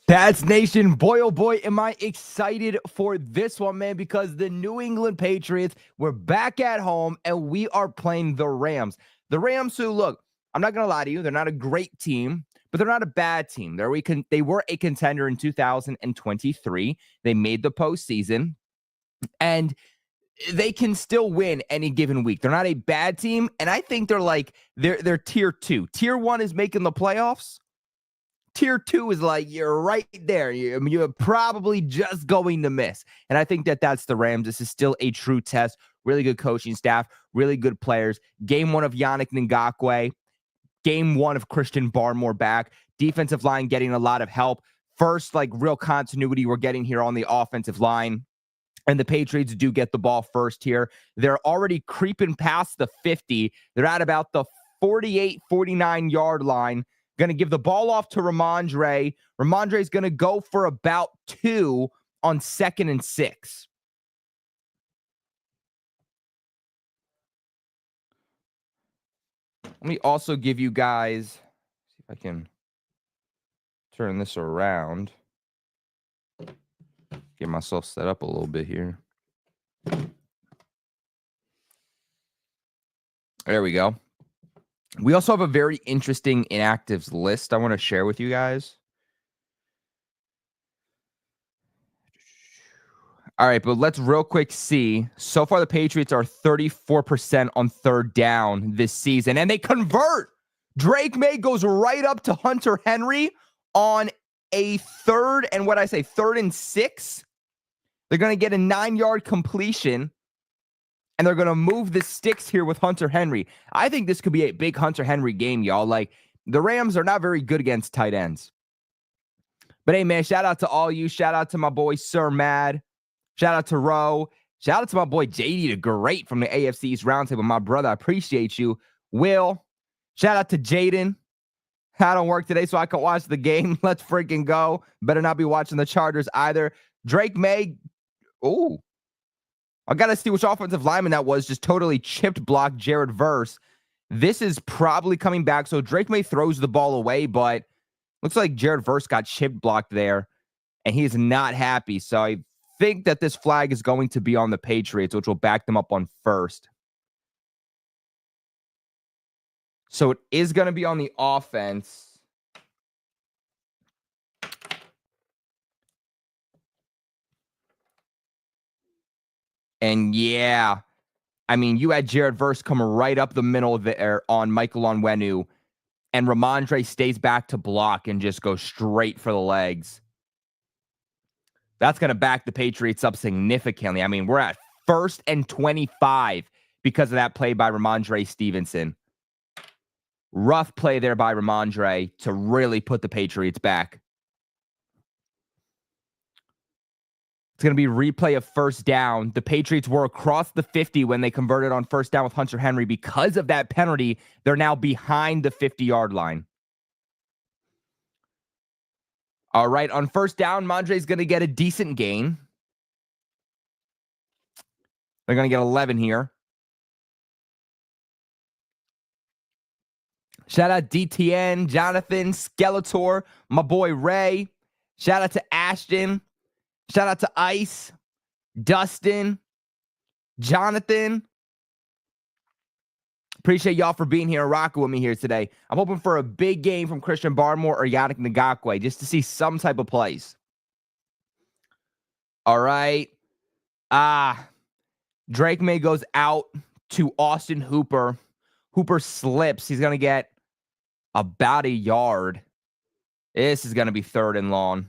Pats Nation, boy, oh boy, am I excited for this one, man, because the New England Patriots, we're back at home, and we are playing the Rams. The Rams who, look, I'm not going to lie to you, they're not a great team, but they're not a bad team. They were a contender in 2023. They made the postseason, and they can still win any given week. They're not a bad team, and I think they're tier 2. Tier 1 is making the playoffs. Tier 2 is like you're right there. You're probably just going to miss. And I think that's the Rams. This is still a true test. Really good coaching staff, really good players. Game 1 of Yannick Ngakoue. Game 1 of Christian Barmore back. Defensive line getting a lot of help. First, real continuity we're getting here on the offensive line. And the Patriots do get the ball first here. They're already creeping past the 50. They're at about the 48, 49-yard line. Going to give the ball off to Ramondre. Ramondre is going to go for about 2 on 2nd and 6. Let me also give you guys, see if I can turn this around. Get myself set up a little bit here. There we go. We also have a very interesting inactives list I want to share with you guys. All right, but let's real quick see. So far, the Patriots are 34% on third down this season, and they convert. Drake Maye goes right up to Hunter Henry on a third and 6. They're going to get a 9-yard completion, and they're going to move the sticks here with Hunter Henry. I think this could be a big Hunter Henry game, y'all. The Rams are not very good against tight ends. But hey, man, shout out to all you. Shout out to my boy, Sir Mad. Shout out to Roe. Shout out to my boy, JD the Great from the AFC East Roundtable. My brother, I appreciate you. Will. Shout out to Jaden. I don't work today, so I can watch the game. Let's freaking go. Better not be watching the Chargers either. Drake Maye. Ooh. I got to see which offensive lineman that was. Just totally chipped block Jared Verse. This is probably coming back. So Drake Maye throws the ball away, but looks like Jared Verse got chipped blocked there, and he is not happy. So I think that this flag is going to be on the Patriots, which will back them up on first. So it is going to be on the offense. And yeah, I mean, you had Jared Verse come right up the middle there on Michael Onwenu, and Ramondre stays back to block and just goes straight for the legs. That's going to back the Patriots up significantly. I mean, we're at 1st and 25 because of that play by Ramondre Stevenson. Rough play there by Ramondre to really put the Patriots back. It's going to be replay of first down. The Patriots were across the 50 when they converted on first down with Hunter Henry. Because of that penalty, they're now behind the 50-yard line. All right, on first down, Mondre's going to get a decent gain. They're going to get 11 here. Shout out DTN, Jonathan, Skeletor, my boy Ray. Shout out to Ashton. Shout out to Ice, Dustin, Jonathan. Appreciate y'all for being here and rocking with me here today. I'm hoping for a big game from Christian Barmore or Yannick Ngakoue just to see some type of plays. All right. Drake Maye goes out to Austin Hooper. Hooper slips. He's going to get about a yard. This is going to be 3rd and long.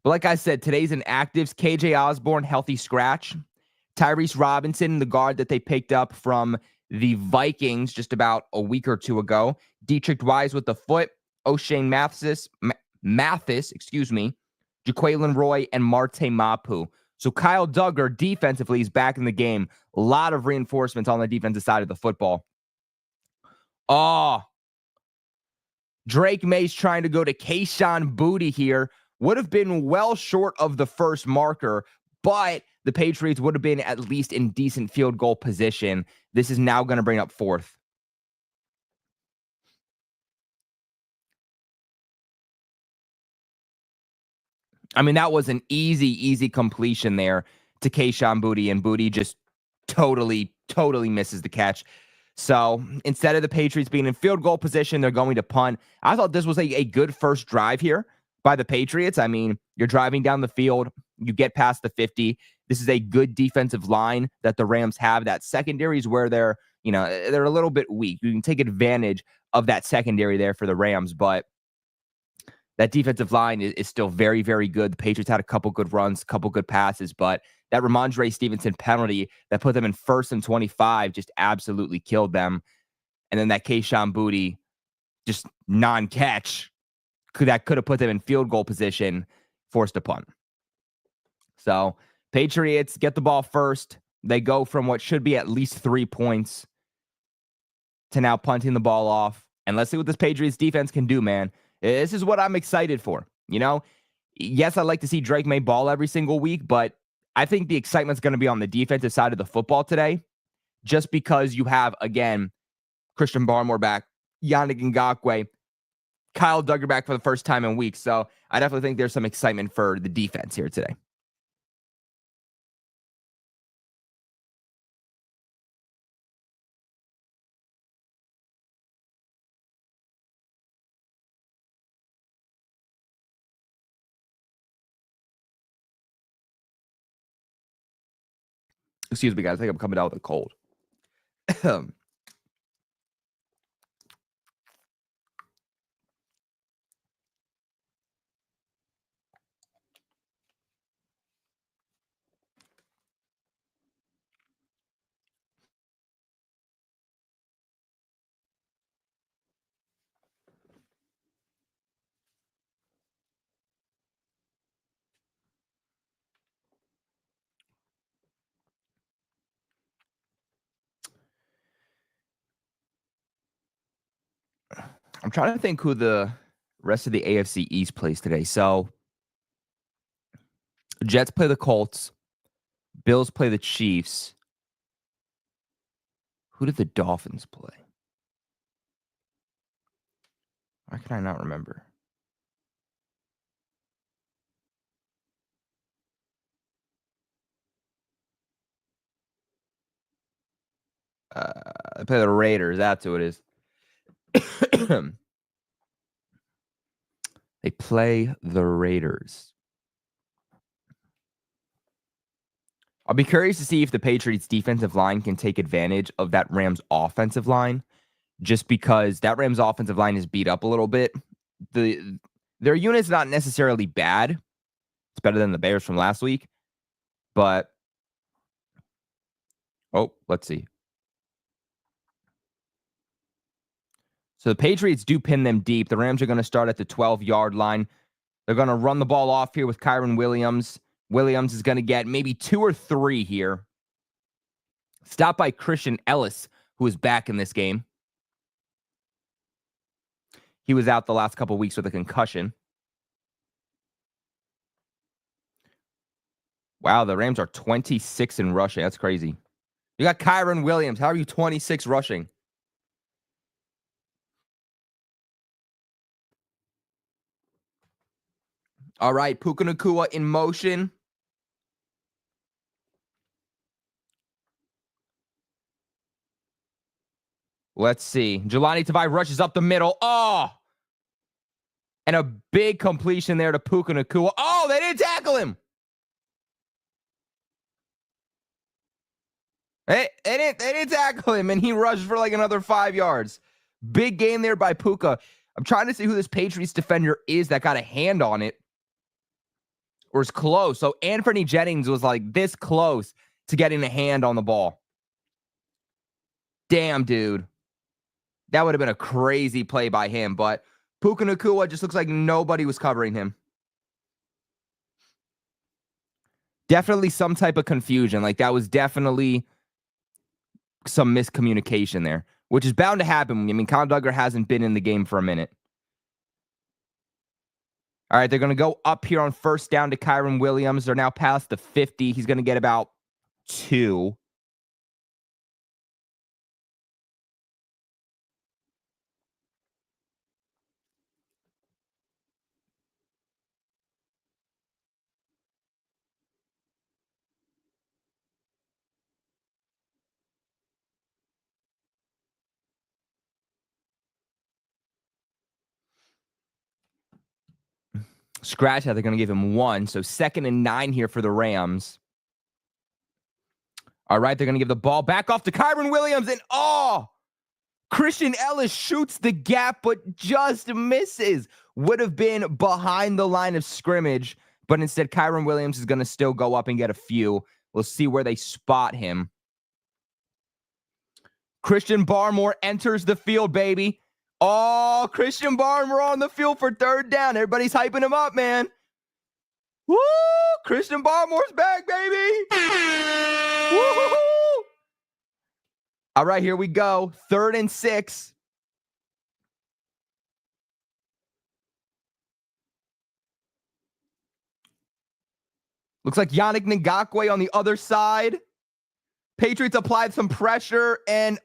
But like I said, today's inactives. KJ Osborne, healthy scratch. Tyrese Robinson, the guard that they picked up from the Vikings just about a week or 2 ago. Dietrich Wise with the foot. O'Shane Mathis, Jaquelin Roy, and Marte Mapu. So Kyle Duggar defensively is back in the game. A lot of reinforcements on the defensive side of the football. Drake Maye's trying to go to Kayshon Boutte here. Would have been well short of the first marker, but the Patriots would have been at least in decent field goal position. This is now going to bring up 4th. I mean, that was an easy completion there to Kayshon Boutte, and Boutte just totally misses the catch. So instead of the Patriots being in field goal position, they're going to punt. I thought this was a good first drive here by the Patriots. I mean, you're driving down the field, you get past the 50. This is a good defensive line that the Rams have. That secondary is where they're a little bit weak. You can take advantage of that secondary there for the Rams, but that defensive line is still very good. The Patriots had a couple good runs, a couple good passes, but that Ramondre Stevenson penalty that put them in 1st and 25 just absolutely killed them. And then that Kayshon Boutte just non-catch that could have put them in field goal position, forced a punt. So Patriots get the ball first. They go from what should be at least 3 points to now punting the ball off. And let's see what this Patriots defense can do, man. This is what I'm excited for. Yes, I like to see Drake Maye ball every single week, but I think the excitement's going to be on the defensive side of the football today, just because you have, again, Christian Barmore back, Yannick Ngakoue, Kyle Duggar back for the first time in weeks. So I definitely think there's some excitement for the defense here today. Excuse me, guys. I think I'm coming down with a cold. I'm trying to think who the rest of the AFC East plays today. So Jets play the Colts. Bills play the Chiefs. Who did the Dolphins play? Why can I not remember? They play the Raiders. That's who it is. They play the Raiders. I'll be curious to see if the Patriots defensive line can take advantage of that Rams offensive line, just because that Rams offensive line is beat up a little bit. Their unit's not necessarily bad. It's better than the Bears from last week, but let's see. So the Patriots do pin them deep. The Rams are going to start at the 12-yard line. They're going to run the ball off here with Kyren Williams. Williams is going to get maybe 2 or 3 here. Stopped by Christian Ellis, who is back in this game. He was out the last couple of weeks with a concussion. Wow, the Rams are 26 in rushing. That's crazy. You got Kyren Williams. How are you 26 rushing? All right, Puka Nacua in motion. Let's see. Jelani Tavai rushes up the middle. Oh! And a big completion there to Puka Nacua. Oh, they didn't tackle him. They didn't tackle him, and he rushed for like another 5 yards. Big game there by Puka. I'm trying to see who this Patriots defender is that got a hand on it or is close. So Anthony Jennings was like this close to getting a hand on the ball. Damn, dude. That would have been a crazy play by him, but Puka Nacua just looks like nobody was covering him. Definitely some type of confusion. Like that was definitely some miscommunication there, which is bound to happen. I mean, Kyle Duggar hasn't been in the game for a minute. All right, they're going to go up here on first down to Kyren Williams. They're now past the 50. He's going to get about 2. Scratch out. They're going to give him 1. So 2nd and 9 here for the Rams. All right, they're going to give the ball back off to Kyren Williams. And Christian Ellis shoots the gap, but just misses. Would have been behind the line of scrimmage, but instead Kyren Williams is going to still go up and get a few. We'll see where they spot him. Christian Barmore enters the field, baby. Christian Barmore on the field for 3rd down. Everybody's hyping him up, man. Woo! Christian Barmore's back, baby. Woo! All right, here we go. 3rd and 6. Looks like Yannick Ngakoue on the other side. Patriots applied some pressure and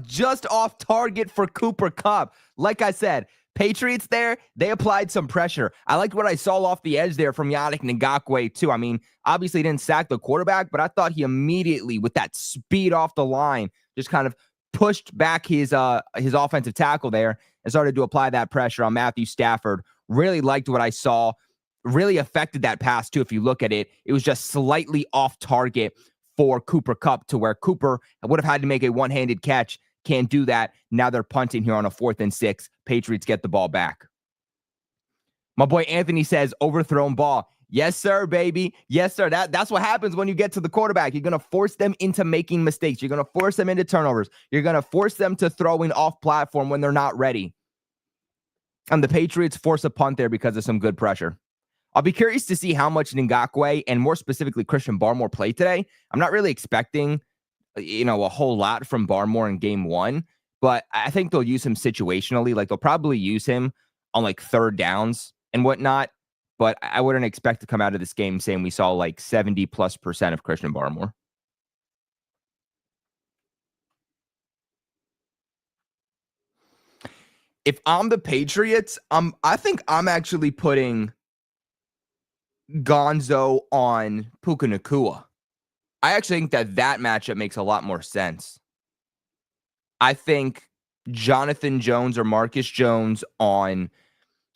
just off target for Cooper Kupp. Like I said, Patriots there, they applied some pressure. I liked what I saw off the edge there from Yannick Ngakoue too. I mean, obviously he didn't sack the quarterback, but I thought he immediately, with that speed off the line, just kind of pushed back his offensive tackle there and started to apply that pressure on Matthew Stafford. Really liked what I saw. Really affected that pass too. If you look at it, it was just slightly off target for Cooper Kupp to where Cooper would have had to make a one-handed catch. Can't do that. Now they're punting here on a 4th and 6. Patriots get the ball back. My boy Anthony says overthrown ball. Yes, sir, baby. Yes, sir. That's what happens when you get to the quarterback. You're going to force them into making mistakes. You're going to force them into turnovers. You're going to force them to throwing off platform when they're not ready. And the Patriots force a punt there because of some good pressure. I'll be curious to see how much Ngakoue and more specifically Christian Barmore play today. I'm not really expecting, a whole lot from Barmore in game 1, but I think they'll use him situationally. Like they'll probably use him on like 3rd downs and whatnot, but I wouldn't expect to come out of this game saying we saw like 70+% of Christian Barmore. If I'm the Patriots, I think I'm actually putting Gonzo on Puka Nacua. I actually think that matchup makes a lot more sense. I think Jonathan Jones or Marcus Jones on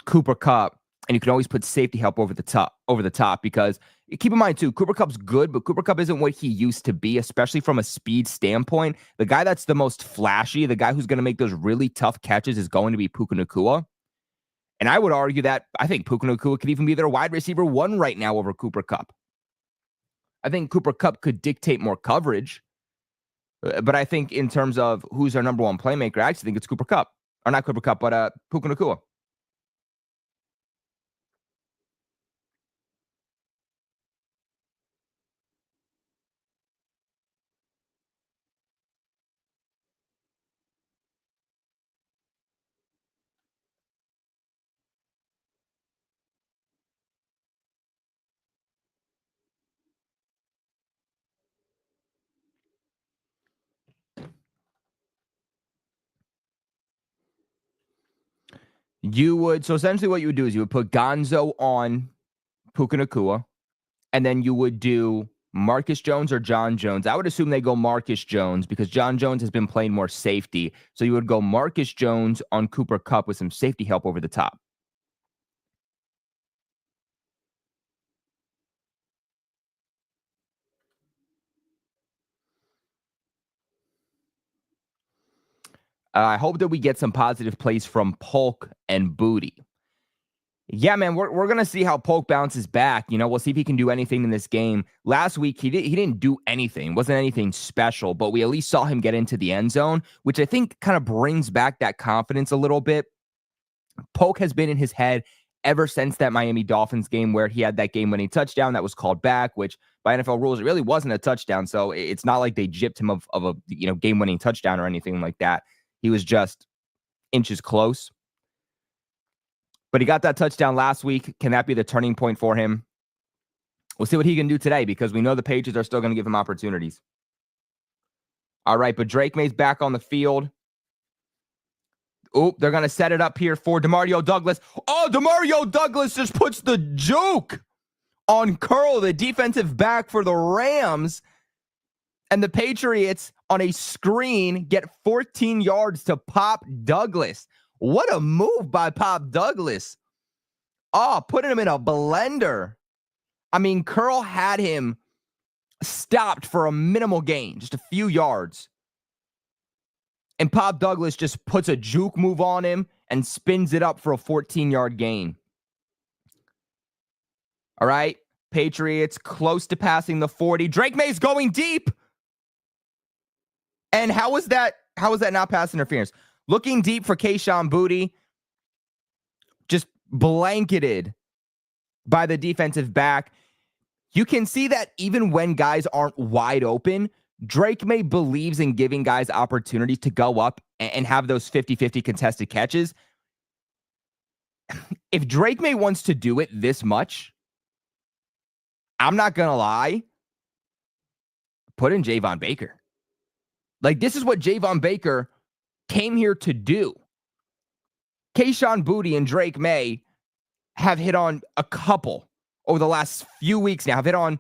Cooper Kupp, and you can always put safety help over the top because keep in mind too, Cooper Kupp's good, but Cooper Kupp isn't what he used to be, especially from a speed standpoint. The guy that's the most flashy, the guy who's going to make those really tough catches is going to be Puka Nacua. And I would argue that I think Puka Nacua could even be their wide receiver 1 right now over Cooper Kupp. I think Cooper Kupp could dictate more coverage, but I think in terms of who's our number 1 playmaker, I actually think it's Cooper Kupp. Or not Cooper Kupp, but Puka Nacua. So essentially what you would do is you would put Gonzo on Puka Nacua, and then you would do Marcus Jones or John Jones. I would assume they go Marcus Jones because John Jones has been playing more safety. So you would go Marcus Jones on Cooper Kupp with some safety help over the top. I hope that we get some positive plays from Polk and Booty. Yeah, man, we're going to see how Polk bounces back. We'll see if he can do anything in this game. Last week, he didn't do anything. It wasn't anything special, but we at least saw him get into the end zone, which I think kind of brings back that confidence a little bit. Polk has been in his head ever since that Miami Dolphins game where he had that game-winning touchdown that was called back, which by NFL rules, it really wasn't a touchdown. So it's not like they gypped him of a game-winning touchdown or anything like that. He was just inches close. But he got that touchdown last week. Can that be the turning point for him? We'll see what he can do today because we know the Patriots are still going to give him opportunities. All right, but Drake Maye's back on the field. They're going to set it up here for Demario Douglas. Demario Douglas just puts the juke on Curl, the defensive back for the Rams. And the Patriots on a screen get 14 yards to Pop Douglas. What a move by Pop Douglas. Oh, putting him in a blender. I mean, Curl had him stopped for a minimal gain, just a few yards. And Pop Douglas just puts a juke move on him and spins it up for a 14-yard gain. All right, Patriots close to passing the 40. Drake Maye's going deep. And how was that not pass interference? Looking deep for Kayshon Boutte, just blanketed by the defensive back. You can see that even when guys aren't wide open, Drake Maye believes in giving guys opportunities to go up and have those 50-50 contested catches. If Drake Maye wants to do it this much, I'm not going to lie, put in Javon Baker. Like, this is what Javon Baker came here to do. Kayshon Boutte and Drake Maye have hit on a couple over the last few weeks now, have hit on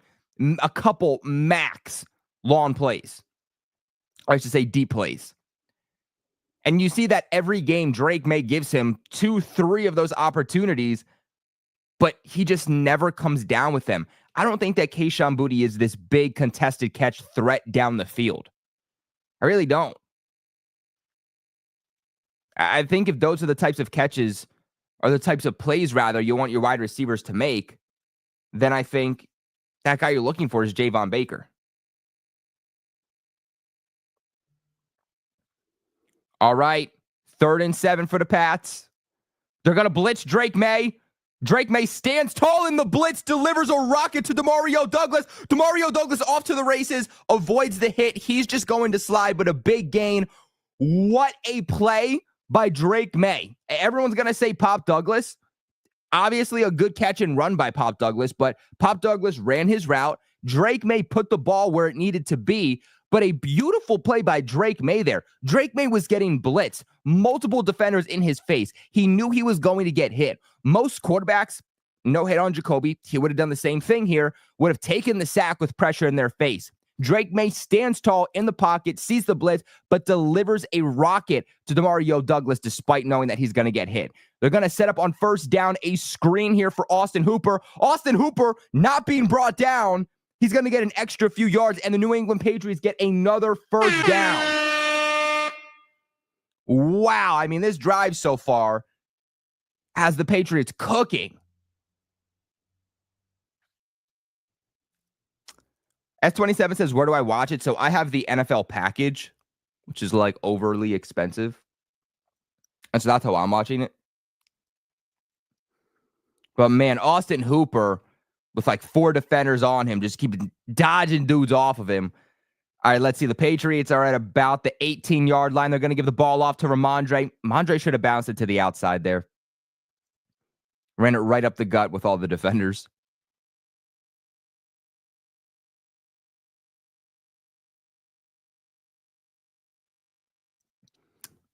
a couple max long plays. Or I should say deep plays. And you see that every game Drake Maye gives him 2-3 of those opportunities, but he just never comes down with them. I don't think that Kayshon Boutte is this big contested catch threat down the field. I really don't. I think if those are the types of catches, or the types of plays, rather, you want your wide receivers to make, then I think that guy you're looking for is Javon Baker. All right, 3rd and 7 for the Pats. They're going to blitz Drake Maye. Drake Maye stands tall in the blitz, delivers a rocket to Demario Douglas. Demario Douglas off to the races, avoids the hit. He's just going to slide, but a big gain. What a play by Drake Maye. Everyone's going to say Pop Douglas. Obviously a good catch and run by Pop Douglas, but Pop Douglas ran his route. Drake Maye put the ball where it needed to be, but a beautiful play by Drake Maye there. Drake Maye was getting blitzed, multiple defenders in his face. He knew he was going to get hit. Most quarterbacks, no hit on Jacoby. He would have done the same thing here, would have taken the sack with pressure in their face. Drake Maye stands tall in the pocket, sees the blitz, but delivers a rocket to Demario Douglas despite knowing that he's going to get hit. They're going to set up on 1st down a screen here for Austin Hooper. Austin Hooper not being brought down. He's going to get an extra few yards, and the New England Patriots get another 1st down. Wow. I mean, this drive so far has the Patriots cooking. S27 says, where do I watch it? So I have the NFL package, which is like overly expensive. And so that's how I'm watching it. But man, Austin Hooper with like 4 defenders on him, just keep dodging dudes off of him. All right, let's see. The Patriots are at about the 18-yard line. They're going to give the ball off to Ramondre. Ramondre should have bounced it to the outside there. Ran it right up the gut with all the defenders.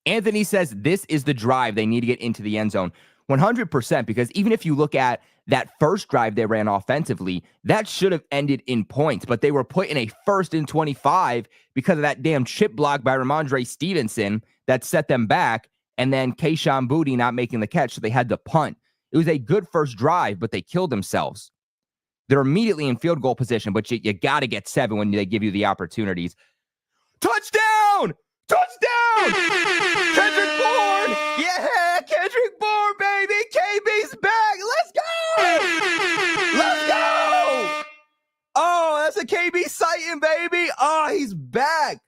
Anthony says this is the drive they need to get into the end zone. 100%, because even if you look at that first drive they ran offensively, that should have ended in points, but they were put in a 1st and 25 because of that damn chip block by Ramondre Stevenson that set them back, and then Kayshon Boutte not making the catch, so they had to punt. It was a good first drive, but they killed themselves. They're immediately in field goal position, but you got to get 7 when they give you the opportunities. Touchdown! Touchdown! Kendrick Bourne! Yeah, Kendrick Bourne, baby! KB's back! Let's go! Let's go! Oh, that's a KB sighting, baby! Oh, he's back!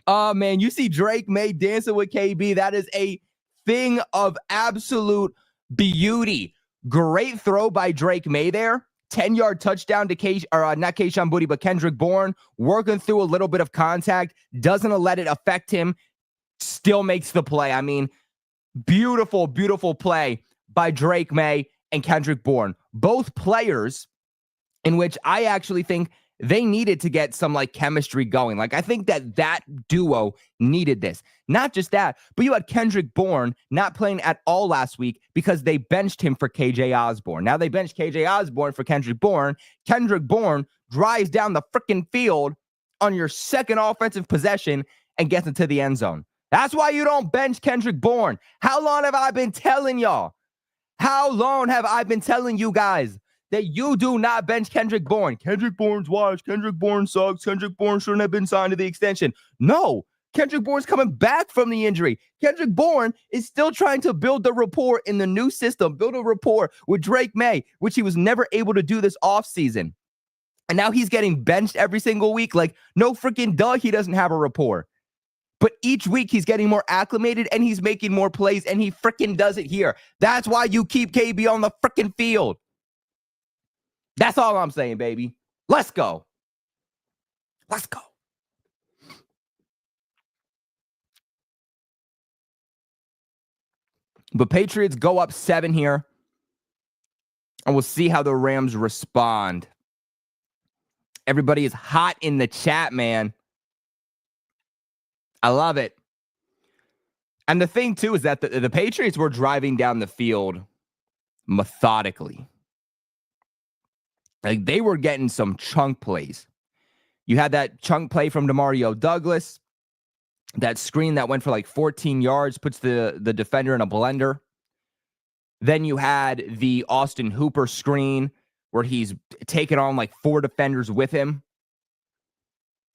Oh, man, you see Drake Maye dancing with KB. That is a thing of absolute beauty. Great throw by Drake Maye there. 10-yard touchdown to not Kayshon Boutte, but Kendrick Bourne, working through a little bit of contact, doesn't let it affect him, still makes the play. I mean, beautiful, beautiful play by Drake Maye and Kendrick Bourne. Both players in which I actually think they needed to get some like chemistry going. Like, I think that duo needed this. Not just that, but you had Kendrick Bourne not playing at all last week because they benched him for KJ Osborne. Now they benched KJ Osborne for Kendrick Bourne. Kendrick Bourne drives down the freaking field on your second offensive possession and gets into the end zone. That's why you don't bench Kendrick Bourne. How long have I been telling y'all? How long have I been telling you guys that you do not bench Kendrick Bourne? Kendrick Bourne's washed. Kendrick Bourne sucks. Kendrick Bourne shouldn't have been signed to the extension. No, Kendrick Bourne's coming back from the injury. Kendrick Bourne is still trying to build the rapport in the new system, build a rapport with Drake Maye, which he was never able to do this offseason. And now he's getting benched every single week. Like, no freaking duh, he doesn't have a rapport. But each week he's getting more acclimated and he's making more plays, and he freaking does it here. That's why you keep KB on the freaking field. That's all I'm saying, baby. Let's go. Let's go. But Patriots go up 7 here, and we'll see how the Rams respond. Everybody is hot in the chat, man. I love it. And the thing, too, is that the Patriots were driving down the field methodically. Like, they were getting some chunk plays. You had that chunk play from Demario Douglas. That screen that went for like 14 yards, puts the defender in a blender. Then you had the Austin Hooper screen where he's taken on like 4 defenders with him.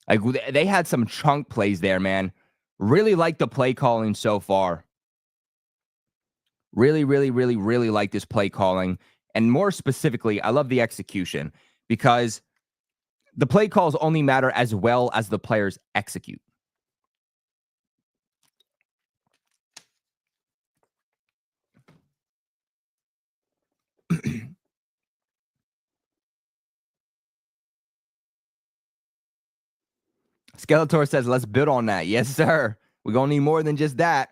Like, they had some chunk plays there, man. Really like the play calling so far. Really, really, really, really like this play calling. And more specifically, I love the execution, because the play calls only matter as well as the players execute. Skeletor says, let's build on that. Yes, sir. We're going to need more than just that.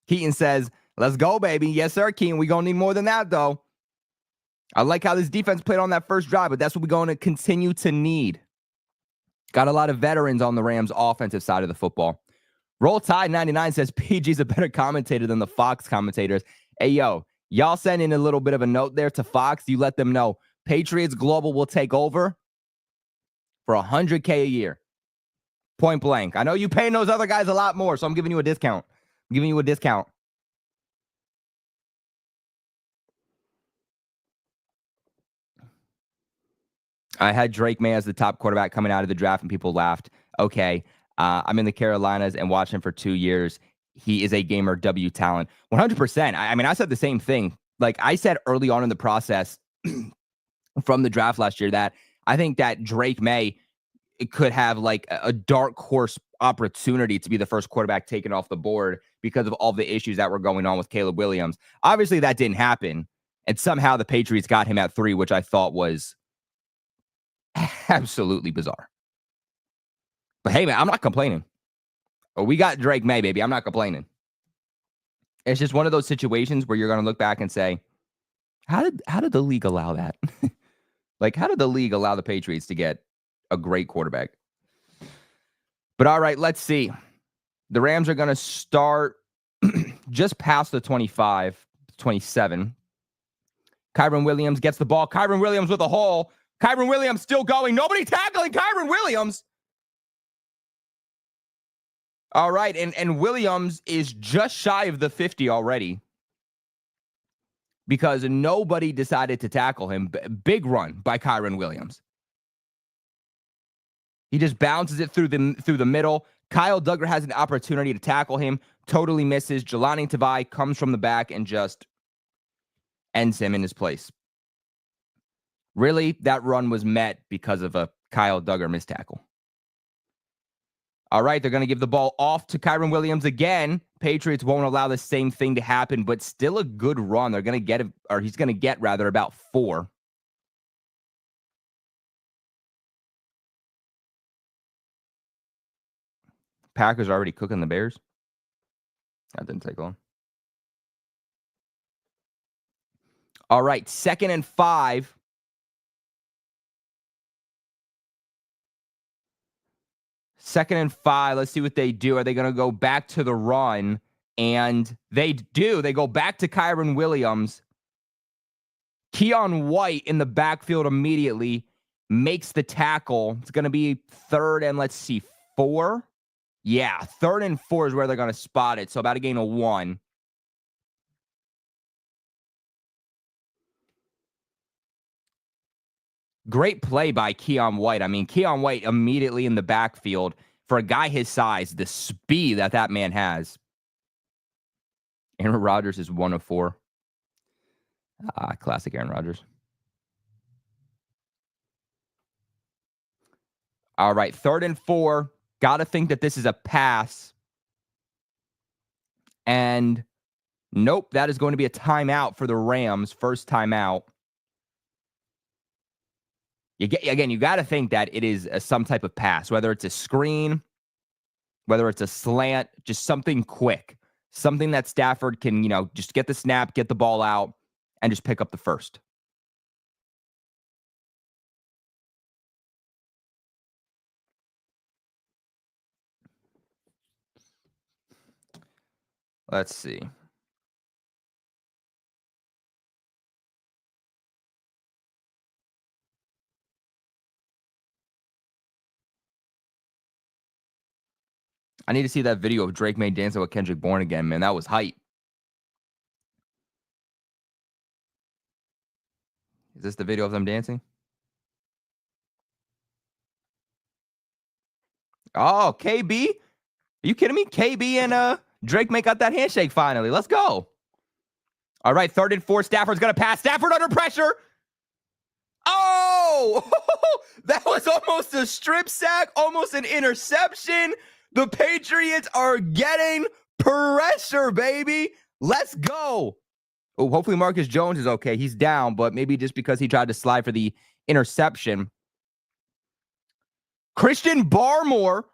Keaton says, let's go, baby. Yes, sir, Keaton. We're going to need more than that, though. I like how this defense played on that first drive, but that's what we're going to continue to need. Got a lot of veterans on the Rams' offensive side of the football. Roll Tide 99 says, PG's a better commentator than the Fox commentators. Hey, yo, y'all send in a little bit of a note there to Fox. You let them know Patriots Global will take over for $100K a year. Point blank. I know you paying those other guys a lot more, so I'm giving you a discount. I'm giving you a discount. I had Drake Maye as the top quarterback coming out of the draft, and people laughed. Okay, I'm in the Carolinas and watched him for 2 years. He is a gamer W talent. 100%. I mean, I said the same thing. Like I said early on in the process from the draft last year that I think that Drake Maye could have like a dark horse opportunity to be the first quarterback taken off the board because of all the issues that were going on with Caleb Williams. Obviously, that didn't happen. And somehow the Patriots got him at 3, which I thought was absolutely bizarre. But hey, man, I'm not complaining. We got Drake Maye, baby. I'm not complaining. It's just one of those situations where you're going to look back and say, how did the league allow that? Like, how did the league allow the Patriots to get a great quarterback? But all right, let's see. The Rams are going to start just past the 25, 27. Kyren Williams gets the ball. Kyren Williams with a hole. Kyren Williams still going. Nobody tackling Kyren Williams. All right, and Williams is just shy of the 50 already because nobody decided to tackle him. Big run by Kyren Williams. He just bounces it through the middle. Kyle Duggar has an opportunity to tackle him, totally misses. Jelani Tavai comes from the back and just ends him in his place. Really, that run was met because of a Kyle Duggar missed tackle. All right, they're going to give the ball off to Kyren Williams again. Patriots won't allow the same thing to happen, but still a good run. They're going to get, or he's going to get rather, about 4. Packers are already cooking the Bears. That didn't take long. All right, 2nd and 5. Second and 5. Let's see what they do. Are they going to go back to the run? And they do. They go back to Kyren Williams. Keon White in the backfield immediately makes the tackle. It's going to be 3rd and, let's see, 4. Yeah, 3rd and 4 is where they're going to spot it. So about a gain of 1. Great play by Keion White. I mean, Keion White immediately in the backfield. For a guy his size, the speed that man has. Aaron Rodgers is 1 of 4. Classic Aaron Rodgers. All right, 3rd and 4. Got to think that this is a pass. And nope, that is going to be a timeout for the Rams. First timeout. You got to think that it is some type of pass, whether it's a screen, whether it's a slant, just something quick, something that Stafford can, just get the snap, get the ball out, and just pick up the first. Let's see. I need to see that video of Drake Maye dancing with Kendrick Bourne again, man. That was hype. Is this the video of them dancing? Oh, KB? Are you kidding me? KB and Drake Maye got that handshake finally. Let's go. All right, 3rd and 4. Stafford's going to pass. Stafford under pressure. Oh, that was almost a strip sack, almost an interception. The Patriots are getting pressure, baby. Let's go. Oh, hopefully Marcus Jones is okay. He's down, but maybe just because he tried to slide for the interception. Christian Barmore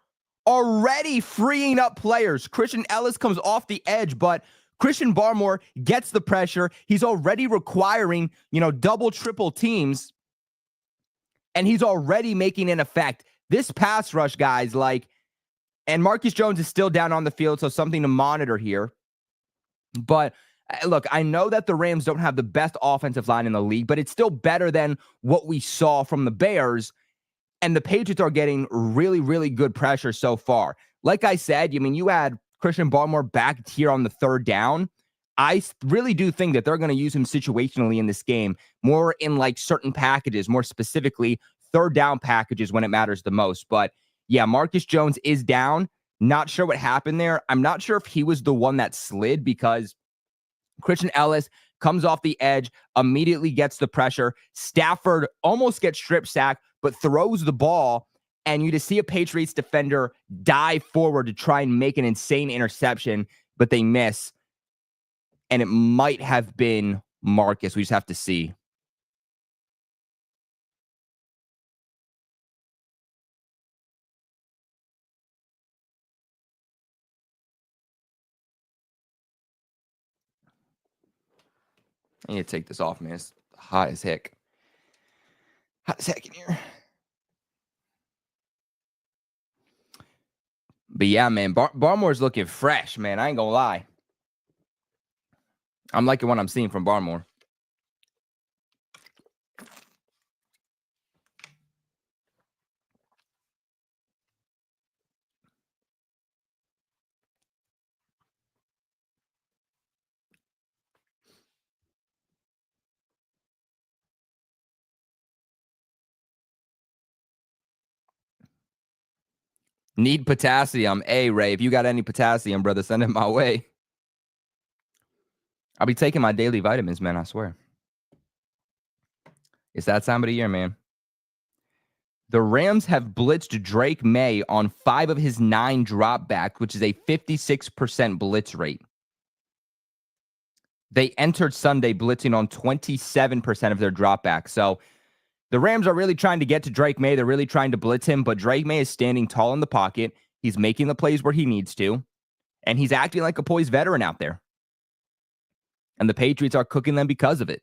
already freeing up players. Christian Ellis comes off the edge, but Christian Barmore gets the pressure. He's already requiring, double, triple teams, and he's already making an effect. This pass rush, guys, and Marcus Jones is still down on the field, so something to monitor here. But look, I know that the Rams don't have the best offensive line in the league, but it's still better than what we saw from the Bears. And the Patriots are getting really, really good pressure so far. Like I said, you had Christian Barmore back here on the 3rd down. I really do think that they're going to use him situationally in this game, more in certain packages, more specifically 3rd down packages when it matters the most. But yeah, Marcus Jones is down. Not sure what happened there. I'm not sure if he was the one that slid, because Christian Ellis comes off the edge, immediately gets the pressure. Stafford almost gets strip sacked, but throws the ball, and you just see a Patriots defender dive forward to try and make an insane interception, but they miss. And it might have been Marcus. We just have to see. I need to take this off, man. It's hot as heck. Hot as heck in here. But yeah, man, Barmore's looking fresh, man. I ain't gonna lie. I'm liking what I'm seeing from Barmore. Need potassium. Hey, Ray, if you got any potassium, brother, send it my way. I'll be taking my daily vitamins, man, I swear. It's that time of the year, man. The Rams have blitzed Drake Maye on 5 of his 9 dropbacks, which is a 56% blitz rate. They entered Sunday blitzing on 27% of their dropbacks. So the Rams are really trying to get to Drake Maye. They're really trying to blitz him, but Drake Maye is standing tall in the pocket. He's making the plays where he needs to, and he's acting like a poised veteran out there. And the Patriots are cooking them because of it.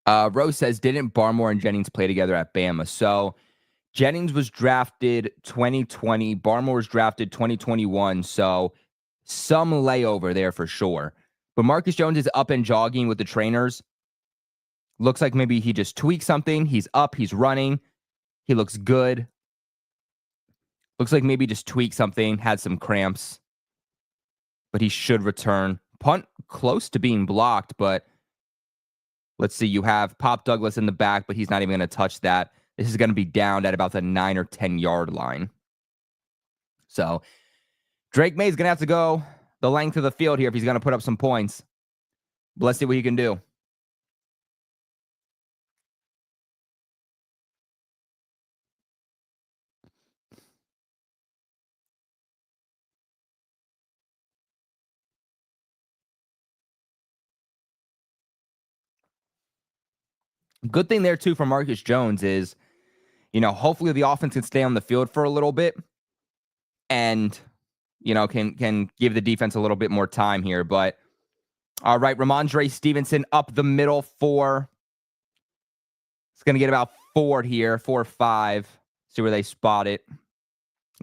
Rose says, didn't Barmore and Jennings play together at Bama? So Jennings was drafted 2020. Barmore was drafted 2021. So some layover there for sure. But Marcus Jones is up and jogging with the trainers. Looks like maybe he just tweaked something. He's up. He's running. He looks good. Looks like maybe just tweaked something. Had some cramps. But he should return. Punt close to being blocked, but let's see. You have Pop Douglas in the back, but he's not even going to touch that. This is going to be down at about the 9 or 10 yard line. So Drake Maye's going to have to go the length of the field here if he's going to put up some points. But let's see what he can do. Good thing there, too, for Marcus Jones is, hopefully the offense can stay on the field for a little bit and, can give the defense a little bit more time here. But, all right, Ramondre Stevenson up the middle for, it's going to get about 4 here, 4 or 5. See where they spot it.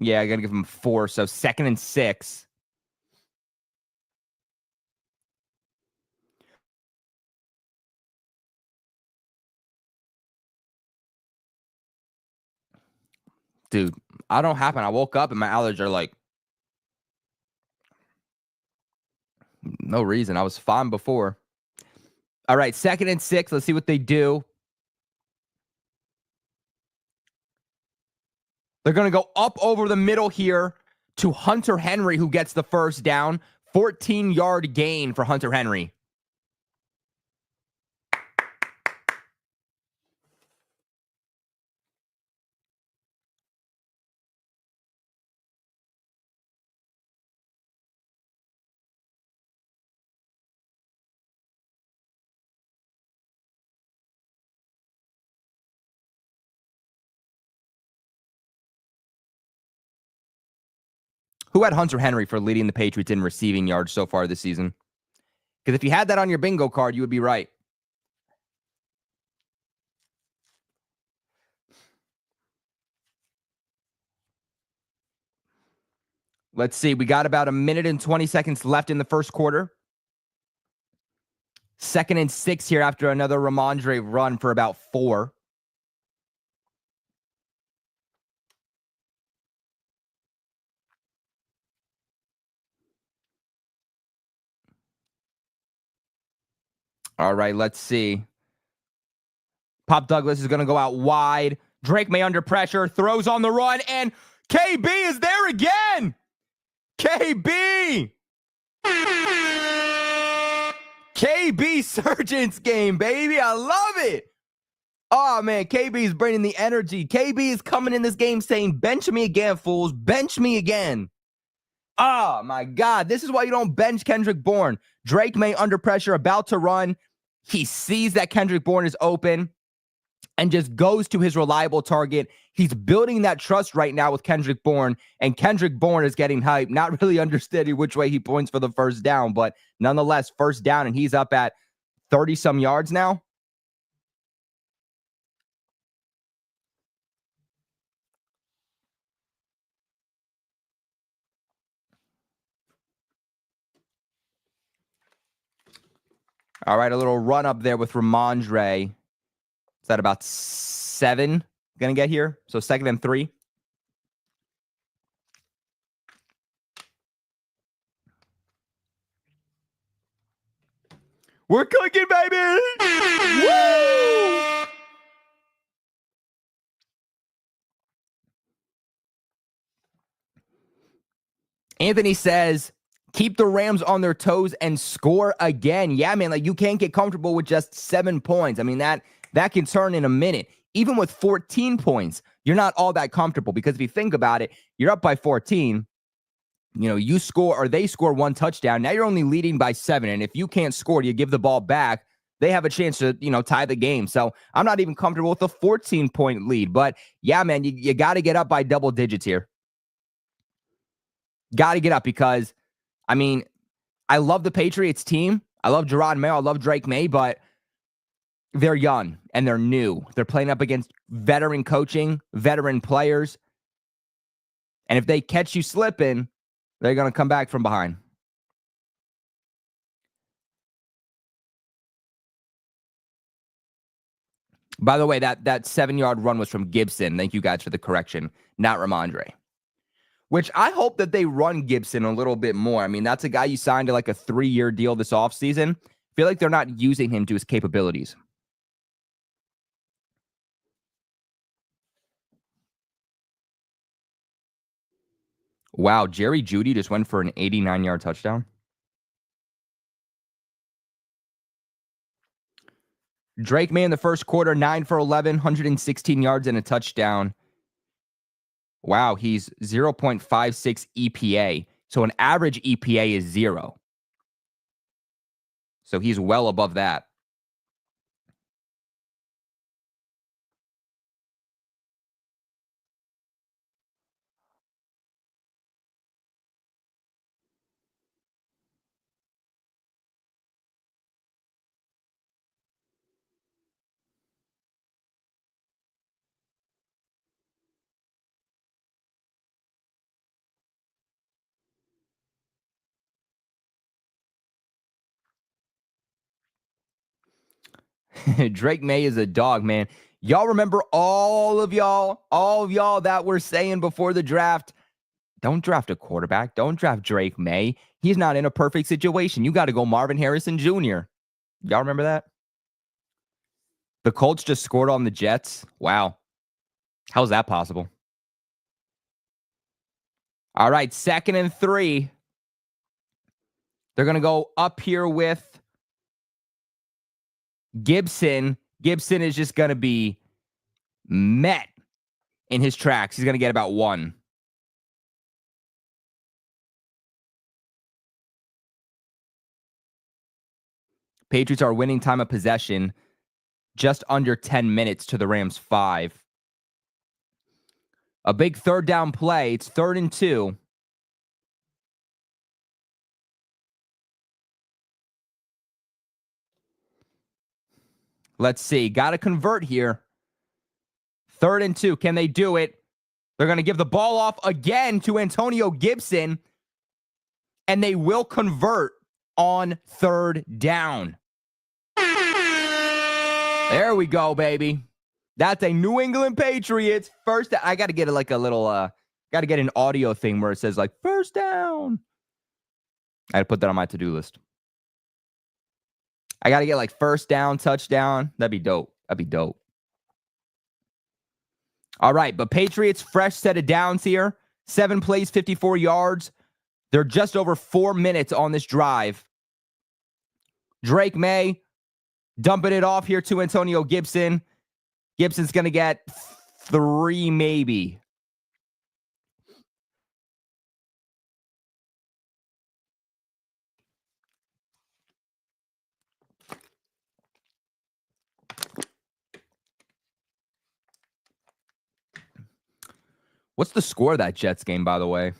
Yeah, I'm going to give him 4. So 2nd and 6. Dude, I don't happen. I woke up and my allergies are like, no reason. I was fine before. All right, 2nd and 6. Let's see what they do. They're going to go up over the middle here to Hunter Henry, who gets the first down. 14-yard gain for Hunter Henry. Who had Hunter Henry for leading the Patriots in receiving yards so far this season? Because if you had that on your bingo card, you would be right. Let's see. We got about 1 minute and 20 seconds left in the first quarter. 2nd and 6 here after another Ramondre run for about 4. All right, let's see. Pop Douglas is going to go out wide. Drake Maye under pressure, throws on the run, and KB is there again. KB. KB Surgeon's game, baby. I love it. Oh, man, KB is bringing the energy. KB is coming in this game saying, bench me again, fools. Bench me again. Oh, my God. This is why you don't bench Kendrick Bourne. Drake Maye under pressure, about to run. He sees that Kendrick Bourne is open and just goes to his reliable target. He's building that trust right now with Kendrick Bourne, and Kendrick Bourne is getting hyped, not really understanding which way he points for the first down, but nonetheless, first down, and he's up at 30-some yards now. All right, a little run up there with Ramondre. Is that about 7 going to get here? So 2nd and 3. We're cooking, baby! Woo! Anthony says, keep the Rams on their toes and score again. Yeah, man, like you can't get comfortable with just 7 points. I mean, that can turn in a minute. Even with 14 points, you're not all that comfortable because if you think about it, you're up by 14. You score or they score 1 touchdown. Now you're only leading by 7. And if you can't score, you give the ball back, they have a chance to, tie the game. So I'm not even comfortable with a 14-point lead. But yeah, man, you got to get up by double digits here. Got to get up because, I mean, I love the Patriots team. I love Gerard Mayo. I love Drake Maye, but they're young and they're new. They're playing up against veteran coaching, veteran players. And if they catch you slipping, they're going to come back from behind. By the way, that 7-yard run was from Gibson. Thank you guys for the correction, not Ramondre. Which I hope that they run Gibson a little bit more. I mean, that's a guy you signed to like a 3-year deal this offseason. I feel like they're not using him to his capabilities. Wow, Jerry Jeudy just went for an 89-yard touchdown. Drake Maye in the first quarter, 9 for 11, 116 yards and a touchdown. Wow, he's 0.56 EPA. So an average EPA is 0. So he's well above that. Drake Maye is a dog, man. Y'all remember all of y'all that were saying before the draft, don't draft a quarterback. Don't draft Drake Maye. He's not in a perfect situation. You got to go Marvin Harrison Jr. Y'all remember that? The Colts just scored on the Jets. Wow. How's that possible? All right, 2nd and 3. They're going to go up here with Gibson. Gibson is just going to be met in his tracks. He's going to get about 1. Patriots are winning time of possession just under 10 minutes to the Rams 5. A big 3rd down play. It's 3rd and 2. Let's see. Got to convert here. 3rd and 2. Can they do it? They're going to give the ball off again to Antonio Gibson, and they will convert on 3rd down. There we go, baby. That's a New England Patriots first. I got to get like a little, got to get an audio thing where it says like 1st down. I had to put that on my to-do list. I got to get like 1st down, touchdown. That'd be dope. That'd be dope. All right, but Patriots, fresh set of downs here. 7 plays, 54 yards. They're just over 4 minutes on this drive. Drake Maye dumping it off here to Antonio Gibson. Gibson's going to get 3 maybe. What's the score of that Jets game, by the way?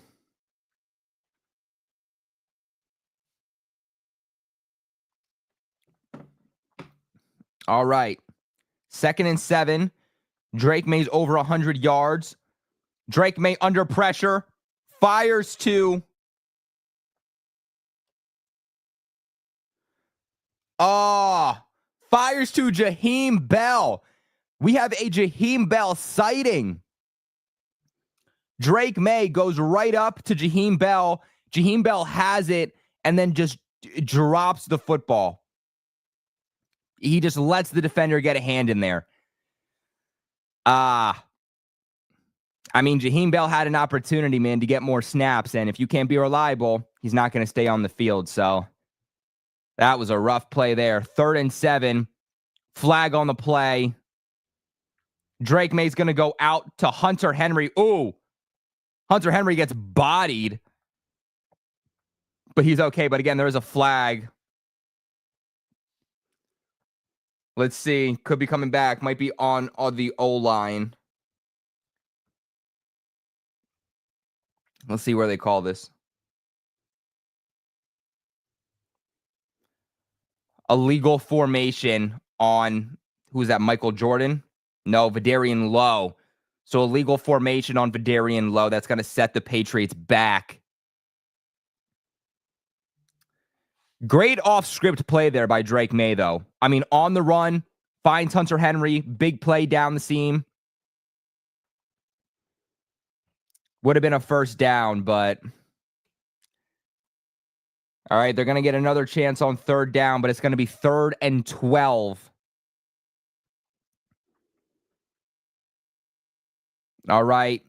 All right. 2nd and 7. Drake Maye's over 100 yards. Drake Maye under pressure. Fires to... fires to Jaheim Bell. We have a Jaheim Bell sighting. Drake Maye goes right up to Jaheim Bell. Jaheim Bell has it and then just drops the football. He just lets the defender get a hand in there. I mean, Jaheim Bell had an opportunity, man, to get more snaps, and if you can't be reliable, he's not going to stay on the field. So that was a rough play there. 3rd and 7. Flag on the play. Drake Maye's going to go out to Hunter Henry. Ooh. Hunter Henry gets bodied. But he's okay. But again, there is a flag. Let's see. Could be coming back. Might be on the O-line. Let's see where they call this. Illegal formation on, who's that, Michael Jordan? No, Vidarian Lowe. So illegal formation on Vidarian Lowe. That's going to set the Patriots back. Great off-script play there by Drake Maye, though. I mean, on the run, finds Hunter Henry, big play down the seam. Would have been a first down, but all right, they're going to get another chance on third down, but it's going to be 3rd and 12. All right.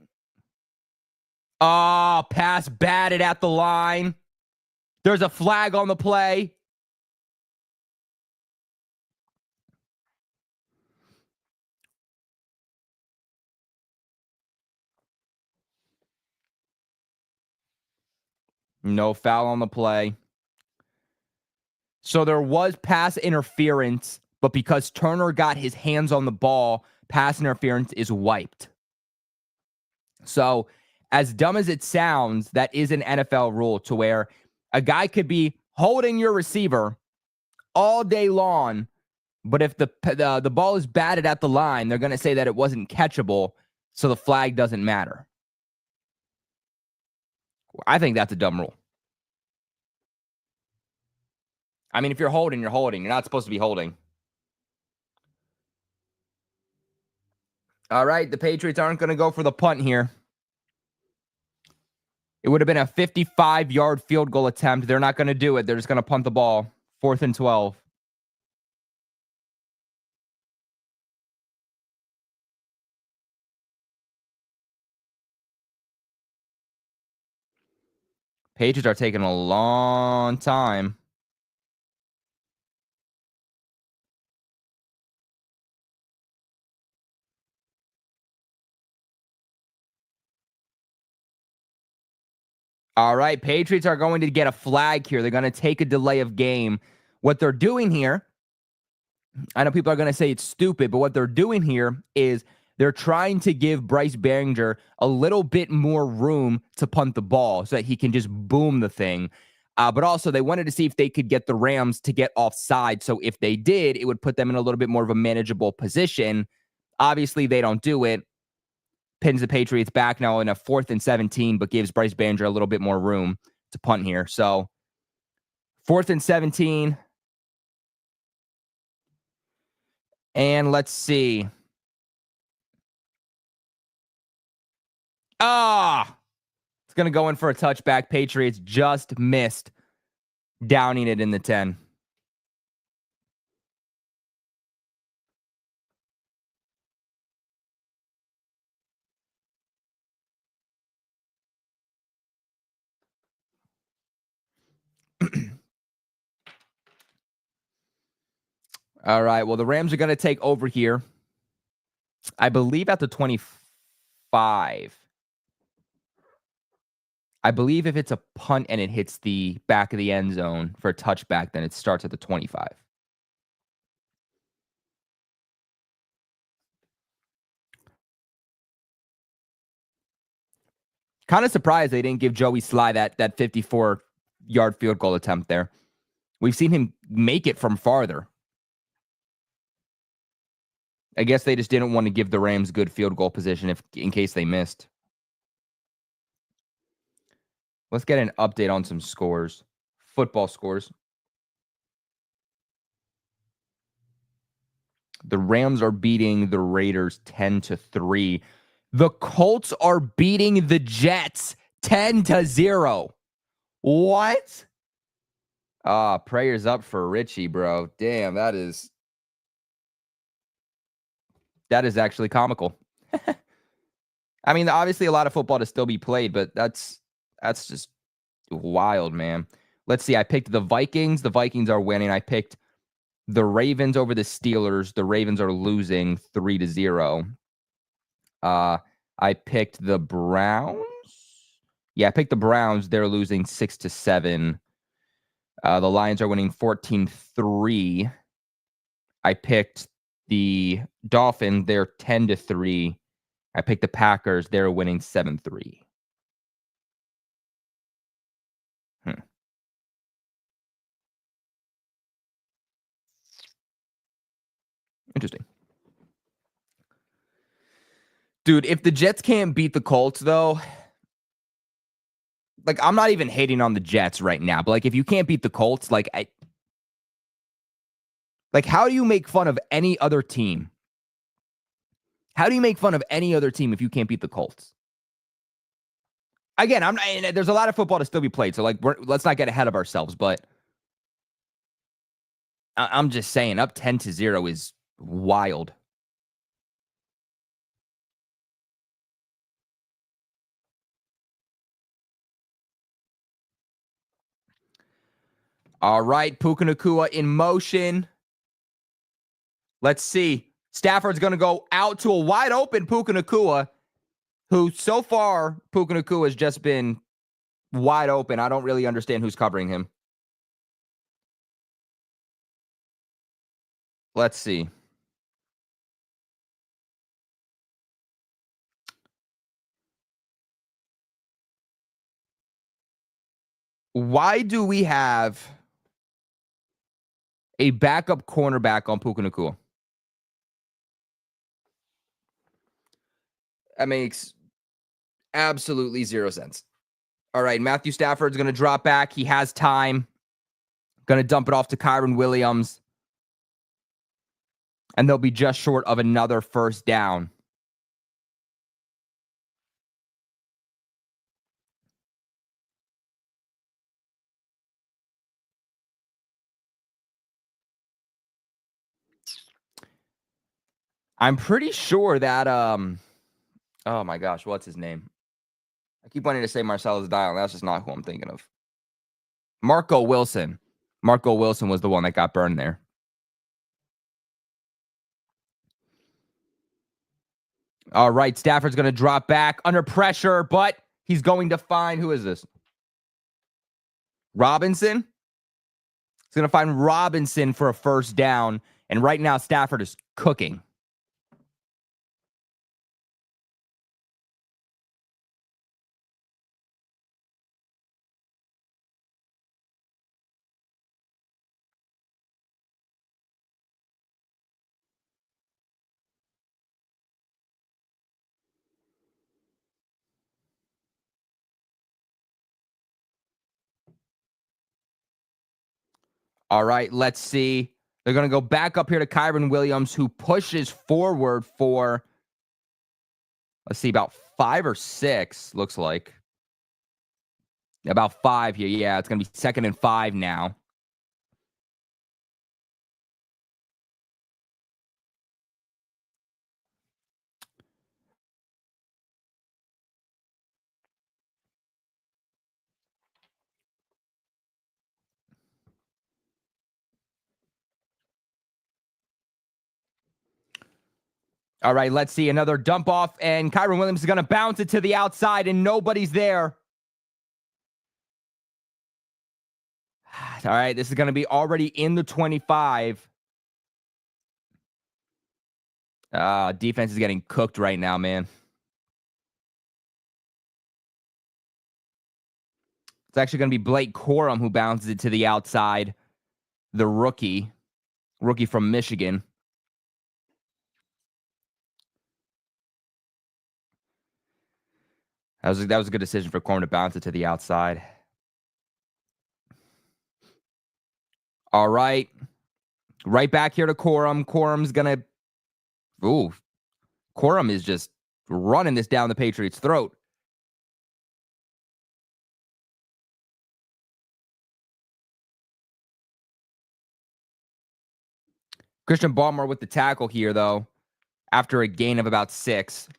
Oh, pass batted at the line. There's a flag on the play. No foul on the play. So there was pass interference, but because Turner got his hands on the ball, pass interference is wiped. So as dumb as it sounds, that is an NFL rule to where a guy could be holding your receiver all day long, but if the ball is batted at the line, they're going to say that it wasn't catchable, so the flag doesn't matter. I think that's a dumb rule. I mean, if you're holding, you're holding. You're not supposed to be holding. All right, the Patriots aren't going to go for the punt here. It would have been a 55-yard field goal attempt. They're not going to do it. They're just going to punt the ball. 4th and 12. Patriots are taking a long time. All right, Patriots are going to get a flag here. They're going to take a delay of game. What they're doing here, I know people are going to say it's stupid, but what they're doing here is they're trying to give Bryce Behringer a little bit more room to punt the ball so that he can just boom the thing. But also, they wanted to see if they could get the Rams to get offside. So if they did, it would put them in a little bit more of a manageable position. Obviously, they don't do it. Pins the Patriots back now in a 4th and 17, but gives Bryce Behringer a little bit more room to punt here. So 4th and 17. And let's see. It's going to go in for a touchback. Patriots just missed downing it in the 10. All right. Well, the Rams are going to take over here. I believe at the 25. I believe if it's a punt and it hits the back of the end zone for a touchback, then it starts at the 25. Kind of surprised they didn't give Joey Sly that 54-yard field goal attempt there. We've seen him make it from farther. I guess they just didn't want to give the Rams good field goal position in case they missed. Let's get an update on some scores. Football scores. The Rams are beating the Raiders 10-3. The Colts are beating the Jets 10-0. What? Prayers up for Richie, bro. Damn, that is actually comical. I mean, obviously a lot of football to still be played, but that's just wild, man. Let's see. I picked the Vikings. The Vikings are winning. I picked the Ravens over the Steelers. The Ravens are losing 3-0. I picked the Browns. Yeah, I picked the Browns. They're losing 6-7. The Lions are winning 14-3. I picked the Dolphins. They're 10-3. I picked the Packers. They're winning 7-3. Interesting. Dude, if the Jets can't beat the Colts, though, like, I'm not even hating on the Jets right now, but, like, if you can't beat the Colts, like, Like, how do you make fun of any other team? How do you make fun of any other team if you can't beat the Colts? Again, there's a lot of football to still be played, so like let's not get ahead of ourselves, but I'm just saying up 10-0 is wild. All right, Puka Nacua in motion. Let's see. Stafford's going to go out to a wide open Puka Nacua, who so far, Puka Nacua has just been wide open. I don't really understand who's covering him. Let's see. Why do we have a backup cornerback on Puka Nacua? That makes absolutely zero sense. All right, Matthew Stafford's going to drop back. He has time. Going to dump it off to Kyren Williams. And they'll be just short of another first down. I'm pretty sure that oh my gosh, what's his name? I keep wanting to say Marcellus Dial. That's just not who I'm thinking of. Marco Wilson. Marco Wilson was the one that got burned there. All right, Stafford's going to drop back under pressure, but he's going to find, who is this? Robinson? He's going to find Robinson for a first down, and right now Stafford is cooking. All right, let's see. They're going to go back up here to Kyren Williams, who pushes forward for, let's see, about 5 or 6, looks like. About 5 here. Yeah, it's going to be 2nd and 5 now. All right, let's see. Another dump off, and Kyren Williams is going to bounce it to the outside, and nobody's there. All right, this is going to be already in the 25. Defense is getting cooked right now, man. It's actually going to be Blake Corum who bounces it to the outside. The rookie from Michigan. That was a good decision for Corum to bounce it to the outside. All right. Right back here to Corum. Corum's going to... Ooh. Corum is just running this down the Patriots' throat. Christian Barmore with the tackle here, though, after a gain of about 6.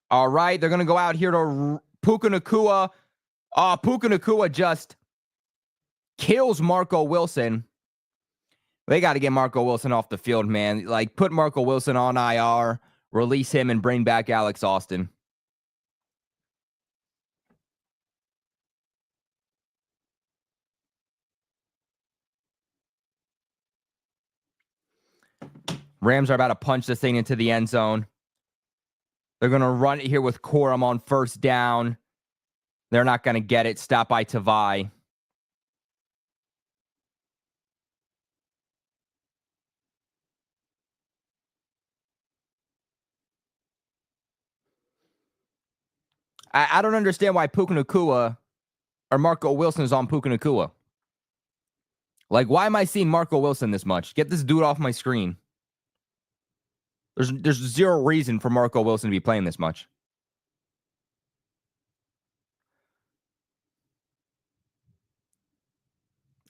All right, they're going to go out here to Puka Nacua. Puka Nacua just kills Marco Wilson. They got to get Marco Wilson off the field, man. Like, put Marco Wilson on IR, release him, and bring back Alex Austin. Rams are about to punch this thing into the end zone. They're going to run it here with Corum on first down. They're not going to get it. Stop by Tavai. I don't understand why Puka Nacua or Marco Wilson is on Puka Nacua. Like, why am I seeing Marco Wilson this much? Get this dude off my screen. There's zero reason for Marco Wilson to be playing this much.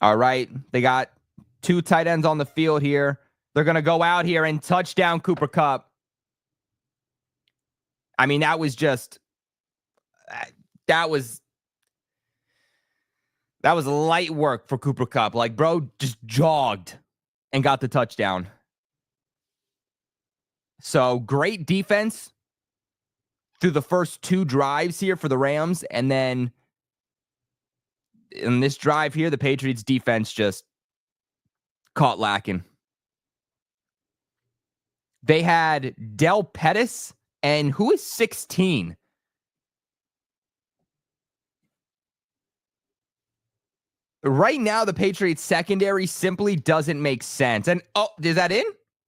All right. They got 2 tight ends on the field here. They're going to go out here and touchdown Cooper Kupp. I mean, that was light work for Cooper Kupp. Like, bro just jogged and got the touchdown. So great defense through the first 2 drives here for the Rams. And then in this drive here, the Patriots defense just caught lacking. They had Del Pettis, and who is 16? Right now, the Patriots secondary simply doesn't make sense. And, oh, is that in?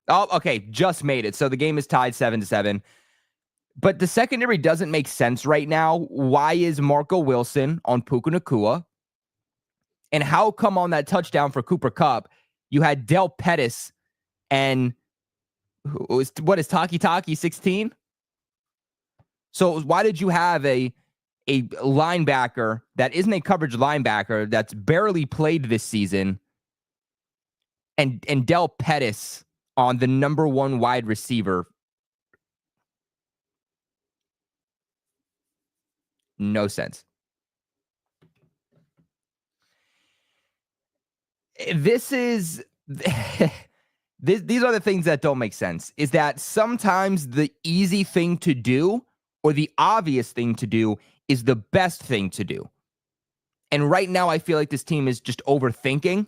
Oh, okay, just made it. So the game is tied 7-7. But the secondary doesn't make sense right now. Why is Marco Wilson on Puka Nacua? And how come on that touchdown for Cooper Kupp, you had Del Pettis and what is Taki 16? So why did you have a linebacker that isn't a coverage linebacker that's barely played this season and Del Pettis on the number 1 wide receiver? No sense. This is these are the things that don't make sense. Is that sometimes the easy thing to do or the obvious thing to do is the best thing to do. And right now, I feel like this team is just overthinking.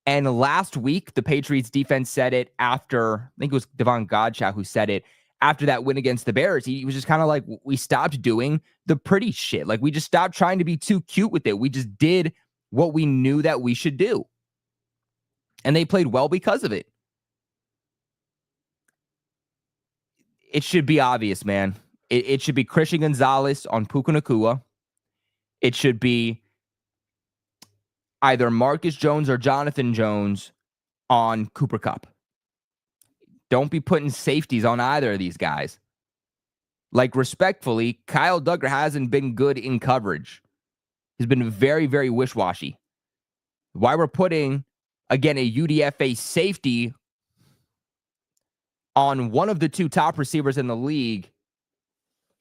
And last week, the Patriots defense said it after, I think it was Devon Godchaux who said it, after that win against the Bears. He was just kind of like, we stopped doing the pretty shit. Like, we just stopped trying to be too cute with it. We just did what we knew that we should do. And they played well because of it. It should be obvious, man. It should be Christian Gonzalez on Puka Nacua. It should be either Marcus Jones or Jonathan Jones on Cooper Kupp. Don't be putting safeties on either of these guys. Like, respectfully, Kyle Duggar hasn't been good in coverage. He's been very, very wish-washy. Why we're putting, again, a UDFA safety on one of the 2 top receivers in the league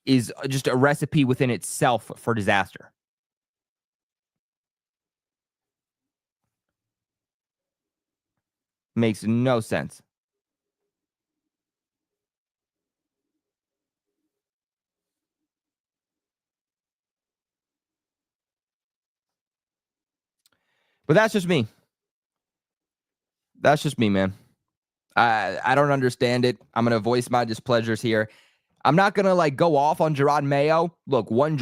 is just a recipe within itself for disaster. Makes no sense. But that's just me. That's just me, man. I don't understand it. I'm going to voice my displeasures here. I'm not going to like go off on Gerard Mayo. Look, one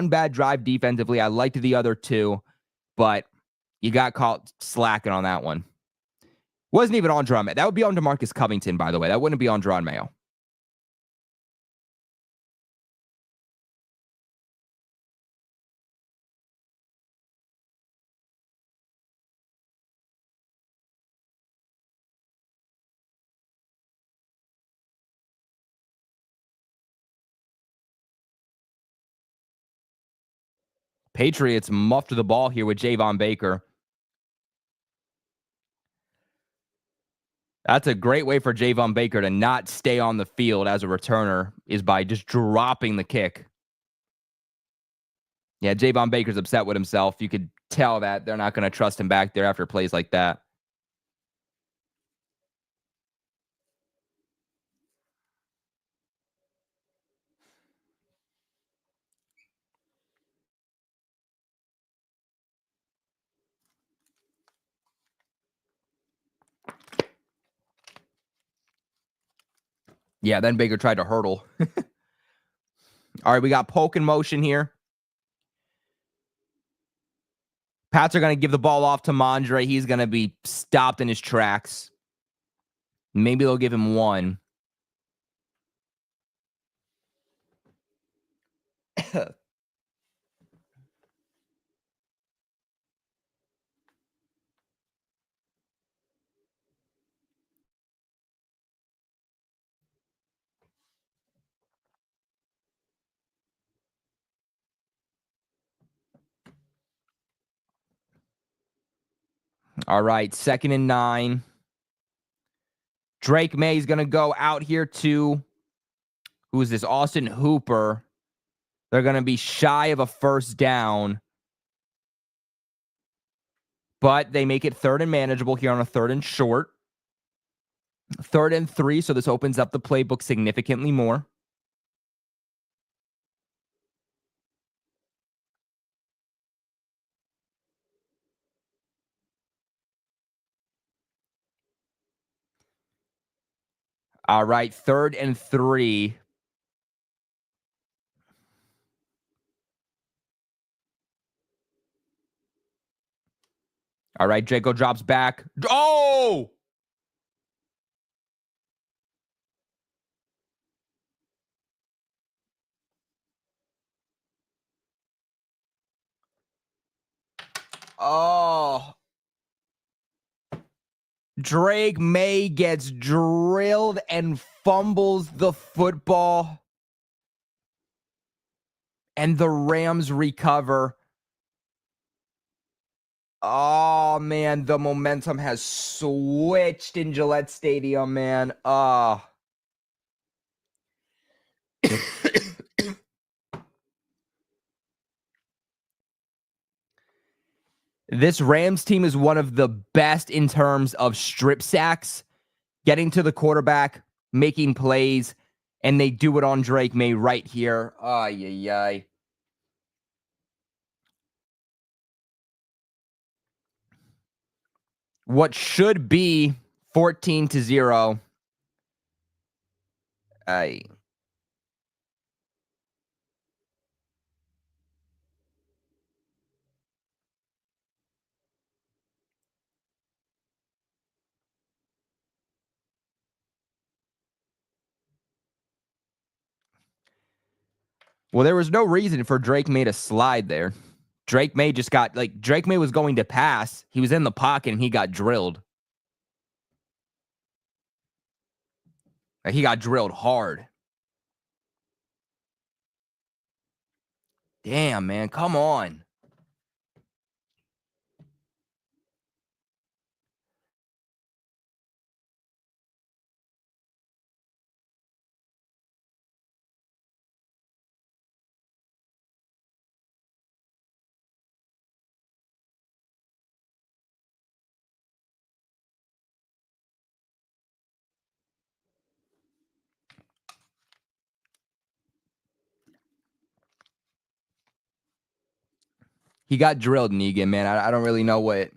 bad drive defensively. I liked the other 2, but you got caught slacking on that one. Wasn't even on Gerard Mayo. That would be on DeMarcus Covington, by the way. That wouldn't be on Gerard Mayo. Patriots muffed the ball here with Javon Baker. That's a great way for Javon Baker to not stay on the field as a returner, is by just dropping the kick. Yeah, Javon Baker's upset with himself. You could tell that they're not going to trust him back there after plays like that. Yeah, then Baker tried to hurdle. All right, we got poke in motion here. Pats are going to give the ball off to Mondre. He's going to be stopped in his tracks. Maybe they'll give him one. All right, 2nd and 9. Drake Maye is going to go out here to, who is this? Austin Hooper. They're going to be shy of a first down. But they make it 3rd and manageable here on a 3rd and short. 3rd and 3, so this opens up the playbook significantly more. All right, 3rd and 3. All right, Jaco drops back. Oh! Oh. Drake Maye gets drilled and fumbles the football. And the Rams recover. Oh, man, the momentum has switched in Gillette Stadium, man. This Rams team is one of the best in terms of strip sacks, getting to the quarterback, making plays, and they do it on Drake Maye right here. Ay, ay, ay. What should be 14-0. Ay. Well, there was no reason for Drake Maye to slide there. Drake Maye just got, Drake Maye was going to pass. He was in the pocket, and he got drilled. He got drilled hard. Damn, man. Come on. He got drilled, Negan, man. I don't really know what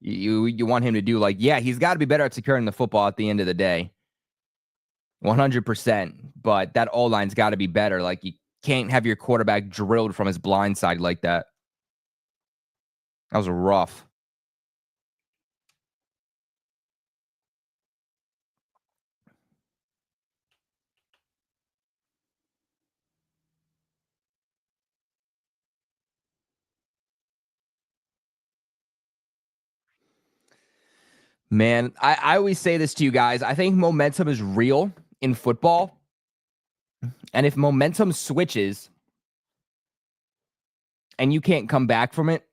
you want him to do. Yeah, he's got to be better at securing the football at the end of the day. 100%. But that O-line's got to be better. You can't have your quarterback drilled from his blind side like that. That was rough. Man, I always say this to you guys. I think momentum is real in football. And if momentum switches and you can't come back from it,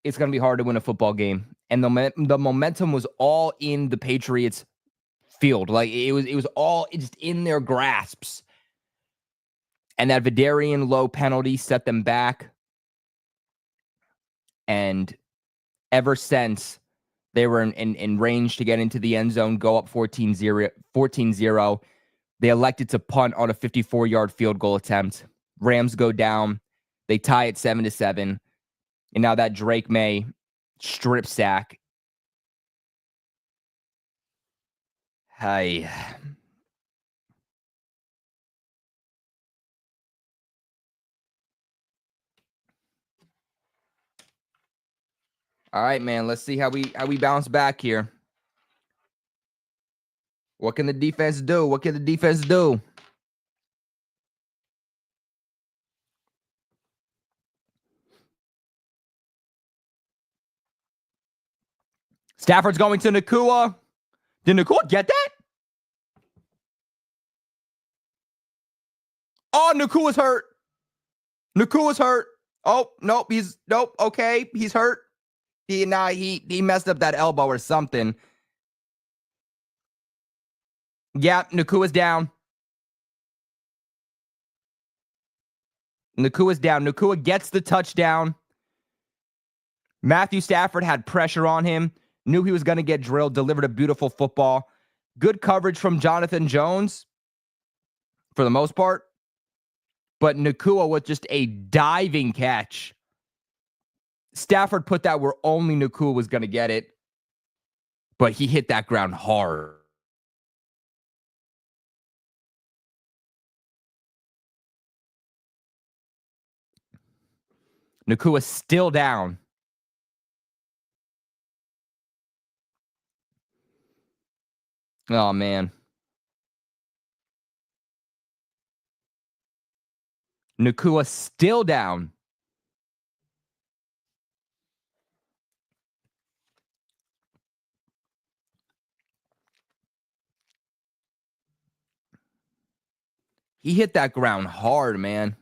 it's going to be hard to win a football game. And the momentum was all in the Patriots field. It was all just in their grasps. And that Vidarian Lowe penalty set them back. And ever since, they were in range to get into the end zone, go up 14-0. They elected to punt on a 54-yard field goal attempt. Rams go down. They tie it 7-7. And now that Drake Maye strip sack. Hey. All right, man. Let's see how we bounce back here. What can the defense do? What can the defense do? Stafford's going to Nacua. Did Nacua get that? Oh, Nakua's hurt. Nakua's hurt. Oh, nope. Nope. Okay. He's hurt. He messed up that elbow or something. Yeah, Nakua's down. Nakua's down. Nacua gets the touchdown. Matthew Stafford had pressure on him. Knew he was going to get drilled. Delivered a beautiful football. Good coverage from Jonathan Jones for the most part. But Nacua with just a diving catch. Stafford put that where only Nacua was going to get it. But he hit that ground hard. Nakua's still down. Oh, man. Nacua still down. He hit that ground hard, man.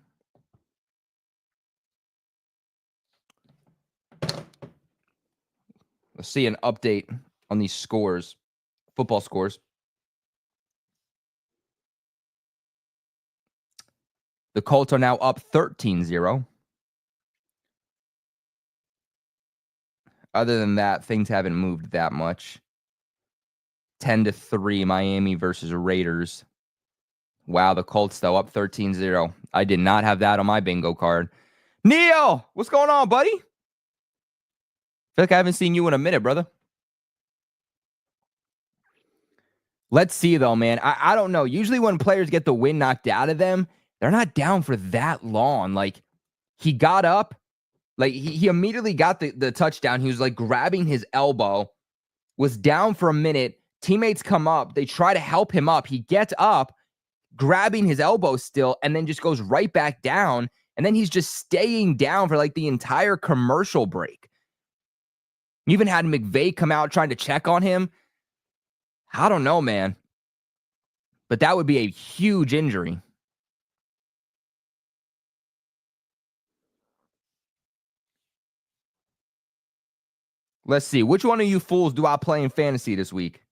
Let's see an update on these scores, football scores. The Colts are now up 13-0. Other than that, things haven't moved that much. 10-3, Miami versus Raiders. Wow, the Colts, though, up 13-0. I did not have that on my bingo card. Neil, what's going on, buddy? I feel like I haven't seen you in a minute, brother. Let's see, though, man. I don't know. Usually when players get the wind knocked out of them, they're not down for that long. Like, he got up. Like, he immediately got the touchdown. He was, like, grabbing his elbow. Was down for a minute. Teammates come up. They try to help him up. He gets up, grabbing his elbow still, and then just goes right back down. And then he's just staying down for, like, the entire commercial break. Even had McVay come out trying to check on him. I don't know, man. But that would be a huge injury. Let's see. Which one of you fools do I play in fantasy this week?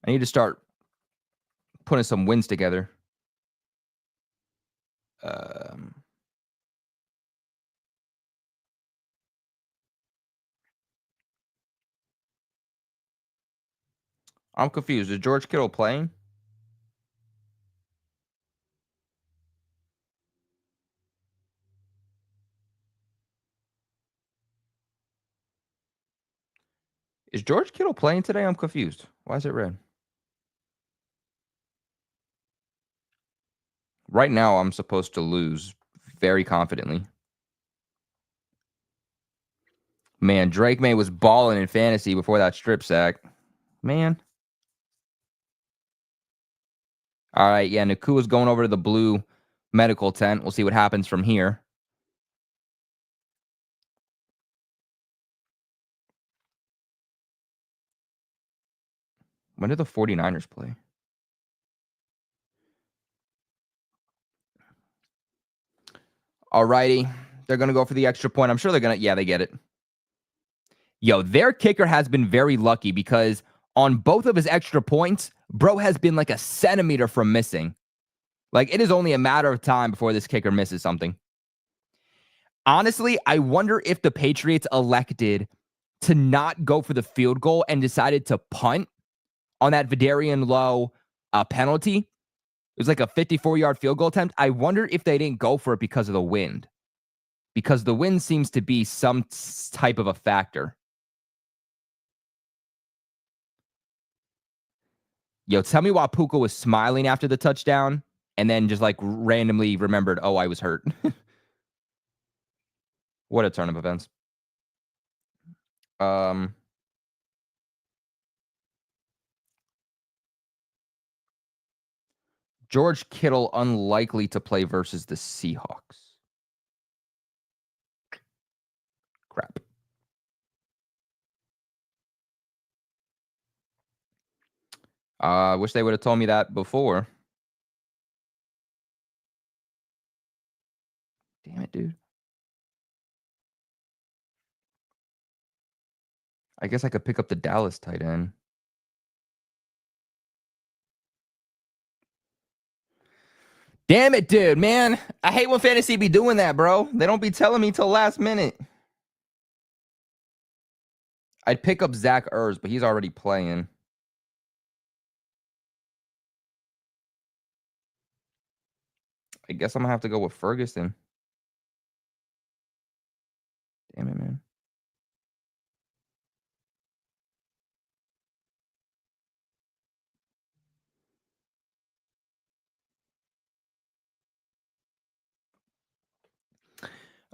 I need to start putting some wins together. I'm confused. Is George Kittle playing? Is George Kittle playing today? I'm confused. Why is it red? Right now, I'm supposed to lose very confidently. Man, Drake Maye was balling in fantasy before that strip sack. Man. All right, yeah, Nakua's going over to the blue medical tent. We'll see what happens from here. When did the 49ers play? All righty. They're going to go for the extra point. I'm sure they're going to. Yeah, they get it. Yo, their kicker has been very lucky because on both of his extra points, bro has been like a centimeter from missing. Like, it is only a matter of time before this kicker misses something. Honestly, I wonder if the Patriots elected to not go for the field goal and decided to punt on that Vidarian Lowe penalty. It was like a 54-yard field goal attempt. I wonder if they didn't go for it because of the wind. Because the wind seems to be some type of a factor. Yo, tell me why Puka was smiling after the touchdown and then just like randomly remembered, oh, I was hurt. What a turn of events. George Kittle unlikely to play versus the Seahawks. Crap. Wish they would have told me that before. Damn it, dude. I guess I could pick up the Dallas tight end. Damn it, dude, man. I hate when fantasy be doing that, bro. They don't be telling me till last minute. I'd pick up Zach Ertz, but he's already playing. I guess I'm going to have to go with Ferguson. Damn it, man.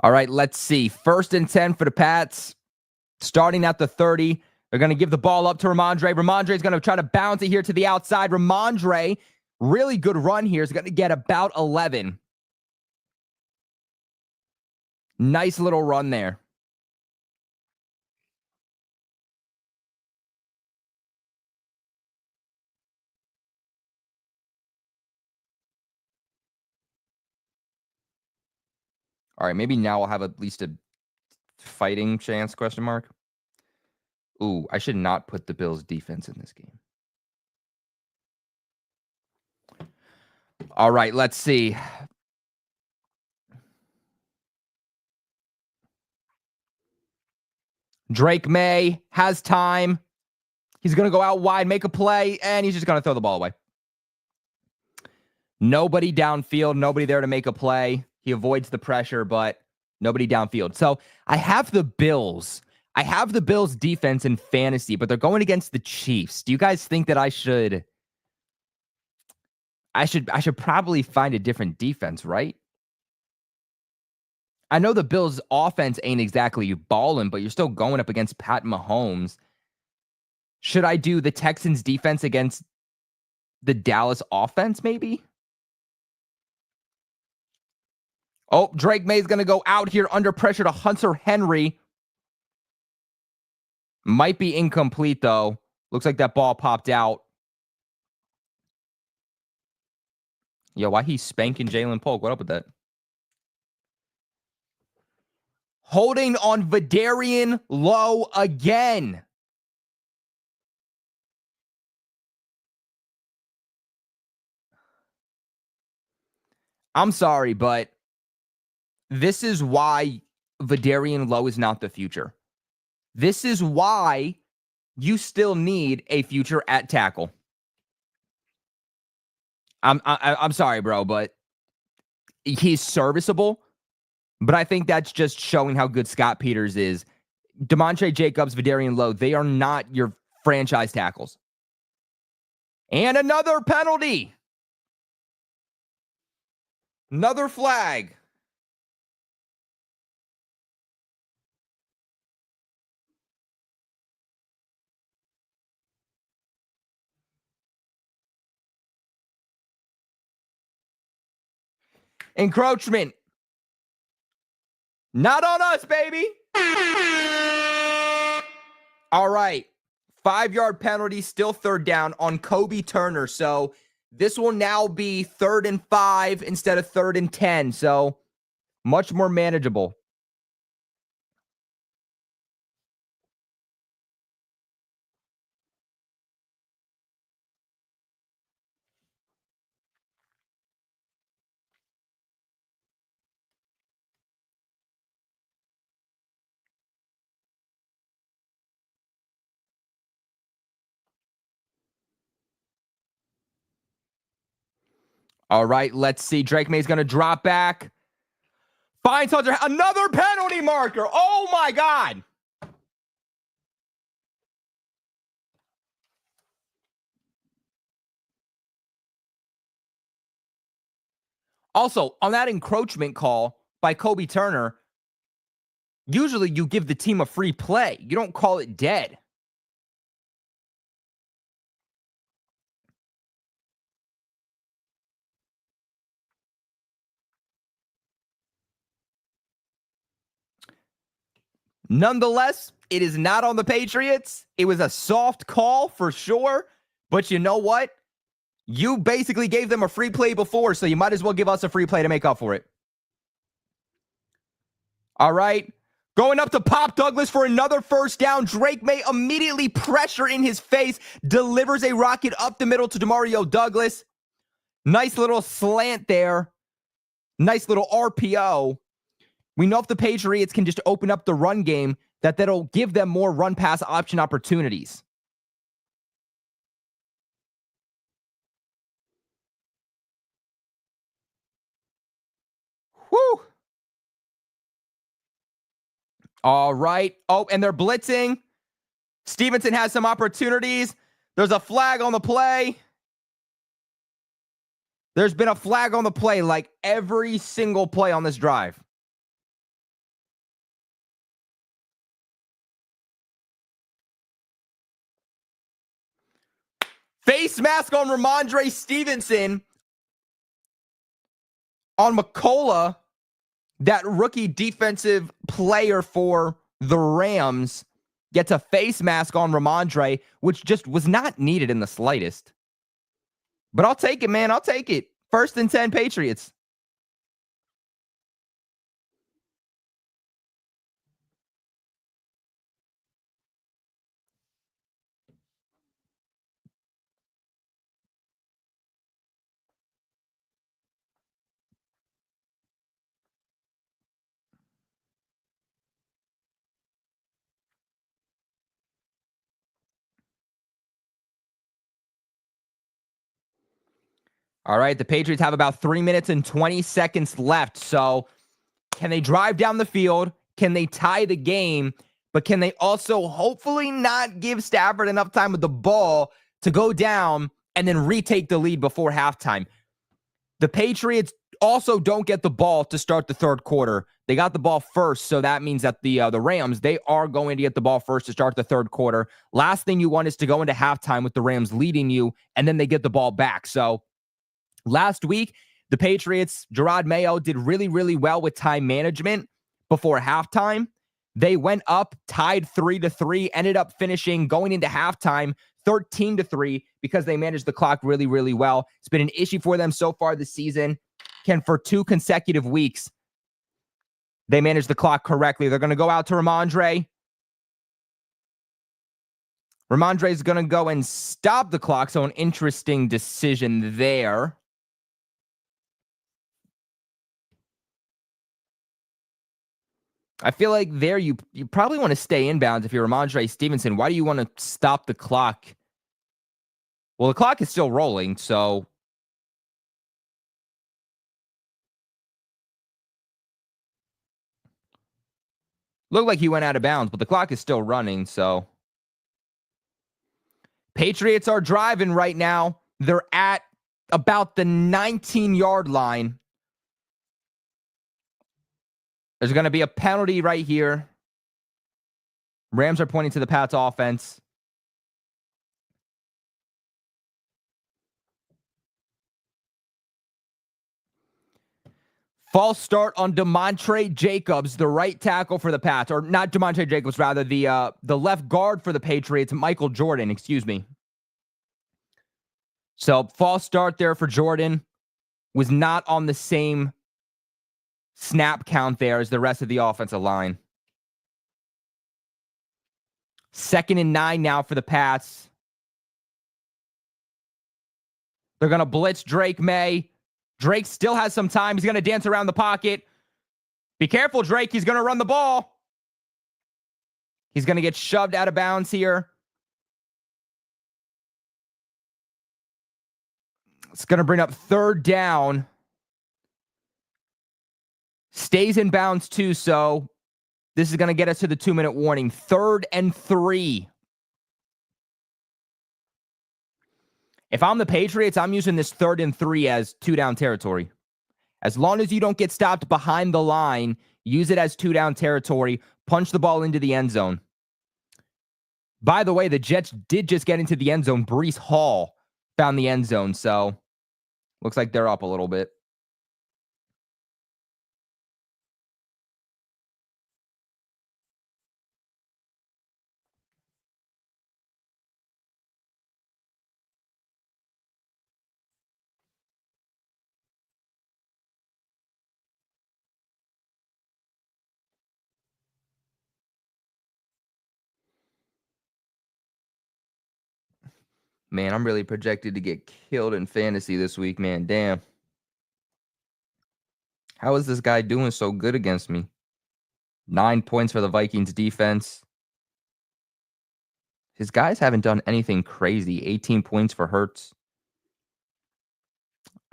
All right, let's see. 1st and 10 for the Pats. Starting at the 30. They're going to give the ball up to Ramondre. Ramondre is going to try to bounce it here to the outside. Ramondre, really good run here, is going to get about 11. Nice little run there. All right, maybe now I'll have at least a fighting chance, question mark. Ooh, I should not put the Bills defense in this game. All right, let's see. Drake Maye has time. He's going to go out wide, make a play, and he's just going to throw the ball away. Nobody downfield, nobody there to make a play. He avoids the pressure, but nobody downfield. So I have the Bills. I have the Bills defense in fantasy, but they're going against the Chiefs. Do you guys think that I should probably find a different defense, right? I know the Bills offense ain't exactly balling, but you're still going up against Pat Mahomes. Should I do the Texans defense against the Dallas offense, maybe? Oh, Drake Maye's going to go out here under pressure to Hunter Henry. Might be incomplete, though. Looks like that ball popped out. Yo, why he's spanking Jalen Polk? What up with that? Holding on Vidarian Lowe again. I'm sorry, but this is why Vidarian Lowe is not the future. This is why you still need a future at tackle. I'm sorry, bro, but he's serviceable. But I think that's just showing how good Scott Peters is. DeMontre Jacobs, Vidarian Lowe, they are not your franchise tackles. And another penalty. Another flag. Encroachment. Not on us, baby. All right. 5-yard penalty, still 3rd down on Kobe Turner. So this will now be 3rd and 5 instead of 3rd and 10. So much more manageable. All right, let's see. Drake Maye's going to drop back. Finds Hunter. Another penalty marker. Oh, my God. Also, on that encroachment call by Kobe Turner, Usually you give the team a free play. You don't call it dead. Nonetheless, it is not on the Patriots. It was a soft call for sure. But you know what? You basically gave them a free play before, so you might as well give us a free play to make up for it. All right. Going up to Pop Douglas for another first down. Drake Maye immediately pressure in his face, delivers a rocket up the middle to Demario Douglas. Nice little slant there. Nice little RPO. We know if the Patriots can just open up the run game, that'll give them more run pass option opportunities. Whew. All right. Oh, and they're blitzing. Stevenson has some opportunities. There's a flag on the play. There's been a flag on the play like every single play on this drive. Face mask on Ramondre Stevenson. On McCullough, that rookie defensive player for the Rams gets a face mask on Ramondre, which just was not needed in the slightest. But I'll take it, man. I'll take it. 1st and 10 Patriots. All right, the Patriots have about 3 minutes and 20 seconds left. So can they drive down the field? Can they tie the game? But can they also hopefully not give Stafford enough time with the ball to go down and then retake the lead before halftime? The Patriots also don't get the ball to start the third quarter. They got the ball first, so that means that the Rams, they are going to get the ball first to start the third quarter. Last thing you want is to go into halftime with the Rams leading you, and then they get the ball back. So last week, the Patriots, Gerard Mayo, did really, really well with time management before halftime. They went up, tied 3-3, ended up finishing going into halftime 13-3 because they managed the clock really, really well. It's been an issue for them so far this season. For 2 consecutive weeks, they managed the clock correctly. They're going to go out to Ramondre. Ramondre is going to go and stop the clock, so an interesting decision there. I feel like there you probably want to stay inbounds if you're Ramondre Stevenson. Why do you want to stop the clock? Well, the clock is still rolling, so looked like he went out of bounds, but the clock is still running, so Patriots are driving right now. They're at about the 19-yard line. There's going to be a penalty right here. Rams are pointing to the Pats offense. False start on DeMontre Jacobs, the right tackle for the Pats. Or not DeMontre Jacobs, rather, the left guard for the Patriots, Michael Jordan, excuse me. So, false start there for Jordan. Was not on the same snap count there as the rest of the offensive line. 2nd and 9 now for the Pats. They're going to blitz Drake Maye. Drake still has some time. He's going to dance around the pocket. Be careful, Drake. He's going to run the ball. He's going to get shoved out of bounds here. It's going to bring up 3rd down. Stays in bounds too, so this is going to get us to the 2-minute warning. 3rd and 3. If I'm the Patriots, I'm using this 3rd and 3 as 2-down territory. As long as you don't get stopped behind the line, use it as 2-down territory. punch the ball into the end zone. By the way, the Jets did just get into the end zone. Breece Hall found the end zone, so looks like they're up a little bit. Man, I'm really projected to get killed in fantasy this week, man. Damn. How is this guy doing so good against me? 9 points for the Vikings defense. His guys haven't done anything crazy. 18 points for Hurts.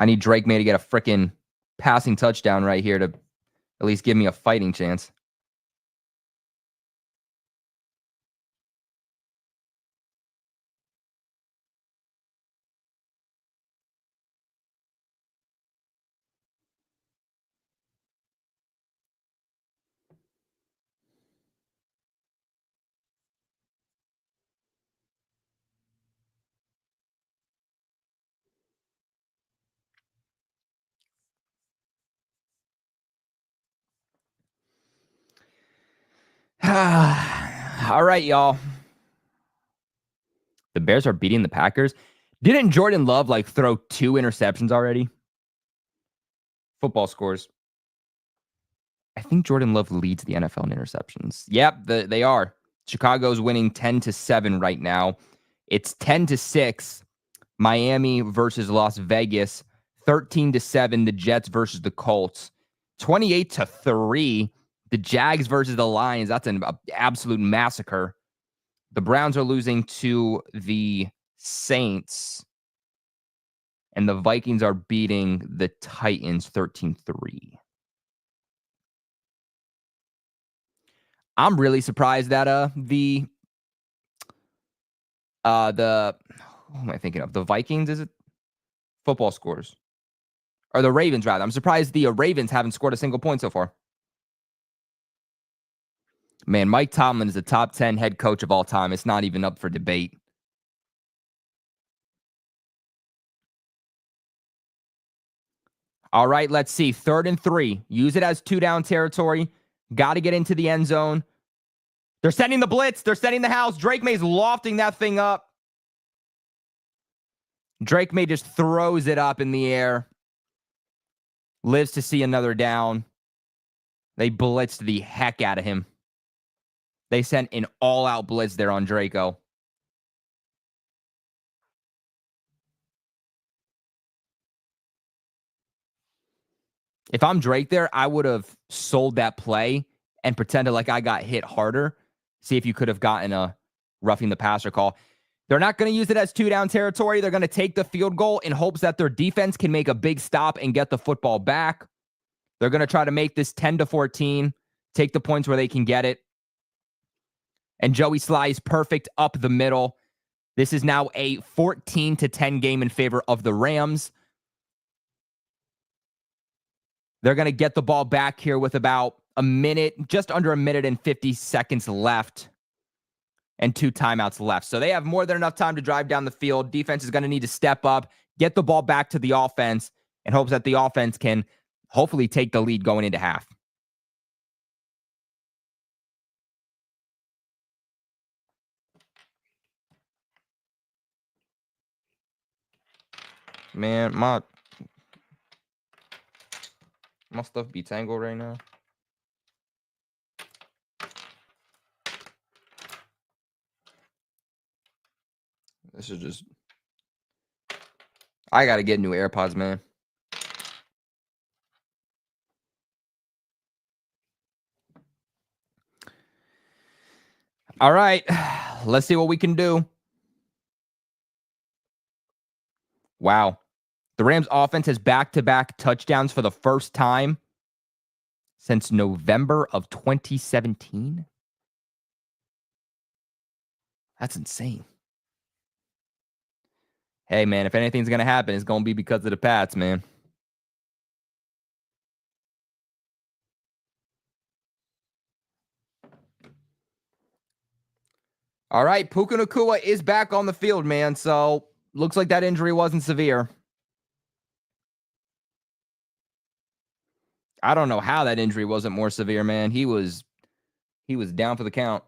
I need Drake Maye to get a freaking passing touchdown right here to at least give me a fighting chance. All right, y'all. The Bears are beating the Packers. Didn't Jordan Love throw 2 interceptions already? Football scores. I think Jordan Love leads the NFL in interceptions. Yep, they are. Chicago's winning 10-7 right now. It's 10-6. Miami versus Las Vegas. 13-7. The Jets versus the Colts. 28-3. The Jags versus the Lions. That's an absolute massacre. The Browns are losing to the Saints. And the Vikings are beating the Titans 13-3. I'm really surprised that who am I thinking of? The Vikings, is it? Football scores. Or the Ravens, rather. I'm surprised the Ravens haven't scored a single point so far. Man, Mike Tomlin is the top 10 head coach of all time. It's not even up for debate. All right, let's see. 3rd and 3. Use it as 2-down territory. Got to get into the end zone. They're sending the blitz. They're sending the house. Drake Maye's lofting that thing up. Drake Maye just throws it up in the air. Lives to see another down. They blitzed the heck out of him. They sent an all-out blitz there on Draco. If I'm Drake there, I would have sold that play and pretended like I got hit harder. See if you could have gotten a roughing the passer call. They're not going to use it as 2-down territory. They're going to take the field goal in hopes that their defense can make a big stop and get the football back. They're going to try to make this 10-14, take the points where they can get it. And Joey Sly is perfect up the middle. This is now a 14-10 game in favor of the Rams. They're going to get the ball back here with about a minute, just under a minute and 50 seconds left and 2 timeouts left. So they have more than enough time to drive down the field. Defense is going to need to step up, get the ball back to the offense in hopes that the offense can hopefully take the lead going into half. Man, my stuff be tangled right now. This is just... I got to get new AirPods, man. All right. Let's see what we can do. Wow. The Rams offense has back-to-back touchdowns for the first time since November of 2017. That's insane. Hey, man, if anything's going to happen, it's going to be because of the Pats, man. All right, Puka Nacua is back on the field, man. So looks like that injury wasn't severe. I don't know how that injury wasn't more severe, man. He was down for the count.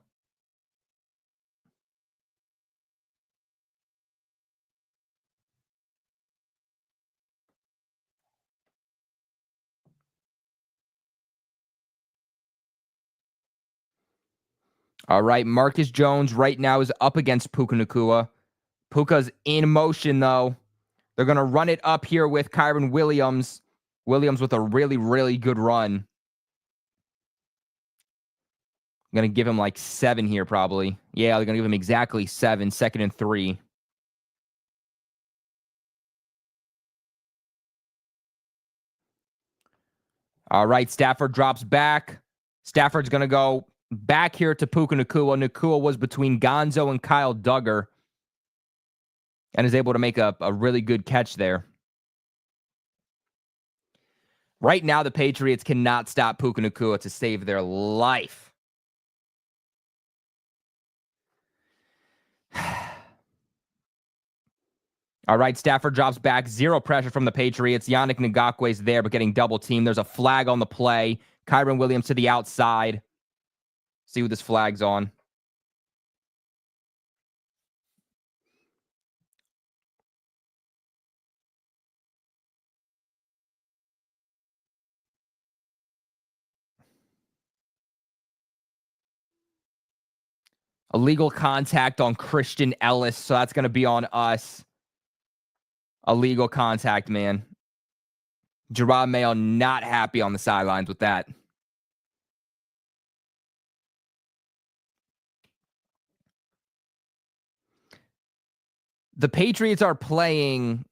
All right, Marcus Jones right now is up against Puka Nacua. Puka's in motion, though. They're going to run it up here with Kyren Williams. Williams with a really, really good run. I'm going to give him like 7 here, probably. Yeah, they're going to give him exactly 7, 2nd and 3. All right, Stafford drops back. Stafford's going to go back here to Puka Nacua. Nacua was between Gonzo and Kyle Duggar and is able to make a really good catch there. Right now, the Patriots cannot stop Puka Nacua to save their life. All right, Stafford drops back. 0 pressure from the Patriots. Yannick Ngakwe's there, but getting double teamed. There's a flag on the play. Kyren Williams to the outside. See what this flag's on. Illegal contact on Christian Ellis, so that's going to be on us. Illegal contact, man. Gerard Mayo not happy on the sidelines with that. The Patriots are playing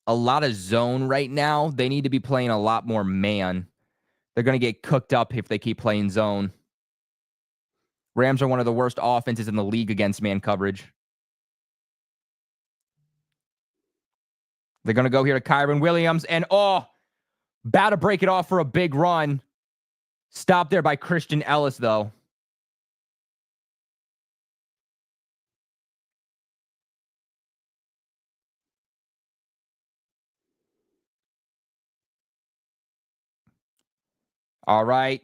a lot of zone right now. They need to be playing a lot more man. They're going to get cooked up if they keep playing zone. Rams are one of the worst offenses in the league against man coverage. They're going to go here to Kyren Williams. And, about to break it off for a big run. Stopped there by Christian Ellis, though. All right.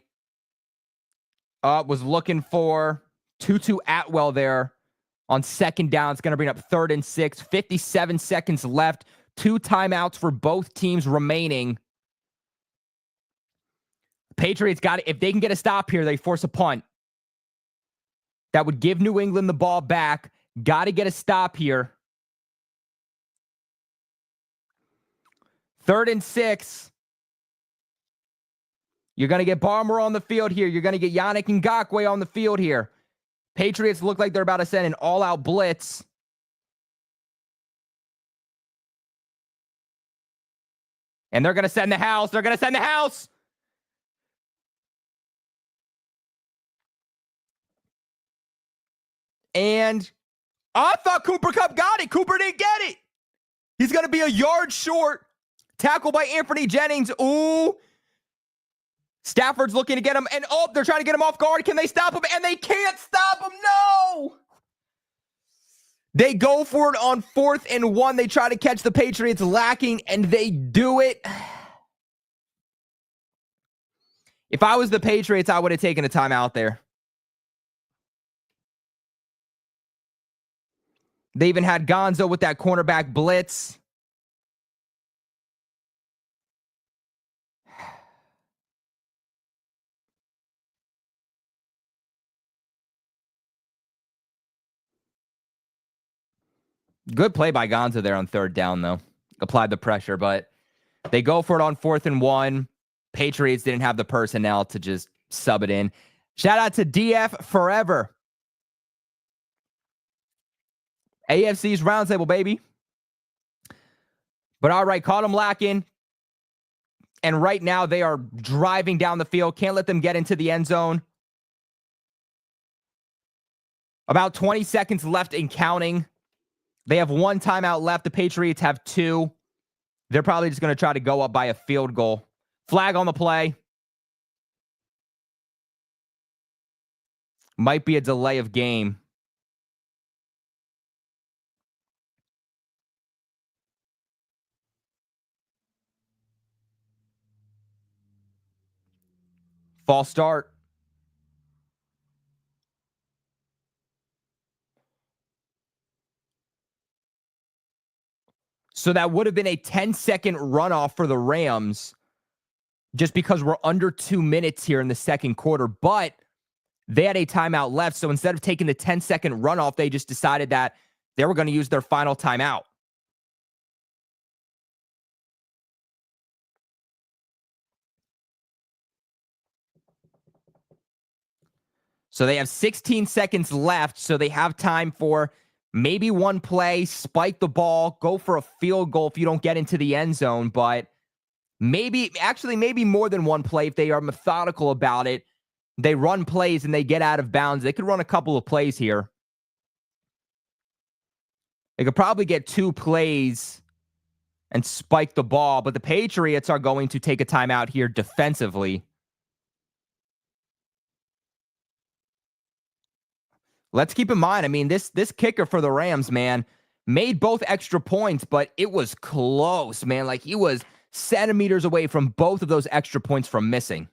Was looking for Tutu Atwell there on 2nd down. It's going to bring up 3rd and 6. 57 seconds left. 2 timeouts for both teams remaining. Patriots got it. If they can get a stop here, they force a punt. That would give New England the ball back. Got to get a stop here. 3rd and 6. You're going to get Barmer on the field here. You're going to get Yannick Ngakwe on the field here. Patriots look like they're about to send an all-out blitz. And they're going to send the house. They're going to send the house. And I thought Cooper Kupp got it. Cooper didn't get it. He's going to be a yard short. Tackled by Anthony Jennings. Ooh. Stafford's looking to get him. And, they're trying to get him off guard. Can they stop him? And they can't stop him. No. They go for it on 4th and 1. They try to catch the Patriots lacking, and they do it. If I was the Patriots, I would have taken a timeout there. They even had Gonzo with that cornerback blitz. Good play by Gonzo there on 3rd down, though. Applied the pressure, but they go for it on 4th and 1. Patriots didn't have the personnel to just sub it in. Shout out to DF Forever. AFC's roundtable, baby. But all right, caught him lacking. And right now they are driving down the field. Can't let them get into the end zone. About 20 seconds left in counting. They have 1 timeout left. The Patriots have 2. They're probably just going to try to go up by a field goal. Flag on the play. Might be a delay of game. False start. So that would have been a 10-second runoff for the Rams just because we're under 2 minutes here in the second quarter. But they had a timeout left. So instead of taking the 10-second runoff, they just decided that they were going to use their final timeout. So they have 16 seconds left. So they have time for maybe one play, spike the ball, go for a field goal if you don't get into the end zone. But maybe more than one play if they are methodical about it. They run plays and they get out of bounds. They could run a couple of plays here. They could probably get 2 plays and spike the ball. But the Patriots are going to take a timeout here defensively. Let's keep in mind, I mean, this kicker for the Rams, man, made both extra points, but it was close, man. Like, he was centimeters away from both of those extra points from missing.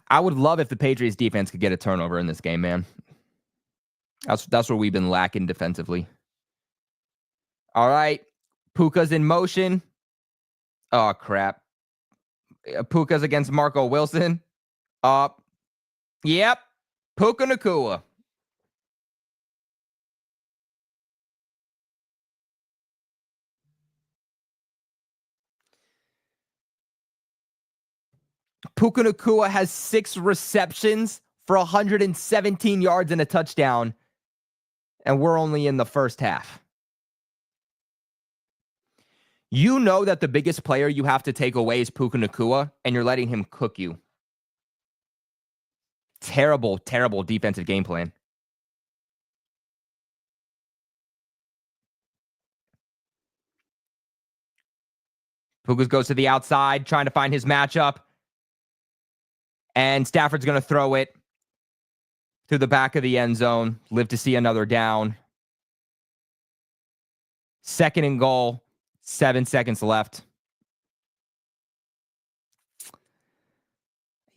I would love if the Patriots defense could get a turnover in this game, man. That's where we've been lacking defensively. All right. Puka's in motion. Oh, crap. Puka's against Marco Wilson. Yep. Puka Nacua. Puka Nacua has 6 receptions for 117 yards and a touchdown, and we're only in the first half. You know that the biggest player you have to take away is Puka Nacua, and you're letting him cook you. Terrible, terrible defensive game plan. Puka goes to the outside, trying to find his matchup. And Stafford's going to throw it to the back of the end zone. Live to see another down. 2nd and goal. 7 seconds left.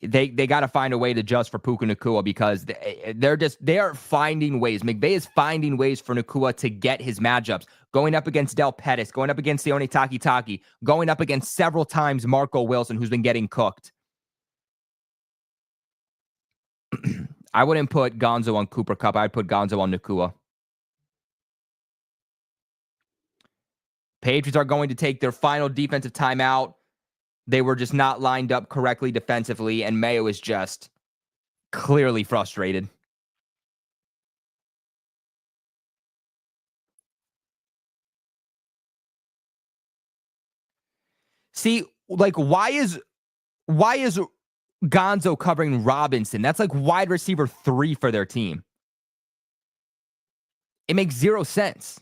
They got to find a way to adjust for Puka Nacua because they are finding ways. McVay is finding ways for Nacua to get his matchups. Going up against Del Pettis, going up against Sione Takitaki, going up against several times Marco Wilson, who's been getting cooked. I wouldn't put Gonzo on Cooper Kupp. I'd put Gonzo on Nacua. Patriots are going to take their final defensive timeout. They were just not lined up correctly defensively, and Maye was just clearly frustrated. See, like, why is Gonzo covering Robinson? That's like wide receiver 3 for their team. It makes 0 sense.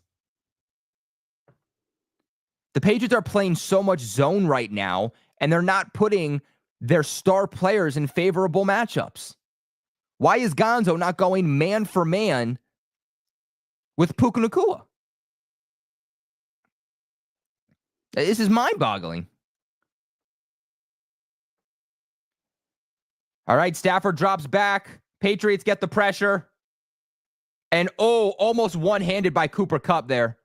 The Patriots are playing so much zone right now, and they're not putting their star players in favorable matchups. Why is Gonzo not going man for man with Puka Nacua? This is mind-boggling. All right, Stafford drops back. Patriots get the pressure. And, almost one-handed by Cooper Kupp there.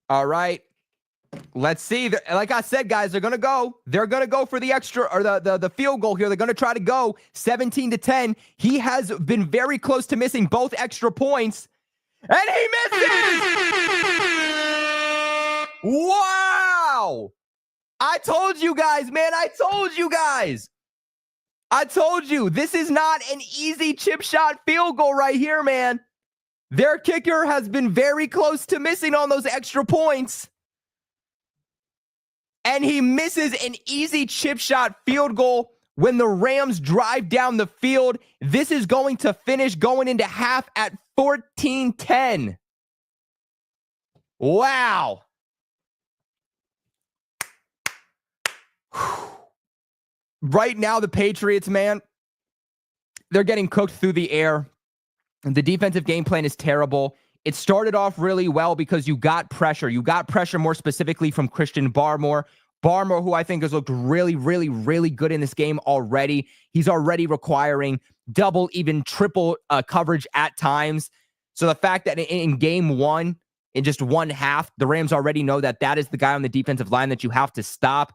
All right. Let's see. Like I said, guys, they're going to go. They're going to go for the extra or the field goal here. They're going to try to go 17-10. He has been very close to missing both extra points. And he misses! Wow! I told you guys, man. I told you guys. I told you, this is not an easy chip shot field goal right here, man. Their kicker has been very close to missing on those extra points. And he misses an easy chip shot field goal when the Rams drive down the field. This is going to finish going into half at 14-10. Wow. Right now, the Patriots, man, they're getting cooked through the air. The defensive game plan is terrible. It started off really well because you got pressure. You got pressure more specifically from Christian Barmore. Barmore, who I think has looked really, really, really good in this game already. He's already requiring double, even triple coverage at times. So the fact that in game one, in just one half, the Rams already know that that is the guy on the defensive line that you have to stop.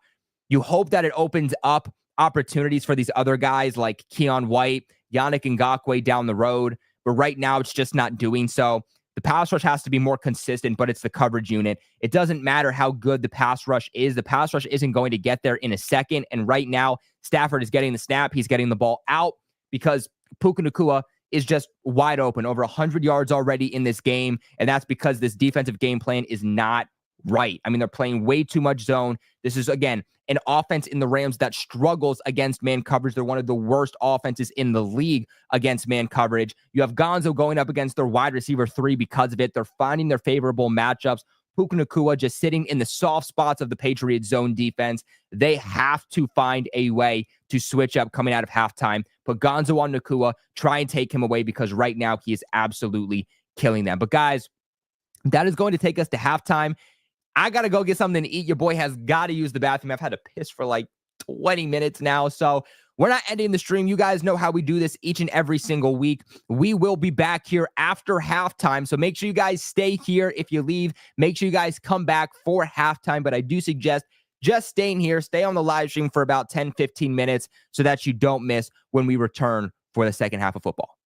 You hope that it opens up opportunities for these other guys like Keon White, Yannick Ngakoue down the road. But right now, it's just not doing so. The pass rush has to be more consistent, but it's the coverage unit. It doesn't matter how good the pass rush is. The pass rush isn't going to get there in a second. And right now, Stafford is getting the snap. He's getting the ball out because Puka Nacua is just wide open, over 100 yards already in this game. And that's because this defensive game plan is not right. I mean, they're playing way too much zone. This is, again, an offense in the Rams that struggles against man coverage. They're one of the worst offenses in the league against man coverage. You have Gonzo going up against their wide receiver 3 because of it. They're finding their favorable matchups. Puka Nacua just sitting in the soft spots of the Patriots zone defense. They have to find a way to switch up coming out of halftime. Put Gonzo on Nacua, try and take him away because right now he is absolutely killing them. But guys, that is going to take us to halftime. I got to go get something to eat. Your boy has got to use the bathroom. I've had to piss for like 20 minutes now. So we're not ending the stream. You guys know how we do this each and every single week. We will be back here after halftime. So make sure you guys stay here. If you leave, make sure you guys come back for halftime. But I do suggest just staying here, stay on the live stream for about 10, 15 minutes so that you don't miss when we return for the second half of football.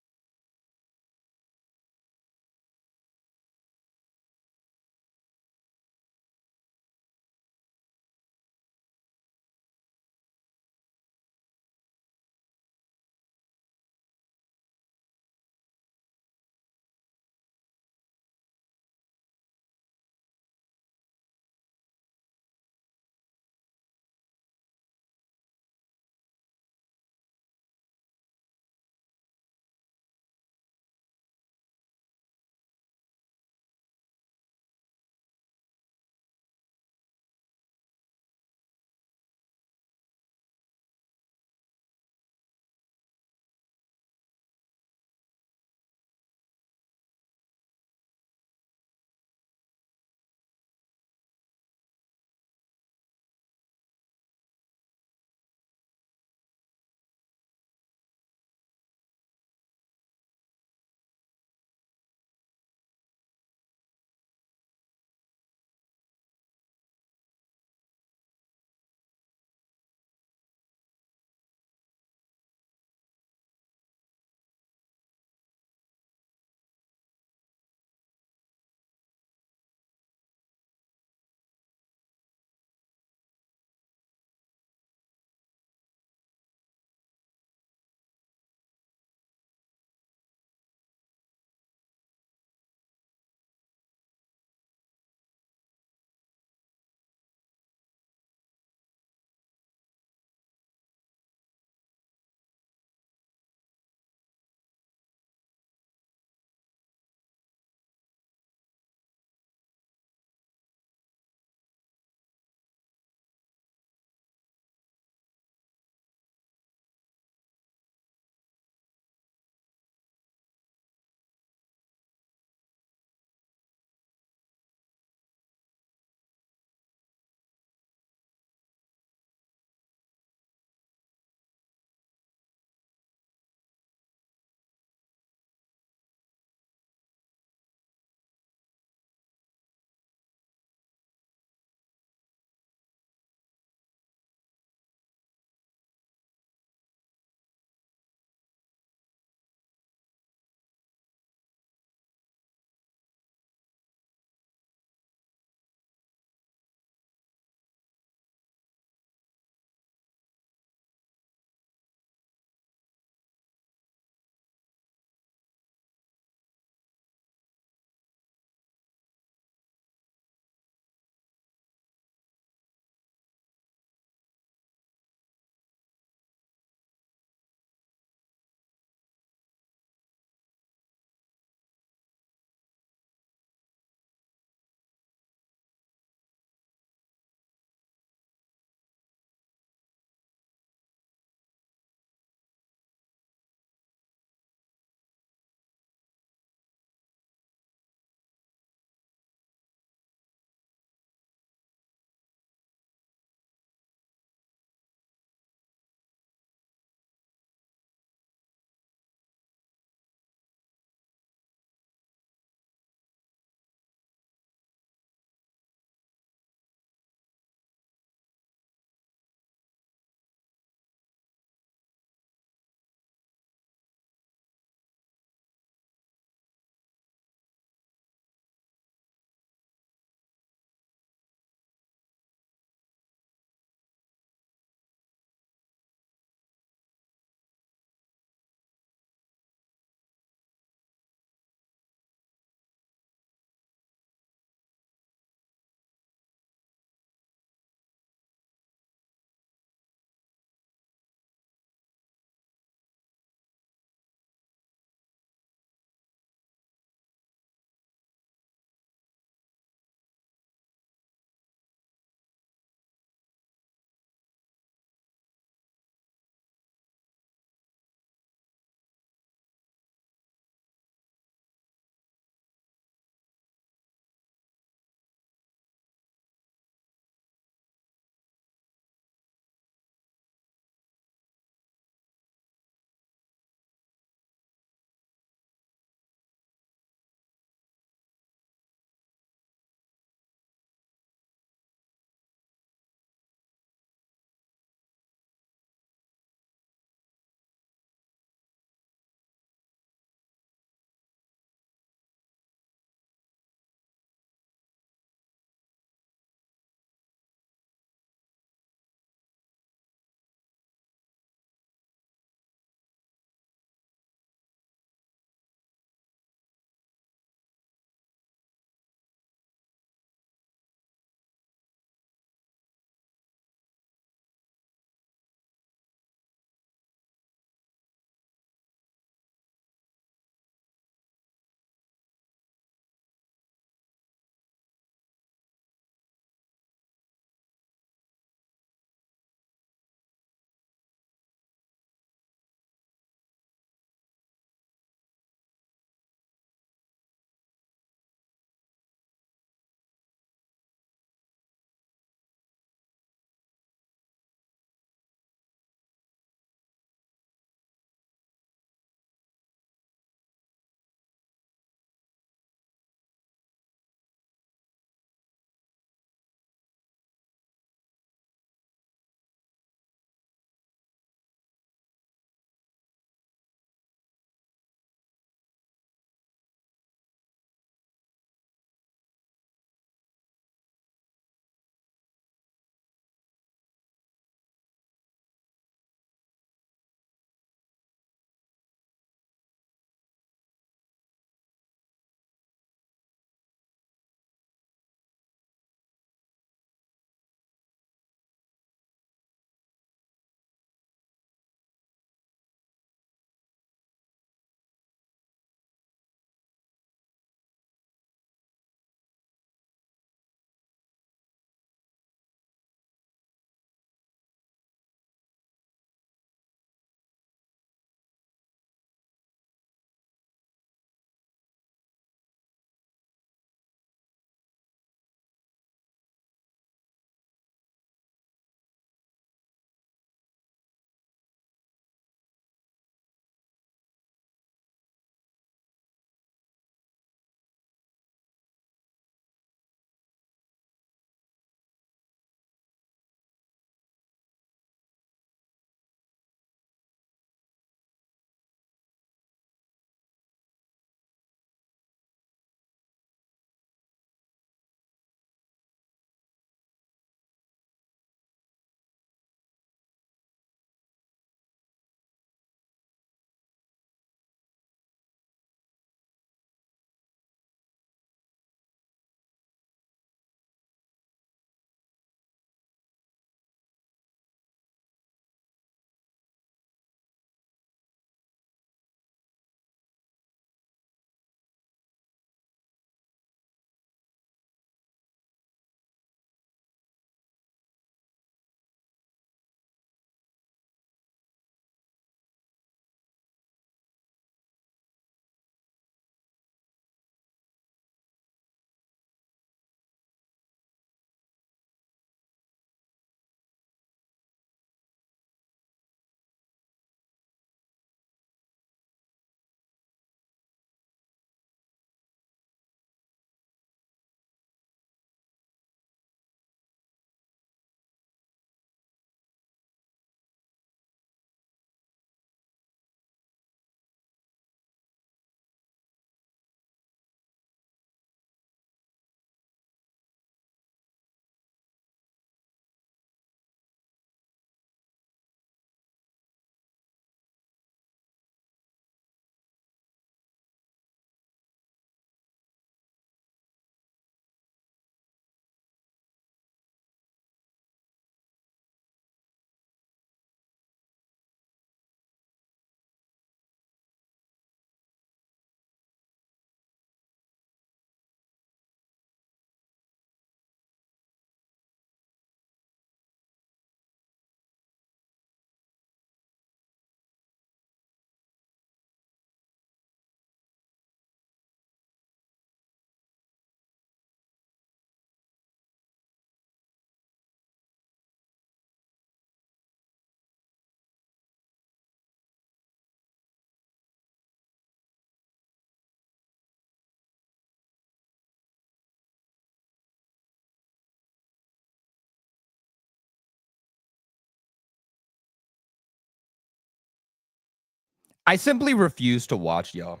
I simply refuse to watch, y'all.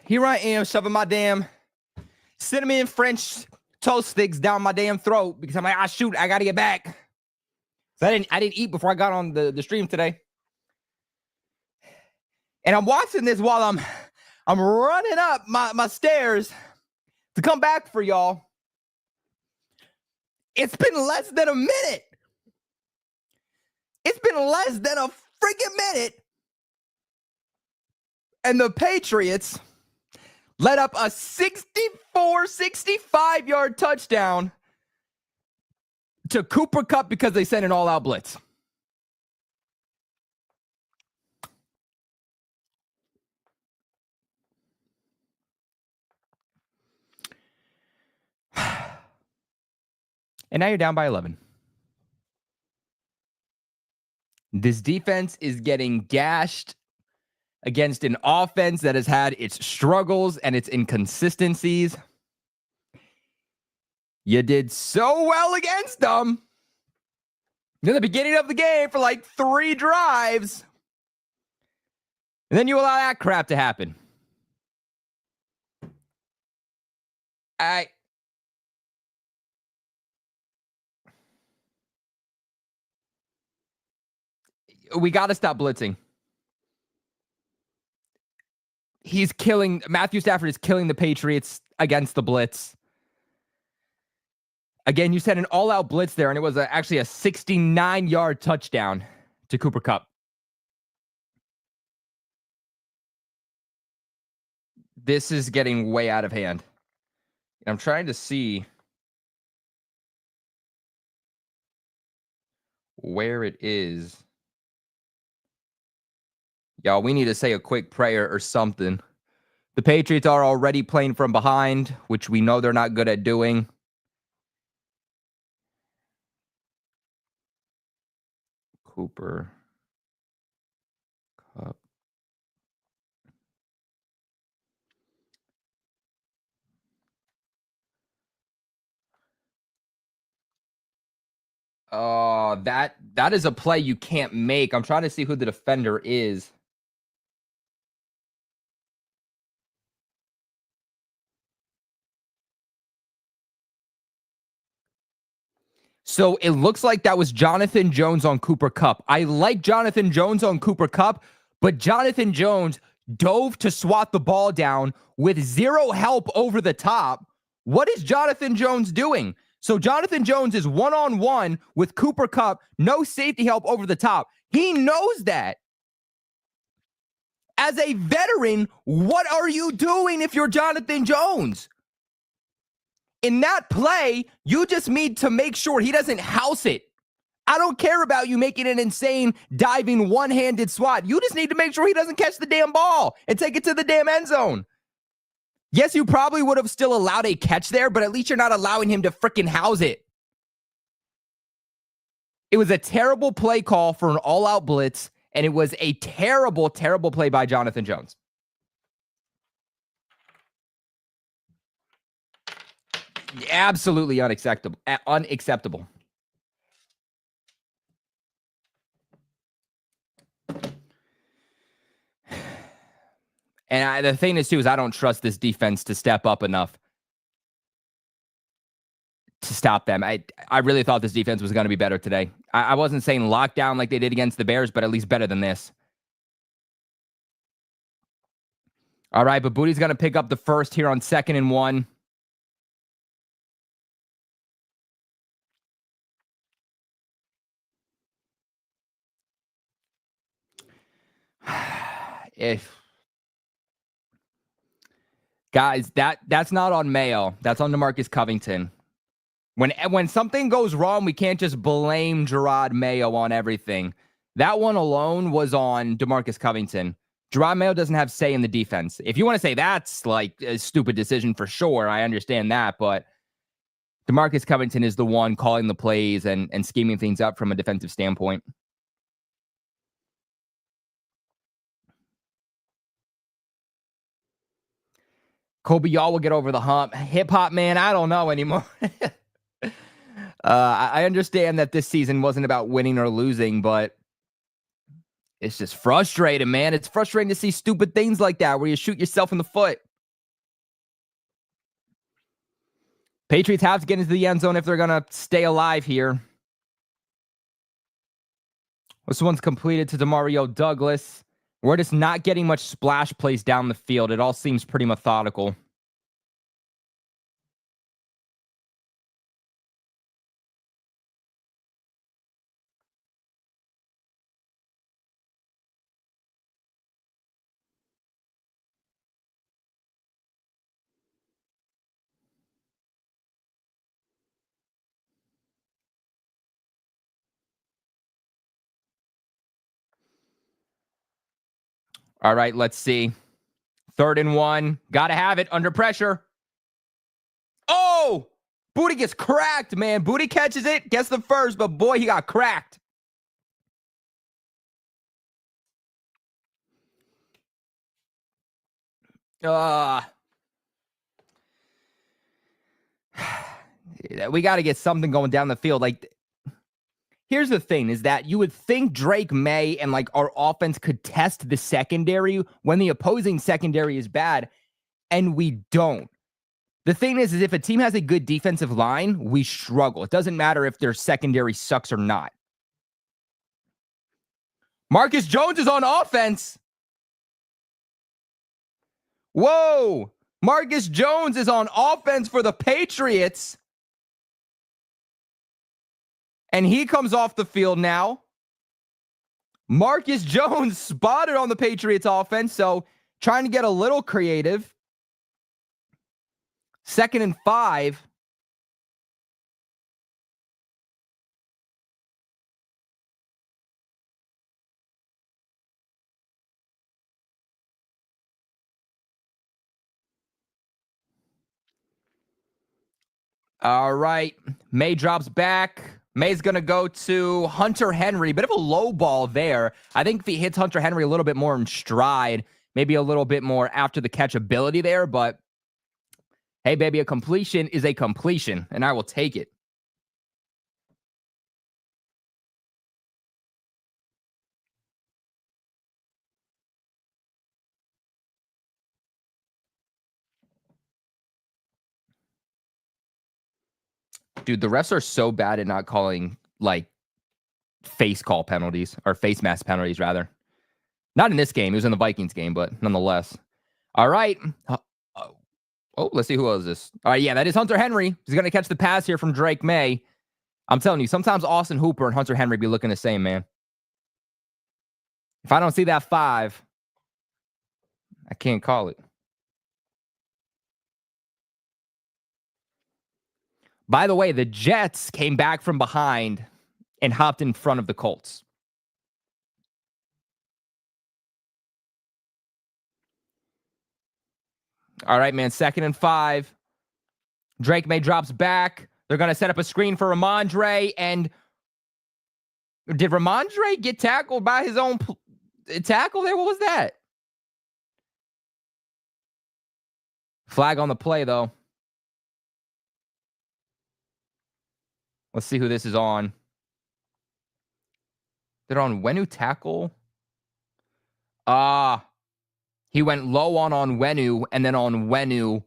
Here I am shoving my damn cinnamon French toast sticks down my damn throat because I'm like, shoot, I gotta get back. So I didn't eat before I got on the stream today. And I'm watching this while I'm running up my stairs to come back for y'all. It's been less than a minute. It's been less than a freaking minute. And the Patriots let up a 65-yard touchdown to Cooper Kupp because they sent an all-out blitz. And now you're down by 11. This defense is getting gashed against an offense that has had its struggles and its inconsistencies. You did so well against them in the beginning of the game for like 3 drives. And then you allow that crap to happen. We got to stop blitzing. Matthew Stafford is killing the Patriots against the blitz. Again, you said an all-out blitz there, and it was actually a 69-yard touchdown to Cooper Kupp. This is getting way out of hand. I'm trying to see where it is. Y'all, we need to say a quick prayer or something. The Patriots are already playing from behind, which we know they're not good at doing. Cooper Kupp. Oh, that is a play you can't make. I'm trying to see who the defender is. So it looks like that was Jonathan Jones on Cooper Kupp. I like Jonathan Jones on Cooper Kupp, but Jonathan Jones dove to swat the ball down with zero help over the top. What is Jonathan Jones doing? So Jonathan Jones is one-on-one with Cooper Kupp, no safety help over the top. He knows that. As a veteran, what are you doing if you're Jonathan Jones? In that play, you just need to make sure he doesn't house it. I don't care about you making an insane diving one-handed swat. You just need to make sure he doesn't catch the damn ball and take it to the damn end zone. Yes, you probably would have still allowed a catch there, but at least you're not allowing him to freaking house it. It was a terrible play call for an all-out blitz, and it was a terrible, terrible play by Jonathan Jones. Absolutely unacceptable. Unacceptable. And the thing is, too, is I don't trust this defense to step up enough to stop them. I really thought this defense was going to be better today. I wasn't saying lockdown like they did against the Bears, but at least better than this. All right, but Booty's going to pick up the first here on 2nd and 1. Guys, that's not on Maye. That's on DeMarcus Covington. When something goes wrong, we can't just blame Gerard Maye on everything. That one alone was on DeMarcus Covington. Gerard Maye doesn't have say in the defense. If you want to say that's like a stupid decision for sure, I understand that, but DeMarcus Covington is the one calling the plays and scheming things up from a defensive standpoint. Kobe, y'all will get over the hump. Hip hop, man, I don't know anymore. I understand that this season wasn't about winning or losing, but It's just frustrating, man. It's frustrating to see stupid things like that where you shoot yourself in the foot. Patriots have to get into the end zone if they're going to stay alive here. This one's completed to Demario Douglas. We're just not getting much splash plays down the field. It all seems pretty methodical. All right, let's see. 3rd and 1. Got to have it under pressure. Oh! Booty gets cracked, man. Booty catches it, gets the first, but boy, he got cracked. We got to get something going down the field. Like, here's the thing is that you would think Drake Maye and like our offense could test the secondary when the opposing secondary is bad, and we don't. The thing is if a team has a good defensive line, we struggle. It doesn't matter if their secondary sucks or not. Marcus Jones is on offense. Whoa! Marcus Jones is on offense for the Patriots. And he comes off the field now. Marcus Jones spotted on the Patriots offense, so trying to get a little creative. 2nd and 5. All right. Maye drops back. Maye's going to go to Hunter Henry. Bit of a low ball there. I think if he hits Hunter Henry a little bit more in stride, maybe a little bit more after the catch ability there, but hey, baby, a completion is a completion, and I will take it. Dude, the refs are so bad at not calling, like, face call penalties, or face mask penalties, rather. Not in this game. It was in the Vikings game, but nonetheless. All right. Oh, let's see who else is this. All right, yeah, that is Hunter Henry. He's going to catch the pass here from Drake Maye. I'm telling you, sometimes Austin Hooper and Hunter Henry be looking the same, man. If I don't see that 5, I can't call it. By the way, the Jets came back from behind and hopped in front of the Colts. All right, man, 2nd and 5. Drake Maye drops back. They're going to set up a screen for Ramondre. And did Ramondre get tackled by his own tackle there? What was that? Flag on the play, though. Let's see who this is on. They're on Wenu tackle. He went low on Wenu, and then on Wenu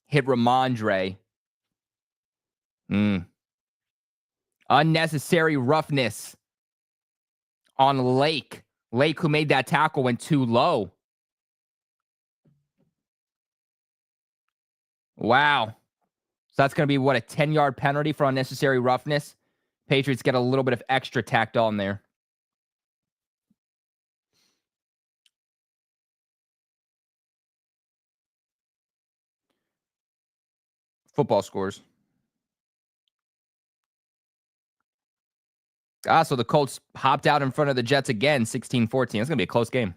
hit Ramondre. Unnecessary roughness on Lake. Lake, who made that tackle, went too low. Wow. So that's going to be, what, a 10-yard penalty for unnecessary roughness? Patriots get a little bit of extra tacked on there. Football scores. So the Colts hopped out in front of the Jets again, 16-14. That's going to be a close game.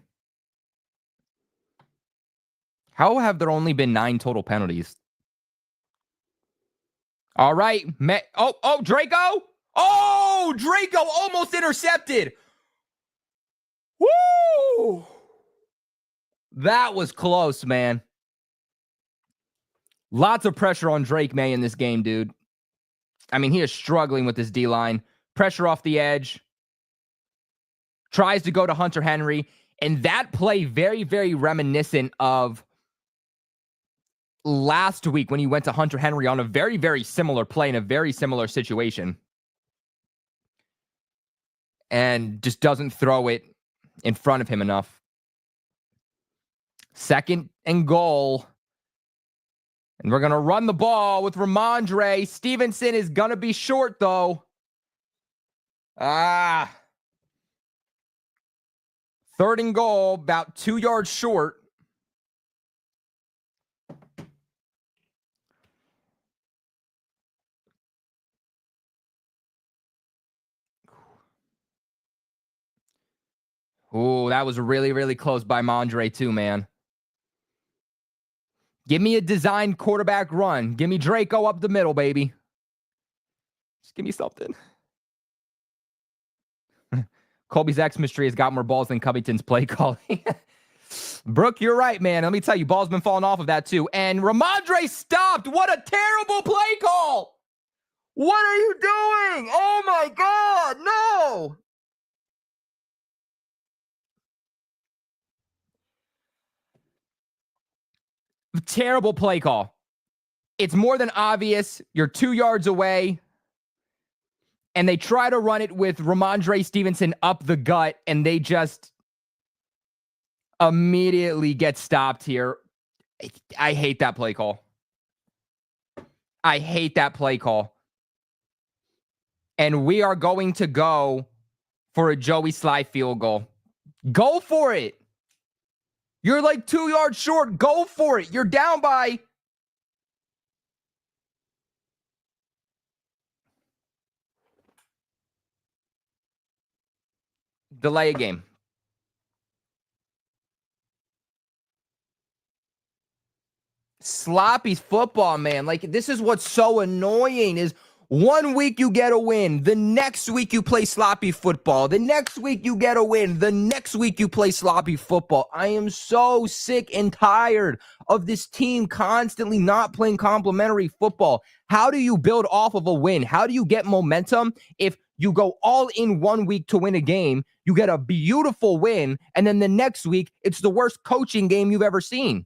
How have there only been 9 total penalties? All right. Draco. Oh, Draco almost intercepted. Woo! That was close, man. Lots of pressure on Drake Maye in this game, dude. I mean, he is struggling with this D-line. Pressure off the edge. tries to go to Hunter Henry. And that play, very, very reminiscent of last week when he went to Hunter Henry on a very, very similar play in a very similar situation. And just doesn't throw it in front of him enough. 2nd and goal. And we're going to run the ball with Ramondre. Stevenson is going to be short, though. 3rd and goal, about 2 yards short. Ooh, that was really, really close by Mondre too, man. Give me a designed quarterback run. Give me Draco up the middle, baby. Just give me something. Colby's Xmas tree has got more balls than Covington's play calling. Brooke, you're right, man. Let me tell you, ball's been falling off of that too. And Ramondre stopped. What a terrible play call. What are you doing? Oh my God, no. Terrible play call. It's more than obvious. You're 2 yards away. And they try to run it with Ramondre Stevenson up the gut, and they just immediately get stopped here. I hate that play call. I hate that play call. And we are going to go for a Joey Sly field goal. Go for it. You're like 2 yards short. Go for it. You're down by... Delay a game. Sloppy football, man. Like, this is what's so annoying is 1 week you get a win. The next week you play sloppy football. The next week you get a win. The next week you play sloppy football. I am so sick and tired of this team constantly not playing complimentary football. How do you build off of a win? How do you get momentum if you go all in 1 week to win a game, you get a beautiful win, and then the next week it's the worst coaching game you've ever seen?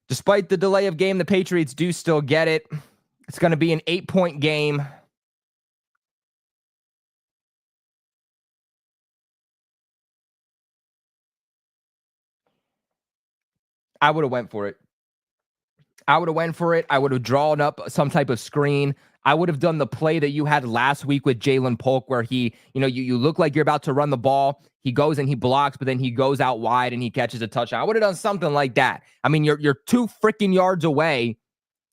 Despite the delay of game, the Patriots do still get it. It's going to be an 8-point game. I would have went for it. I would have drawn up some type of screen. I would have done the play that you had last week with Jalen Polk where he, you look like you're about to run the ball. He goes and he blocks, but then he goes out wide and he catches a touchdown. I would have done something like that. I mean, you're 2 freaking yards away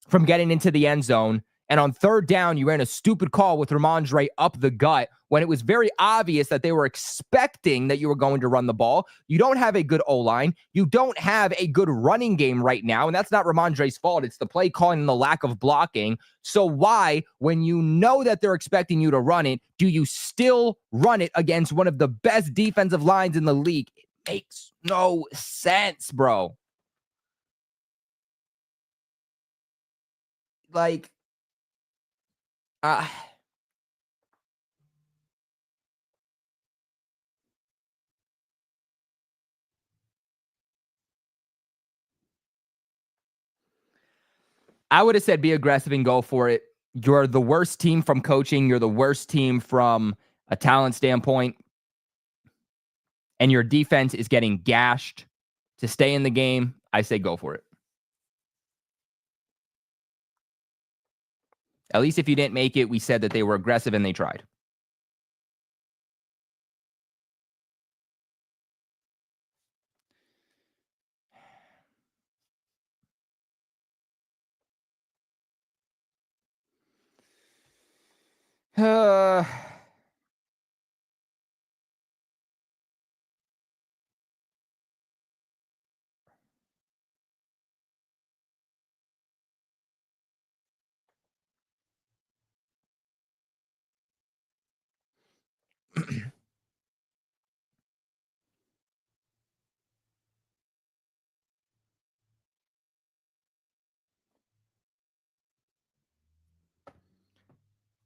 from getting into the end zone. And on 3rd down, you ran a stupid call with Ramondre up the gut when it was very obvious that they were expecting that you were going to run the ball. You don't have a good O-line. You don't have a good running game right now. And that's not Ramondre's fault. It's the play calling and the lack of blocking. So why, when you know that they're expecting you to run it, do you still run it against one of the best defensive lines in the league? It makes no sense, bro. Like, I would have said be aggressive and go for it. You're the worst team from coaching. You're the worst team from a talent standpoint. And your defense is getting gashed to stay in the game. I say go for it. At least if you didn't make it, we said that they were aggressive and they tried.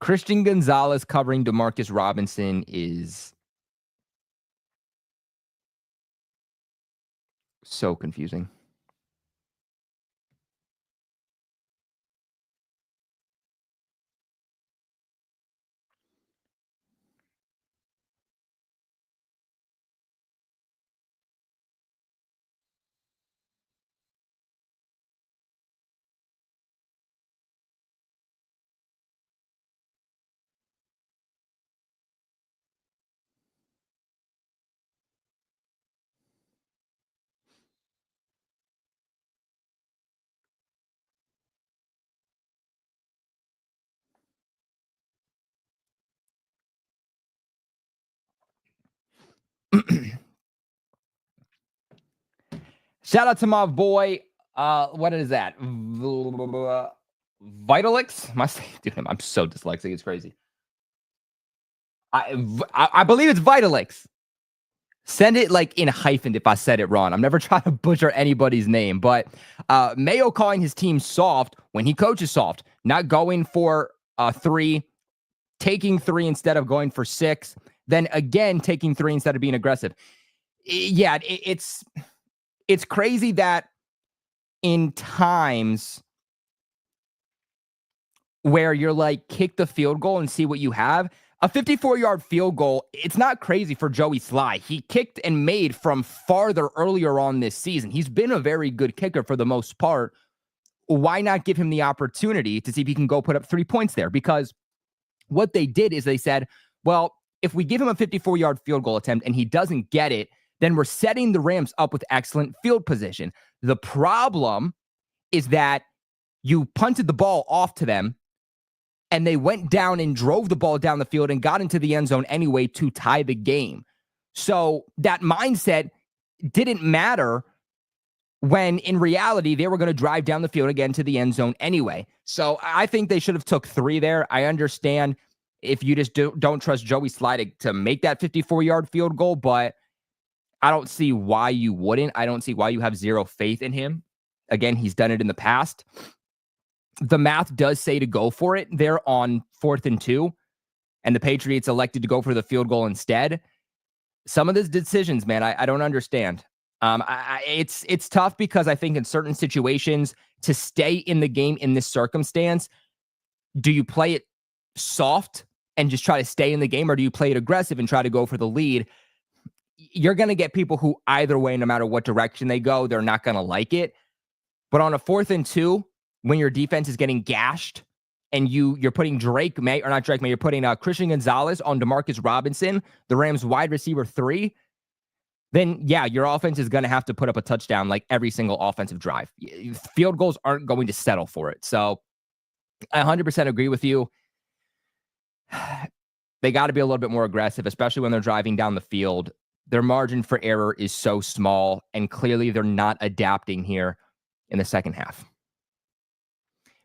Christian Gonzalez covering Demarcus Robinson is so confusing. Shout out to my boy. What is that? Vitalix? Dude, I'm so dyslexic. It's crazy. I believe it's Vitalix. Send it like in hyphen if I said it wrong. I'm never trying to butcher anybody's name, but Mayo calling his team soft when he coaches soft, not going for three, taking three instead of going for six, then again taking three instead of being aggressive. Yeah, it's crazy that in times where you're like, kick the field goal and see what you have. A 54-yard field goal, it's not crazy for Joey Sly. He kicked and made from farther earlier on this season. He's been a very good kicker for the most part. Why not give him the opportunity to see if he can go put up 3 points there? Because what they did is they said, well, if we give him a 54-yard field goal attempt and he doesn't get it, then we're setting the Rams up with excellent field position. The problem is that you punted the ball off to them, and they went down and drove the ball down the field and got into the end zone anyway to tie the game. So that mindset didn't matter when in reality they were going to drive down the field again to the end zone anyway. So I think they should have took three there. I understand if you just don't trust Joey Sly to make that 54-yard field goal, but I don't see why you wouldn't. I don't see why you have zero faith in him. Again, he's done it in the past. The math does say to go for it there on 4th and 2, and the Patriots elected to go for the field goal instead. Some of these decisions, man, I don't understand. It's tough because I think in certain situations to stay in the game in this circumstance, do you play it soft and just try to stay in the game, or do you play it aggressive and try to go for the lead? You're going to get people who either way, no matter what direction they go, they're not going to like it. But on a 4th and 2, when your defense is getting gashed and you're putting you're putting Christian Gonzalez on Demarcus Robinson, the Rams wide receiver 3, then yeah, your offense is going to have to put up a touchdown like every single offensive drive. Field goals aren't going to settle for it. So I 100% agree with you. They got to be a little bit more aggressive, especially when they're driving down the field. Their margin for error is so small, and clearly they're not adapting here in the second half.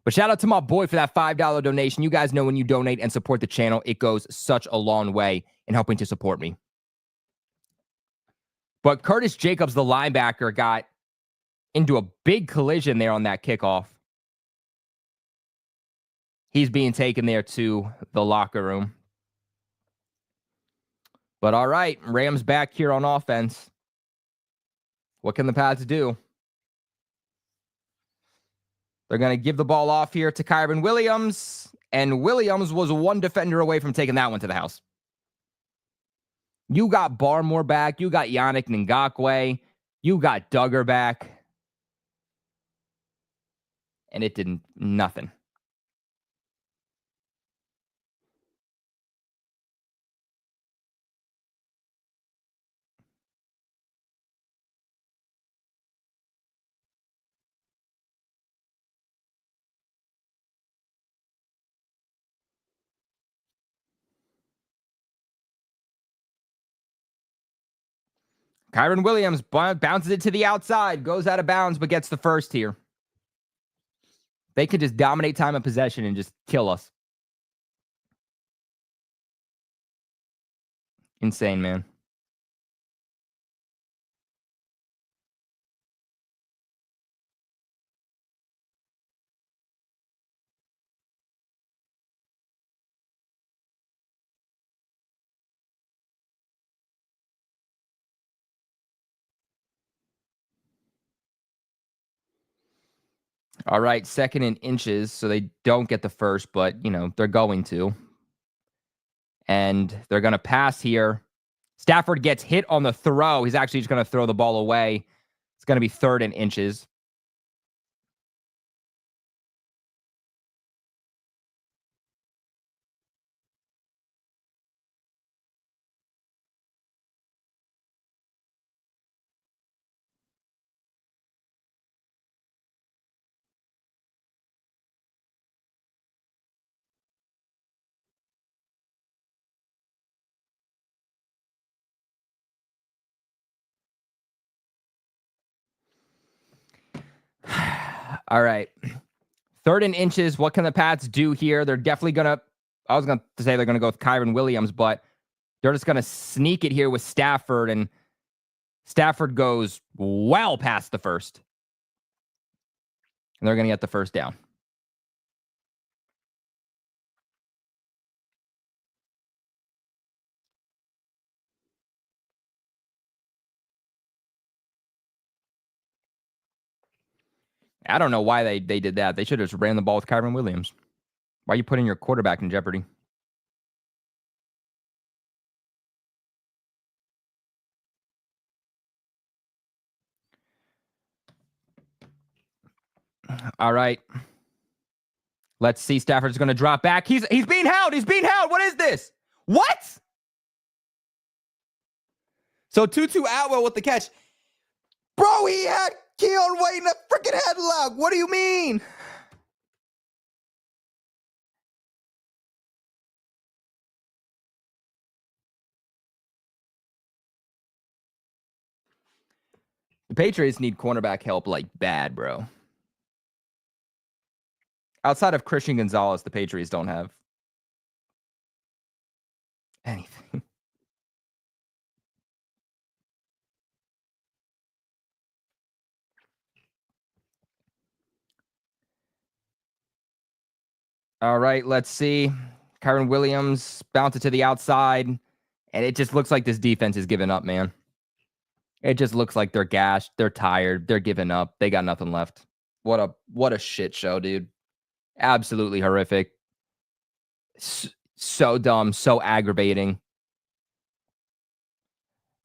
But shout out to my boy for that $5 donation. You guys know when you donate and support the channel, it goes such a long way in helping to support me. But Curtis Jacobs, the linebacker, got into a big collision there on that kickoff. He's being taken there to the locker room. But all right, Rams back here on offense. What can the Pats do? They're going to give the ball off here to Kyren Williams, and Williams was one defender away from taking that one to the house. You got Barmore back. You got Yannick Ngakoue. You got Duggar back. And it did nothing. Kyren Williams bounces it to the outside, goes out of bounds, but gets the first here. They could just dominate time of possession and just kill us. Insane, man. All right, 2nd and inches, so they don't get the first, but, they're going to. And they're going to pass here. Stafford gets hit on the throw. He's actually just going to throw the ball away. It's going to be 3rd and inches. All right. 3rd and inches. What can the Pats do here? They're definitely going to, I was going to say they're going to go with Kyron Williams, but they're just going to sneak it here with Stafford, and Stafford goes well past the first. And they're going to get the first down. I don't know why they did that. They should have just ran the ball with Kyron Williams. Why are you putting your quarterback in jeopardy? All right. Let's see. Stafford's going to drop back. He's being held. He's being held. What is this? What? So Tutu Atwell with the catch. Bro, he had Keon White in a freaking headlock. What do you mean? The Patriots need cornerback help like bad, bro. Outside of Christian Gonzalez, the Patriots don't have anything. All right, let's see. Kyron Williams bounce it to the outside, and it just looks like this defense is giving up, man. It just looks like they're gashed, they're tired, they're giving up, they got nothing left. What a shit show, dude. Absolutely horrific. So dumb, so aggravating.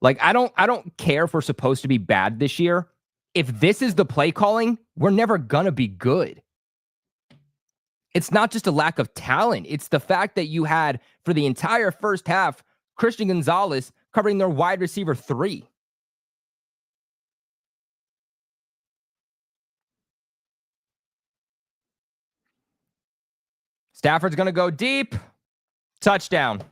Like I don't care if we're supposed to be bad this year. If this is the play calling, we're never gonna be good. It's not just a lack of talent. It's the fact that you had, for the entire first half, Christian Gonzalez covering their wide receiver 3. Stafford's going to go deep. Touchdown.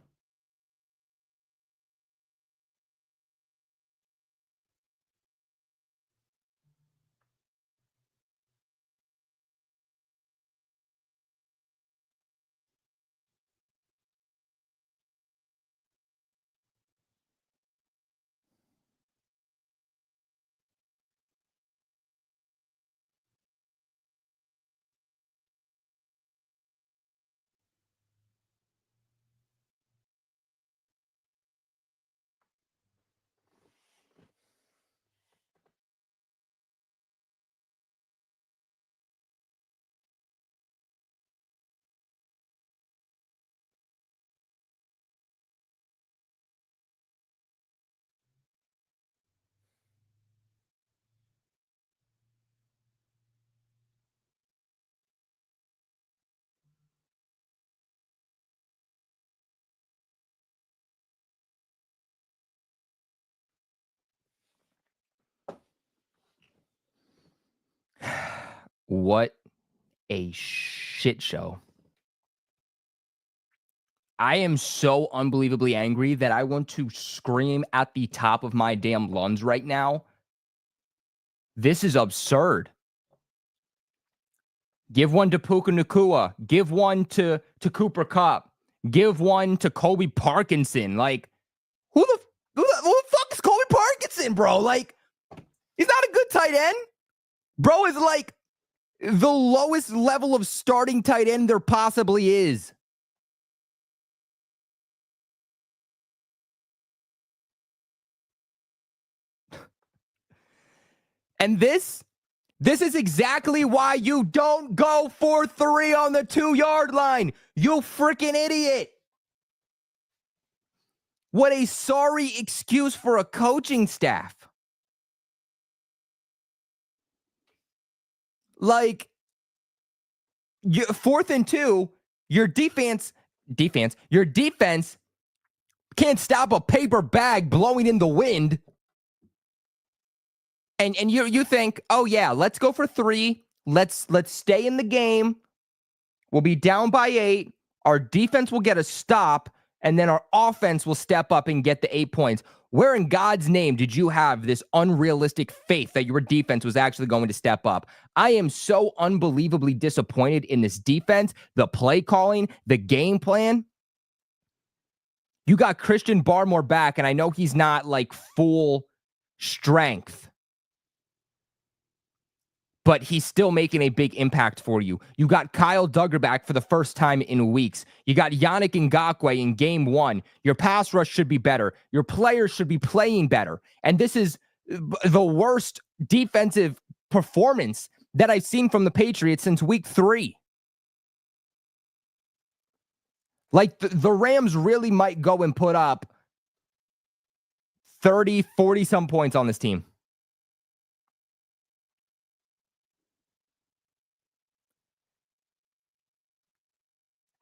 What a shit show. I am so unbelievably angry that I want to scream at the top of my damn lungs right now. This is absurd. Give one to Puka Nacua. Give one to Cooper Kupp. Give one to Colby Parkinson. Like, who the fuck is Colby Parkinson, bro? Like, he's not a good tight end. Bro is like the lowest level of starting tight end there possibly is. And this This is exactly why you don't go for 3 on the 2-yard line. You freaking idiot. What a sorry excuse for a coaching staff. Like, 4th and 2, your defense can't stop a paper bag blowing in the wind. And you think, oh yeah, let's go for 3. Let's stay in the game. We'll be down by 8. Our defense will get a stop, and then our offense will step up and get the 8 points. Where in God's name did you have this unrealistic faith that your defense was actually going to step up? I am so unbelievably disappointed in this defense, the play calling, the game plan. You got Christian Barmore back, and I know he's not like full strength, but he's still making a big impact for you. You got Kyle Duggar back for the first time in weeks. You got Yannick Ngakoue in game 1. Your pass rush should be better. Your players should be playing better. And this is the worst defensive performance that I've seen from the Patriots since week 3. Like, the Rams really might go and put up 30, 40 some points on this team.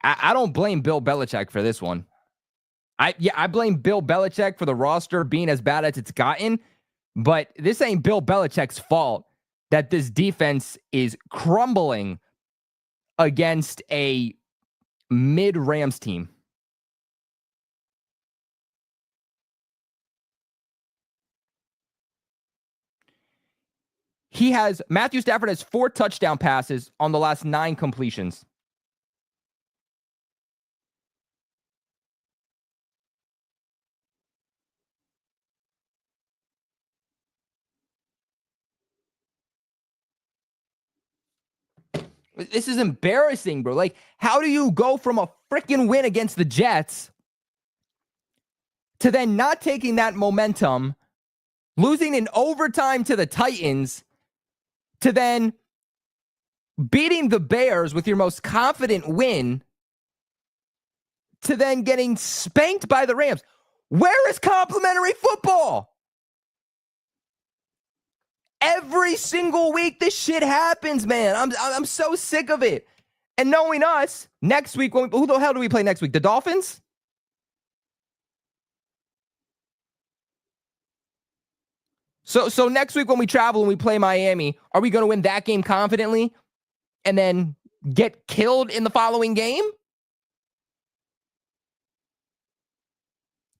I don't blame Bill Belichick for this one. I blame Bill Belichick for the roster being as bad as it's gotten, but this ain't Bill Belichick's fault that this defense is crumbling against a mid-Rams team. Matthew Stafford has 4 touchdown passes on the last 9 completions. This is embarrassing, bro. Like, how do you go from a freaking win against the Jets to then not taking that momentum, losing in overtime to the Titans, to then beating the Bears with your most confident win, to then getting spanked by the Rams? Where is complimentary football? Every single week, this shit happens, man. I'm so sick of it. And knowing us, next week, who the hell do we play next week? The Dolphins? So next week when we travel and we play Miami, are we going to win that game confidently and then get killed in the following game?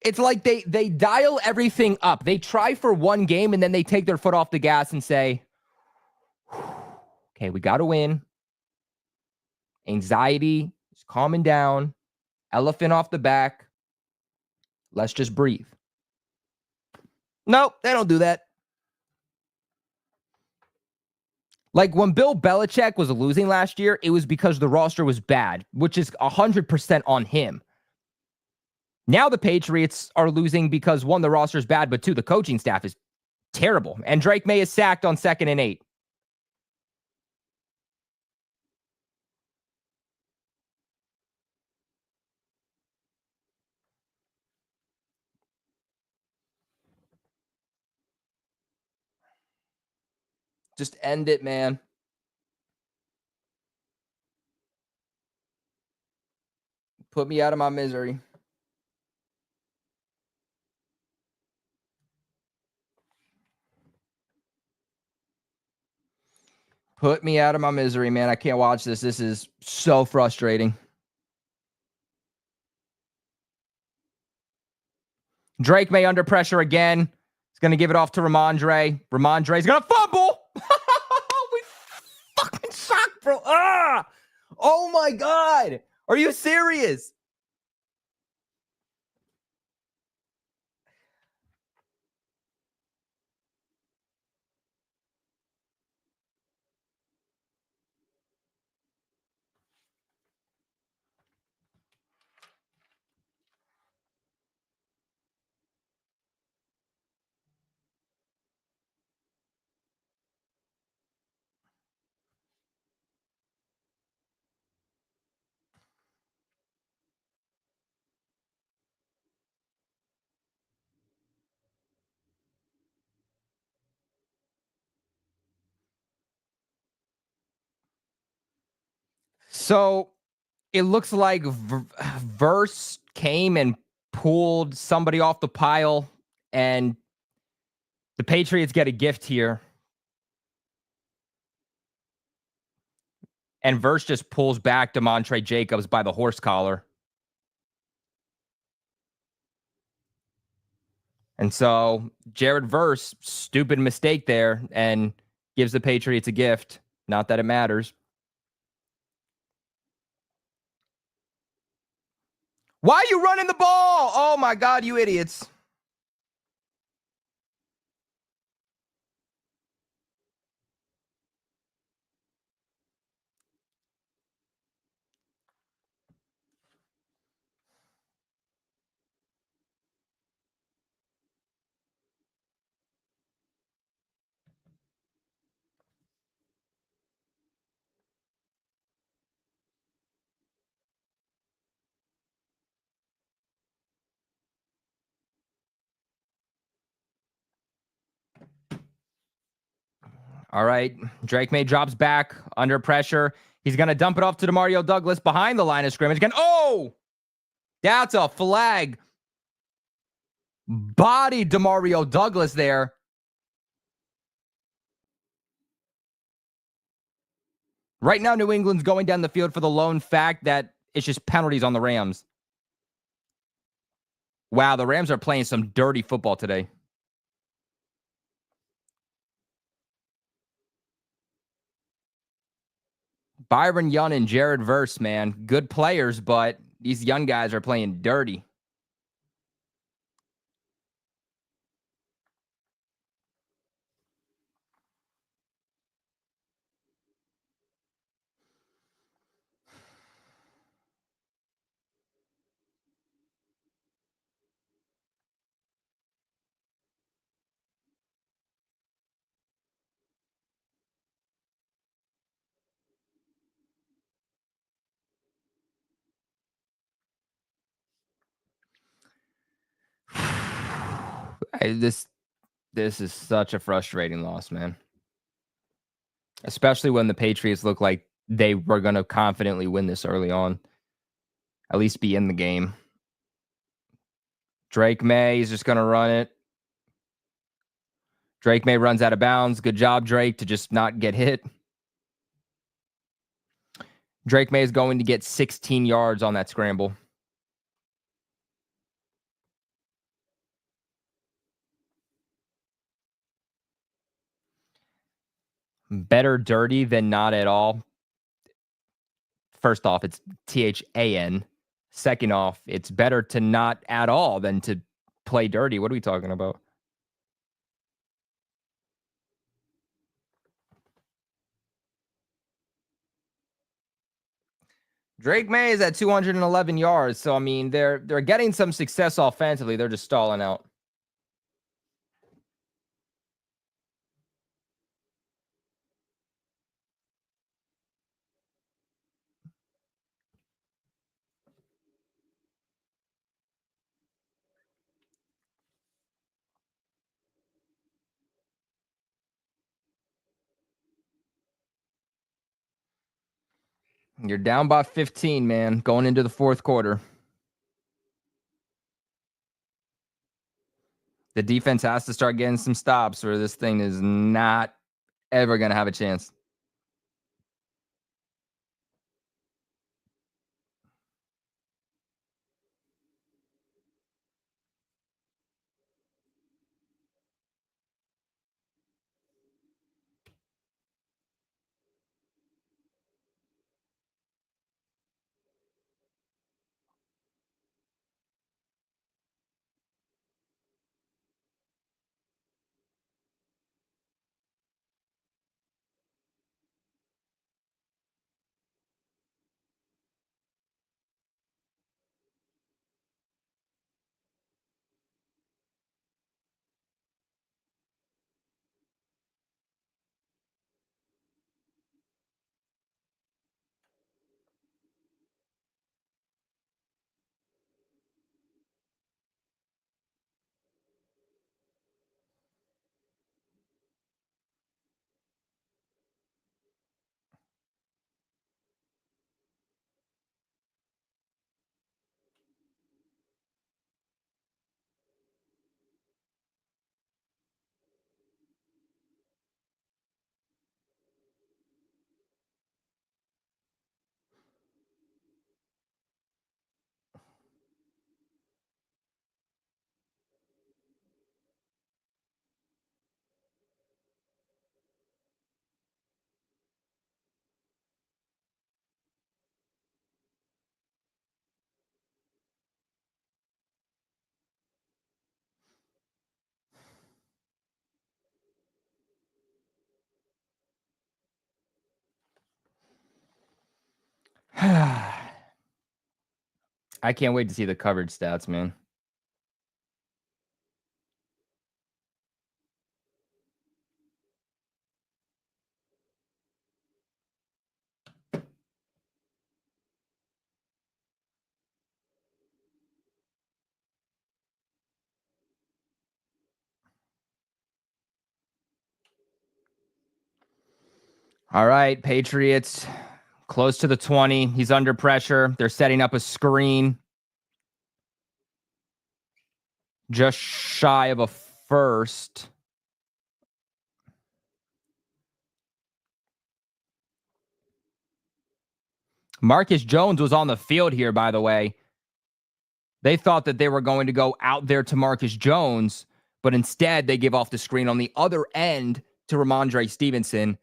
It's like they dial everything up. They try for one game and then they take their foot off the gas and say, okay, we got to win. Anxiety is calming down. Elephant off the back. Let's just breathe. Nope, they don't do that. Like, when Bill Belichick was losing last year, it was because the roster was bad, which is 100% on him. Now the Patriots are losing because, 1, the roster is bad, but 2, the coaching staff is terrible. And Drake Maye is sacked on 2nd and 8. Just end it, man. Put me out of my misery. Put me out of my misery, man. I can't watch this. This is so frustrating. Drake Maye under pressure again. He's going to give it off to Ramondre. Ramondre's going to fumble. We fucking suck, bro. Ah! Oh, my God. Are you serious? So it looks like Verse came and pulled somebody off the pile, and the Patriots get a gift here. And Verse just pulls back DeMontre Jacobs by the horse collar. And so Jared Verse, stupid mistake there, and gives the Patriots a gift. Not that it matters. Why are you running the ball? Oh my God, you idiots. All right. Drake May drops back under pressure. He's going to dump it off to Demario Douglas behind the line of scrimmage. Again. Oh, that's a flag. Body Demario Douglas there. Right now, New England's going down the field for the lone fact that it's just penalties on the Rams. Wow, the Rams are playing some dirty football today. Byron Young and Jared Verse, man, good players, but these young guys are playing dirty. This is such a frustrating loss, man. Especially when the Patriots look like they were going to confidently win this early on, at least be in the game. Drake May is just going to run it. Drake May runs out of bounds. Good job, Drake, to just not get hit. Drake May is going to get 16 yards on that scramble. Better dirty than not at all. First off, it's THAN. Second off, it's better to not at all than to play dirty. What are we talking about? Drake May is at 211 yards. So I mean, they're getting some success offensively. They're just stalling out. You're down by 15, man, going into the fourth quarter. The defense has to start getting some stops, or this thing is not ever going to have a chance. I can't wait to see the coverage stats, man. All right, Patriots close to the 20. He's under pressure. They're setting up a screen. Just shy of a first. Marcus Jones was on the field here, by the way. They thought that they were going to go out there to Marcus Jones, but instead they give off the screen on the other end to Ramondre Stevenson.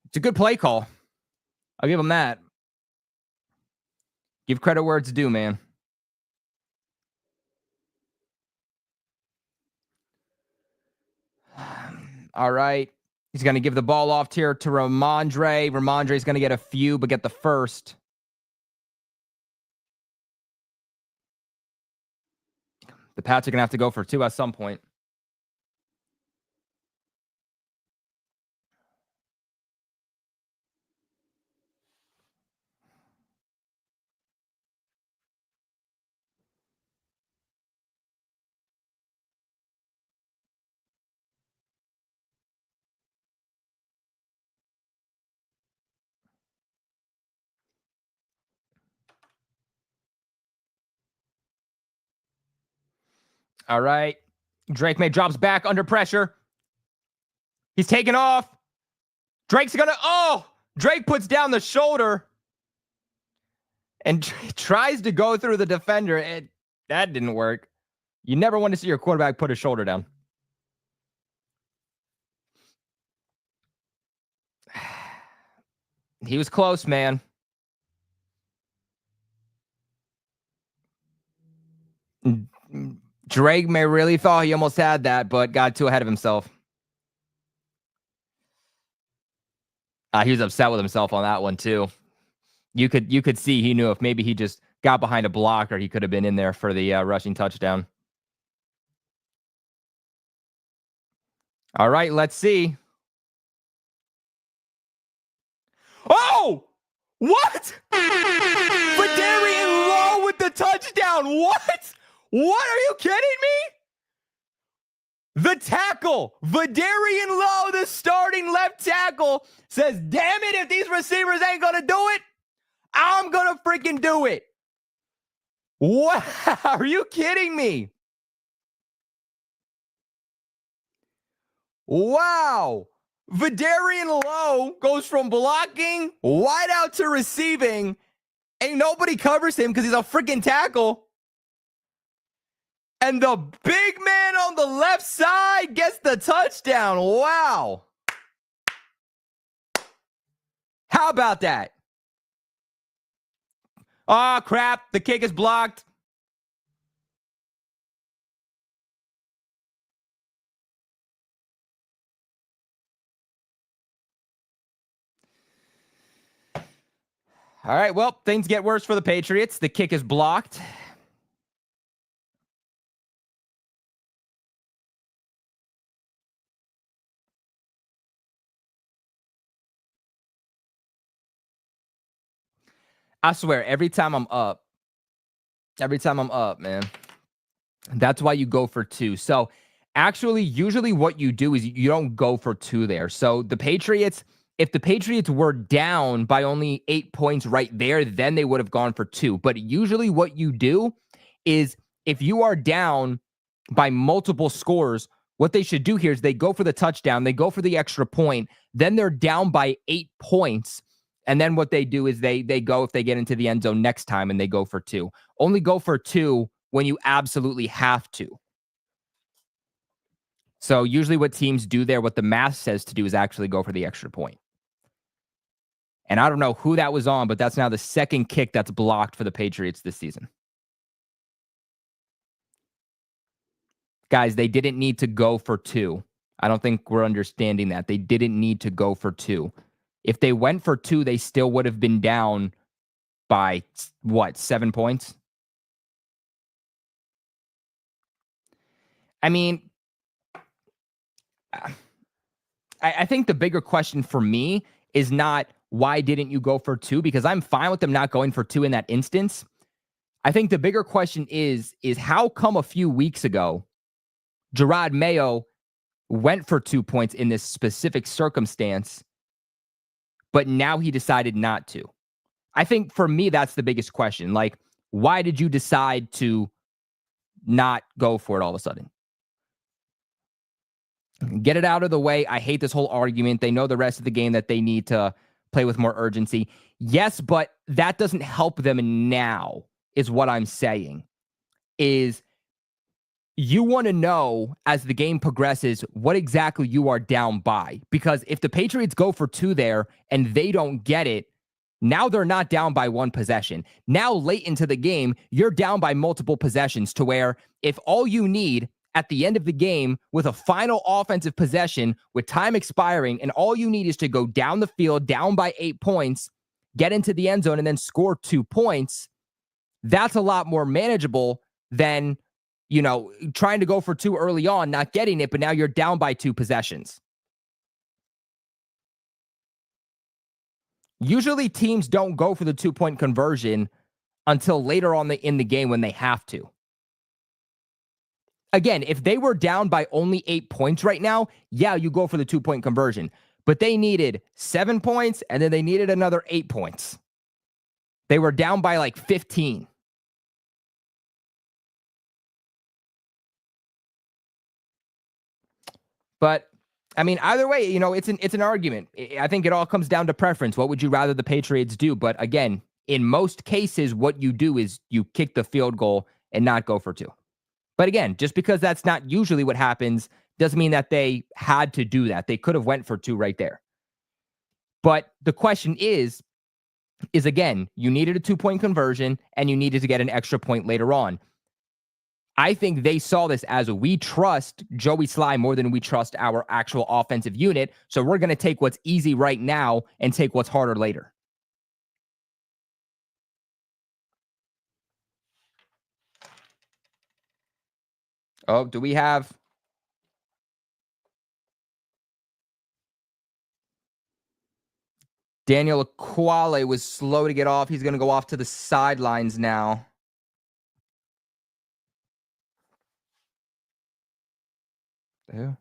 It's a good play call. I'll give him that. Give credit where it's due, man. All right. He's going to give the ball off here to Ramondre. Ramondre's going to get a few, but get the first. The Pats are going to have to go for 2 at some point. All right. Drake Maye drops back under pressure. He's taking off. Drake's going to, Drake puts down the shoulder and tries to go through the defender. That didn't work. You never want to see your quarterback put his shoulder down. He was close, man. Drake Maye really thought he almost had that, but got too ahead of himself. He was upset with himself on that one too. You could see he knew if maybe he just got behind a blocker, he could have been in there for the rushing touchdown. All right, let's see. Oh! What? Vidarian Lowe with the touchdown. What? What? Are you kidding me? The tackle, Vidarian Lowe, the starting left tackle, says, damn it, if these receivers ain't going to do it, I'm going to freaking do it. Wow. Are you kidding me? Wow. Vidarian Lowe goes from blocking wide out to receiving. Ain't nobody covers him because he's a freaking tackle. And the big man on the left side gets the touchdown. Wow. How about that? Oh, crap. The kick is blocked. All right, well, things get worse for the Patriots. The kick is blocked. I swear, every time I'm up, man, that's why you go for 2. So actually, usually what you do is you don't go for 2 there. So the Patriots, if the Patriots were down by only 8 points right there, then they would have gone for 2. But usually what you do is if you are down by multiple scores, what they should do here is they go for the touchdown, they go for the extra point, then they're down by 8 points. And then what they do is they go, if they get into the end zone next time, and they go for 2. Only go for 2 when you absolutely have to. So usually what teams do there, what the math says to do is actually go for the extra point. And I don't know who that was on, but that's now the second kick that's blocked for the Patriots this season. Guys, they didn't need to go for 2. I don't think we're understanding that. They didn't need to go for 2. If they went for 2, they still would have been down by, 7 points? I mean, I think the bigger question for me is not why didn't you go for 2, because I'm fine with them not going for 2 in that instance. I think the bigger question is how come a few weeks ago, Gerard Mayo went for 2 points in this specific circumstance, but now he decided not to? I think for me, that's the biggest question. Like, why did you decide to not go for it all of a sudden? Get it out of the way. I hate this whole argument. They know the rest of the game that they need to play with more urgency. Yes, but that doesn't help them now, is what I'm saying. Is you want to know as the game progresses what exactly you are down by. Because if the Patriots go for 2 there and they don't get it, now they're not down by 1 possession. Now, late into the game, you're down by multiple possessions to where if all you need at the end of the game with a final offensive possession with time expiring and all you need is to go down the field, down by 8 points, get into the end zone and then score 2 points, that's a lot more manageable than, trying to go for 2 early on, not getting it, but now you're down by 2 possessions. Usually teams don't go for the 2-point conversion until later on in the game when they have to. Again, if they were down by only 8 points right now, yeah, you go for the 2-point conversion. But they needed 7 points, and then they needed another 8 points. They were down by like 15. But, I mean, either way, it's an argument. I think it all comes down to preference. What would you rather the Patriots do? But again, in most cases, what you do is you kick the field goal and not go for 2. But again, just because that's not usually what happens doesn't mean that they had to do that. They could have went for 2 right there. But the question is again, you needed a 2-point conversion and you needed to get an extra point later on. I think they saw this as we trust Joey Sly more than we trust our actual offensive unit. So we're going to take what's easy right now and take what's harder later. Oh, do we have... Daniel Aquale was slow to get off. He's going to go off to the sidelines now. Yeah.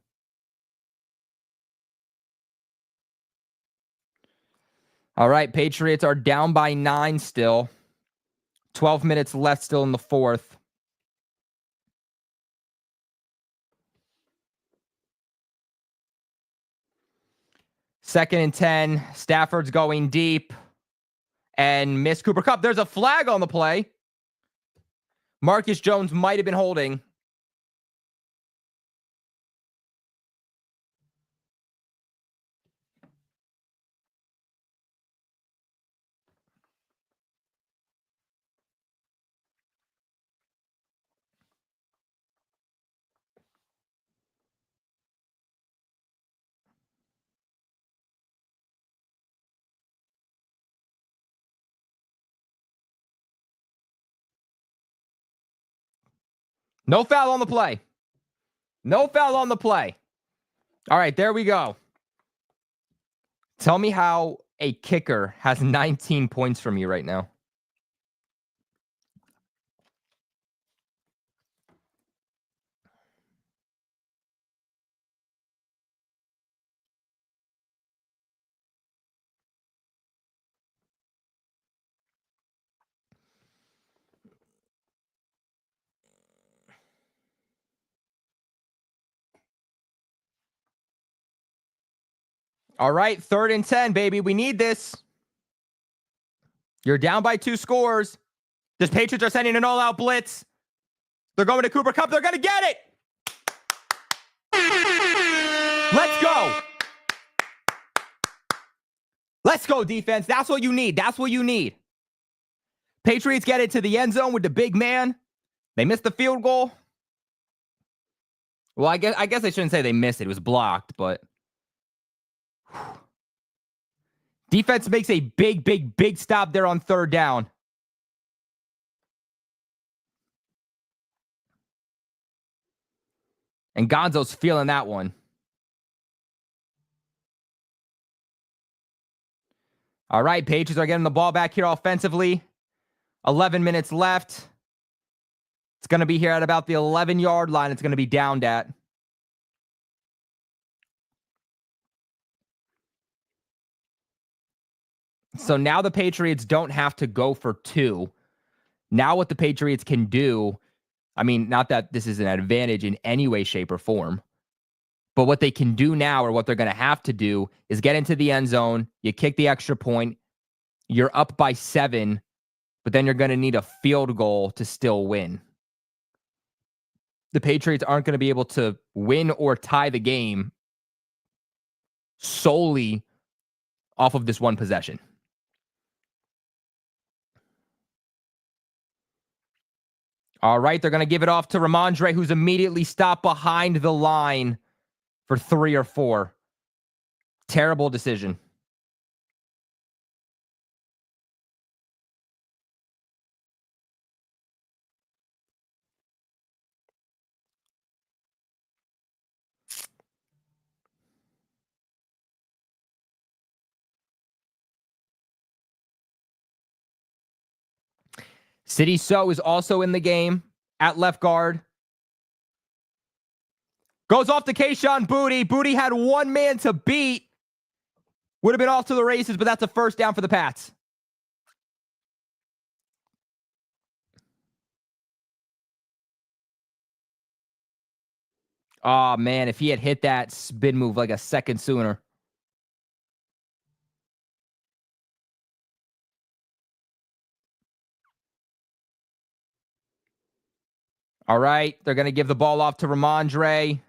All right, Patriots are down by 9 still. 12 minutes left still in the fourth. Second and 10. Stafford's going deep. And miss Cooper Kupp. There's a flag on the play. Marcus Jones might have been holding. No foul on the play. No foul on the play. All right, there we go. Tell me how a kicker has 19 points from you right now. All right, 3rd and 10, baby. We need this. You're down by 2 scores. The Patriots are sending an all-out blitz. They're going to Cooper Kupp. They're going to get it. Let's go. Let's go, defense. That's what you need. That's what you need. Patriots get it to the end zone with the big man. They missed the field goal. Well, I guess I shouldn't say they missed it. It was blocked, but defense makes a big stop there on 3rd down. And Gonzo's feeling that one. All right, Patriots are getting the ball back here offensively. 11 minutes left. It's going to be here at about the 11-yard line. It's going to be downed at. So now the Patriots don't have to go for two. Now what the Patriots can do, I mean, not that this is an advantage in any way, shape, or form, but what they can do now, or what they're going to have to do, is get into the end zone. You kick the extra point. You're up by 7, but then you're going to need a field goal to still win. The Patriots aren't going to be able to win or tie the game solely off of this one possession. All right, they're going to give it off to Ramondre, who's immediately stopped behind the line for 3 or 4. Terrible decision. City So is also in the game at left guard. Goes off to Kayshon Boutte. Boutte had one man to beat. Would have been off to the races, but that's a first down for the Pats. Oh, man, if he had hit that spin move like a second sooner. All right, they're going to give the ball off to Ramondre.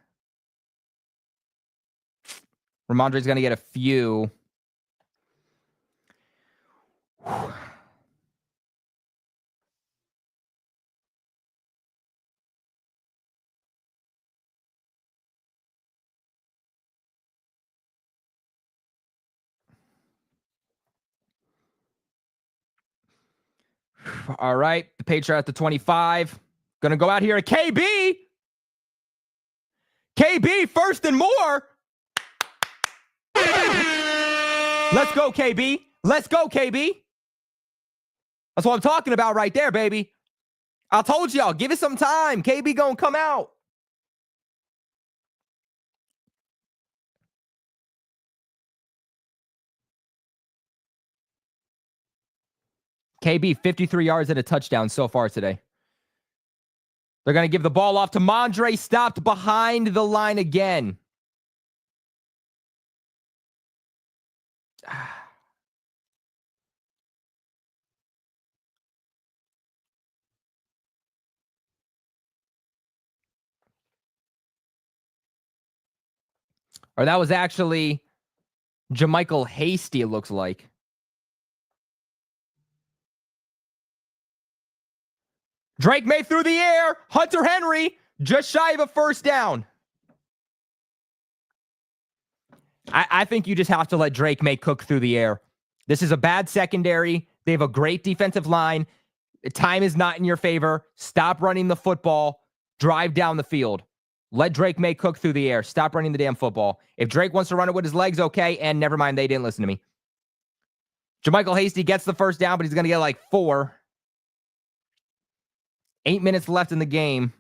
Ramondre's going to get a few. All right, the Patriots are at the 25. Going to go out here at KB. KB, first and more. Let's go, KB. Let's go, KB. That's what I'm talking about right there, baby. I told y'all, give it some time. KB gonna come out. KB, 53 yards and a touchdown so far today. They're going to give the ball off to Mondre, stopped behind the line again. Or that was actually JaMycal Hasty, it looks like. Drake Maye through the air. Hunter Henry, just shy of a first down. I think you just have to let Drake Maye cook through the air. This is a bad secondary. They have a great defensive line. Time is not in your favor. Stop running the football. Drive down the field. Let Drake Maye cook through the air. Stop running the damn football. If Drake wants to run it with his legs, okay. And never mind, they didn't listen to me. JaMycal Hasty gets the first down, but he's going to get like 4. 8 minutes left in the game.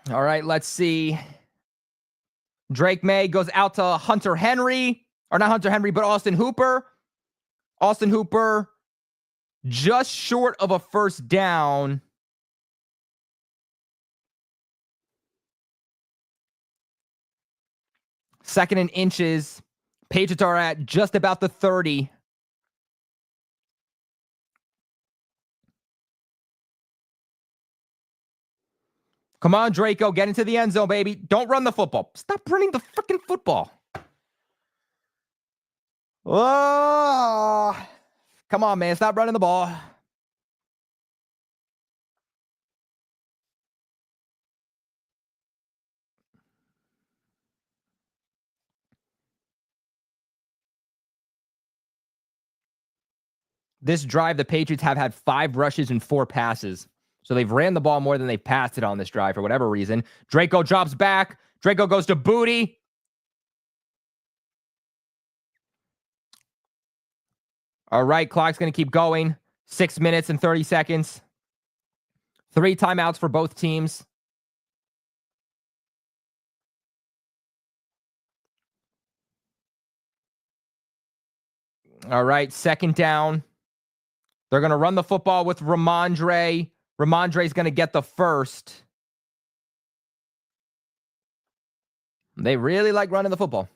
All right, let's see. Drake Maye goes out to Hunter Henry. Or not Hunter Henry, but Austin Hooper. Austin Hooper just short of a first down. Second and inches. Patriots are at just about the 30. Come on, Draco. Get into the end zone, baby. Don't run the football. Stop running the freaking football. Oh, come on, man. Stop running the ball. this drive, the Patriots have had 5 rushes and 4 passes. So they've ran the ball more than they've passed it on this drive for whatever reason. Draco drops back. Draco goes to Booty. All right, clock's going to keep going. 6 minutes and 30 seconds. 3 timeouts for both teams. All right, second down. They're going to run the football with Ramondre. Ramondre's going to get the first. They really like running the football.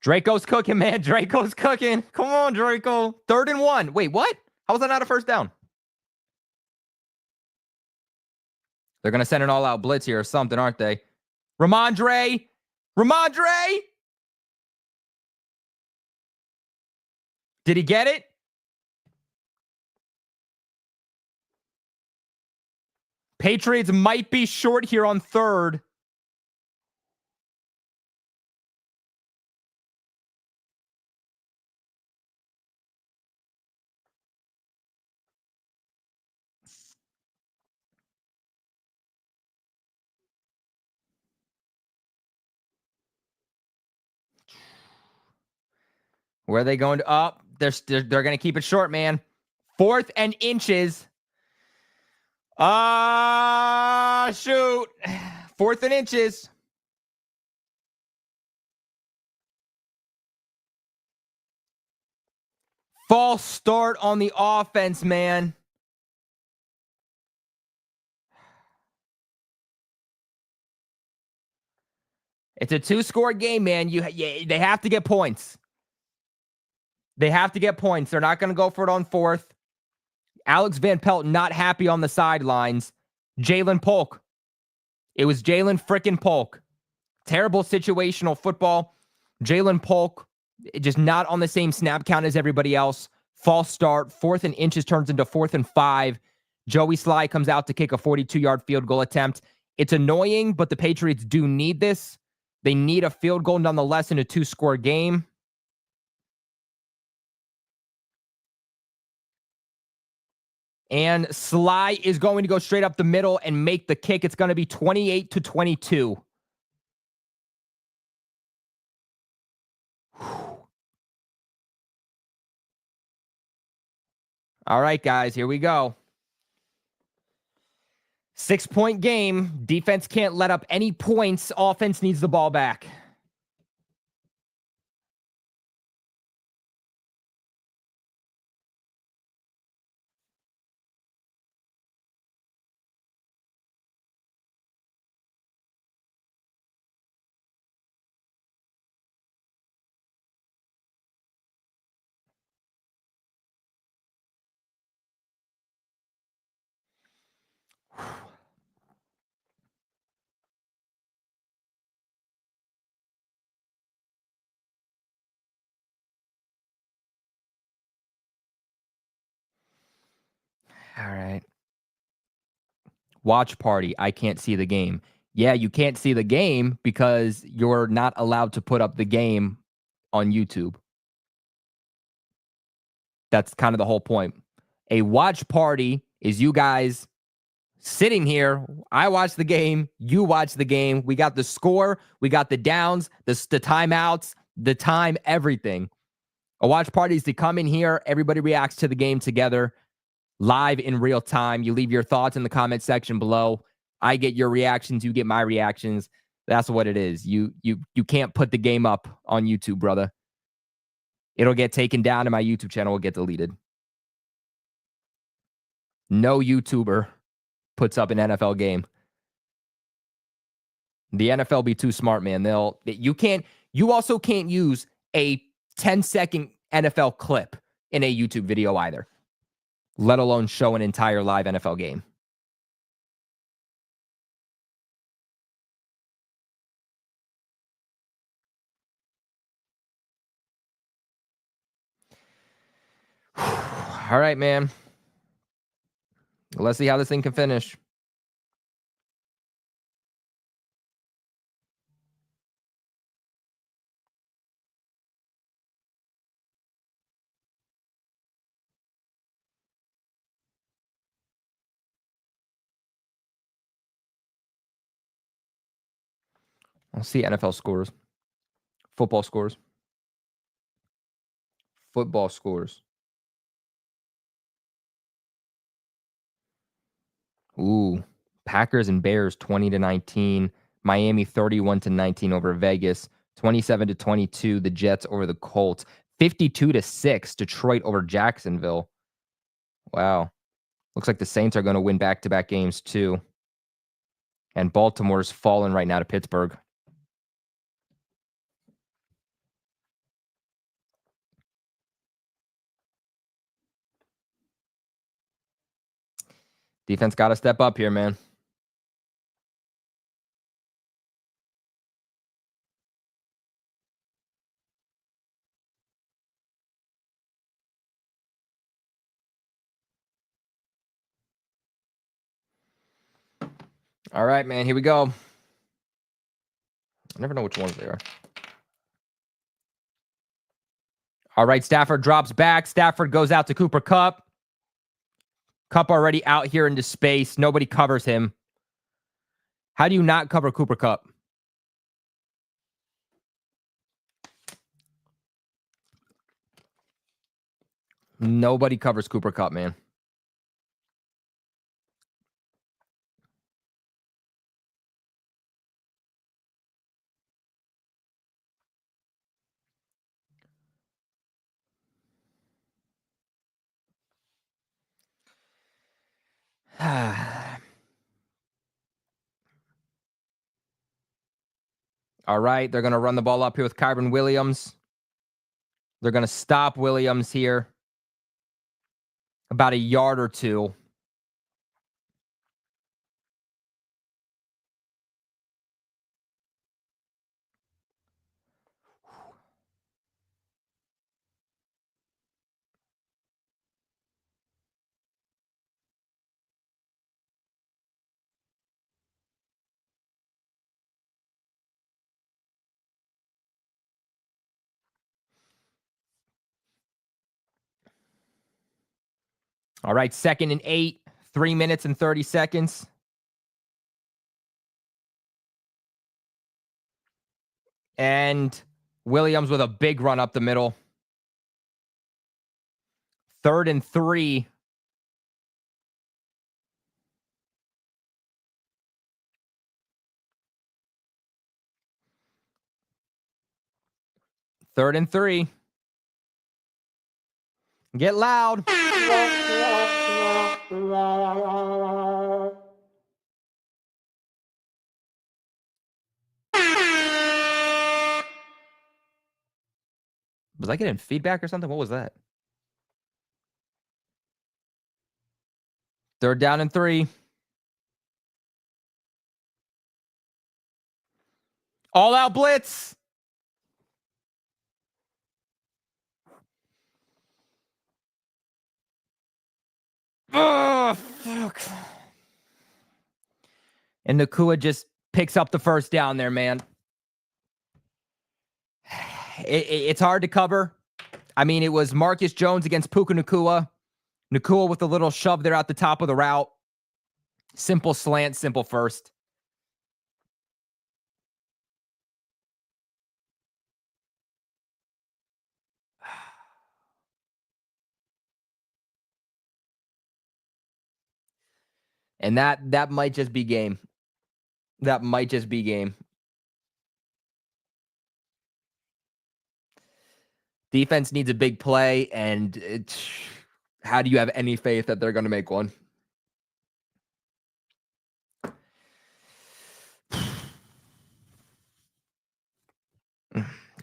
Draco's cooking, man. Draco's cooking. Come on, Draco. 3rd and 1. Wait, what? How was that not a first down? They're going to send an all-out blitz here or something, aren't they? Ramondre. Ramondre. Did he get it? Patriots might be short here on 3rd. Where are they going to up? They're going to keep it short, man. 4th and inches. Shoot. 4th and inches. False start on the offense, man. It's a 2-score game, man. They have to get points. They have to get points. They're not going to go for it on 4th. Alex Van Pelt not happy on the sidelines. Jalen Polk. It was Jalen frickin' Polk. Terrible situational football. Jalen Polk just not on the same snap count as everybody else. False start. 4th and inches turns into 4th and 5. Joey Sly comes out to kick a 42-yard field goal attempt. It's annoying, but the Patriots do need this. They need a field goal nonetheless in a 2-score game. And Sly is going to go straight up the middle and make the kick. It's going to be 28-22. All right, guys, here we go. 6-point game. Defense can't let up any points. Offense needs the ball back. All right. Watch party. I can't see the game. Yeah, you can't see the game because you're not allowed to put up the game on YouTube. That's kind of the whole point. A watch party is you guys sitting here. I watch the game. You watch the game. We got the score. We got the downs, the timeouts, the time, everything. A watch party is to come in here. Everybody reacts to the game together. Live in real time. You leave your thoughts in the comment section below. I get your reactions. You get my reactions. That's what it is. You can't put the game up on YouTube, brother. It'll get taken down and my YouTube channel will get deleted. No YouTuber puts up an NFL game. The NFL be too smart, man. You also can't use a 10-second NFL clip in a YouTube video either, let alone show an entire live NFL game. All right, man. Let's see how this thing can finish. Let's see NFL scores. Football scores. Football scores. Ooh. Packers and Bears 20-19. Miami 31-19 over Vegas. 27-22 the Jets over the Colts. 52-6 Detroit over Jacksonville. Wow. Looks like the Saints are going to win back-to-back games too. And Baltimore's fallen right now to Pittsburgh. Defense got to step up here, man. All right, man. Here we go. I never know which ones they are. All right, Stafford drops back. Stafford goes out to Cooper Kupp. Kupp already out here into space. Nobody covers him. How do you not cover Cooper Kupp? Nobody covers Cooper Kupp, man. All right, they're going to run the ball up here with Kyron Williams. They're going to stop Williams here. About a yard or two. All right, 2nd and 8, 3 minutes and 30 seconds. And Williams with a big run up the middle. 3rd and 3. Third and 3. Get loud. Was I getting feedback or something? What was that? 3rd down and 3. All out blitz. Oh, fuck. And Nakua just picks up the first down there, man. It's hard to cover. I mean, it was Marcus Jones against Puka Nakua. Nakua with a little shove there at the top of the route. Simple slant, simple first. And that might just be game. That might just be game. Defense needs a big play, and how do you have any faith that they're going to make one?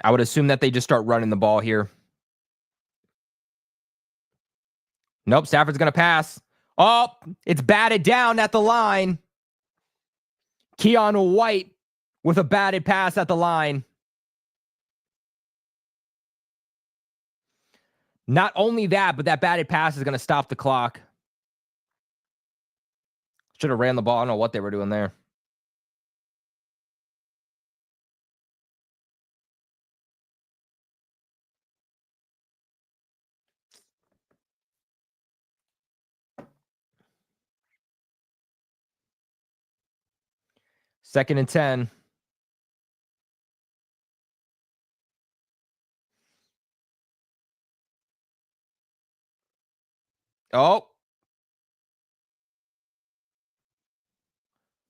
I would assume that they just start running the ball here. Nope, Stafford's going to pass. Oh, it's batted down at the line. Keanu White with a batted pass at the line. Not only that, but that batted pass is going to stop the clock. Should have ran the ball. I don't know what they were doing there. Second and 10. Oh.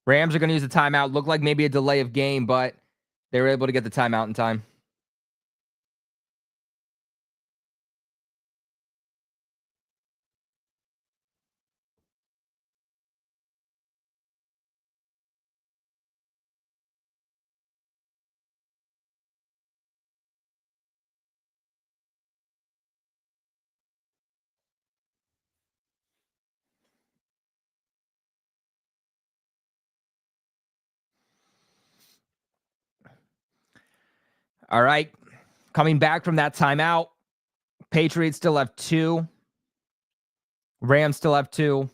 Rams are going to use the timeout. Looked like maybe a delay of game, but they were able to get the timeout in time. All right. Coming back from that timeout, Patriots still have 2. Rams still have 2.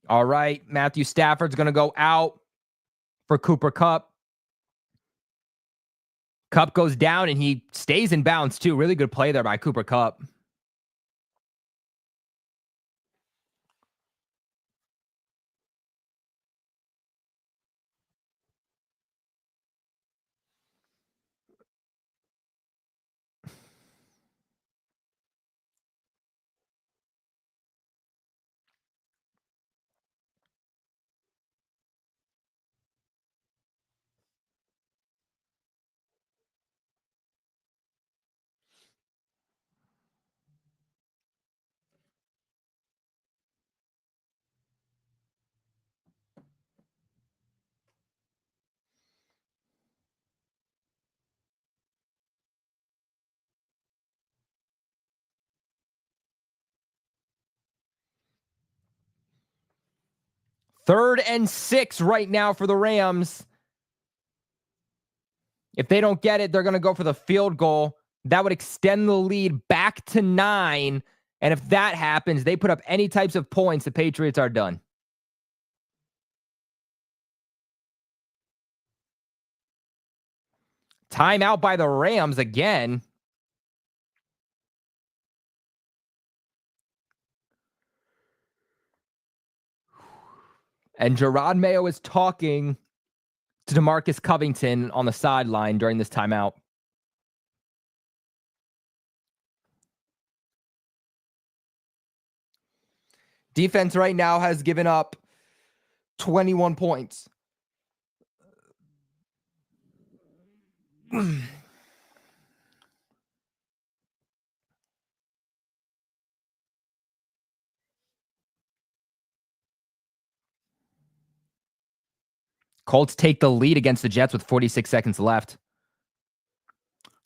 All right. Matthew Stafford's going to go out for Cooper Kupp. Kupp goes down and he stays in bounds too. Really good play there by Cooper Kupp. Third and 6 right now for the Rams. If they don't get it, they're going to go for the field goal. That would extend the lead back to 9. And if that happens, they put up any types of points, the Patriots are done. Timeout by the Rams again. And Gerard Mayo is talking to DeMarcus Covington on the sideline during this timeout. Defense right now has given up 21 points. Colts take the lead against the Jets with 46 seconds left.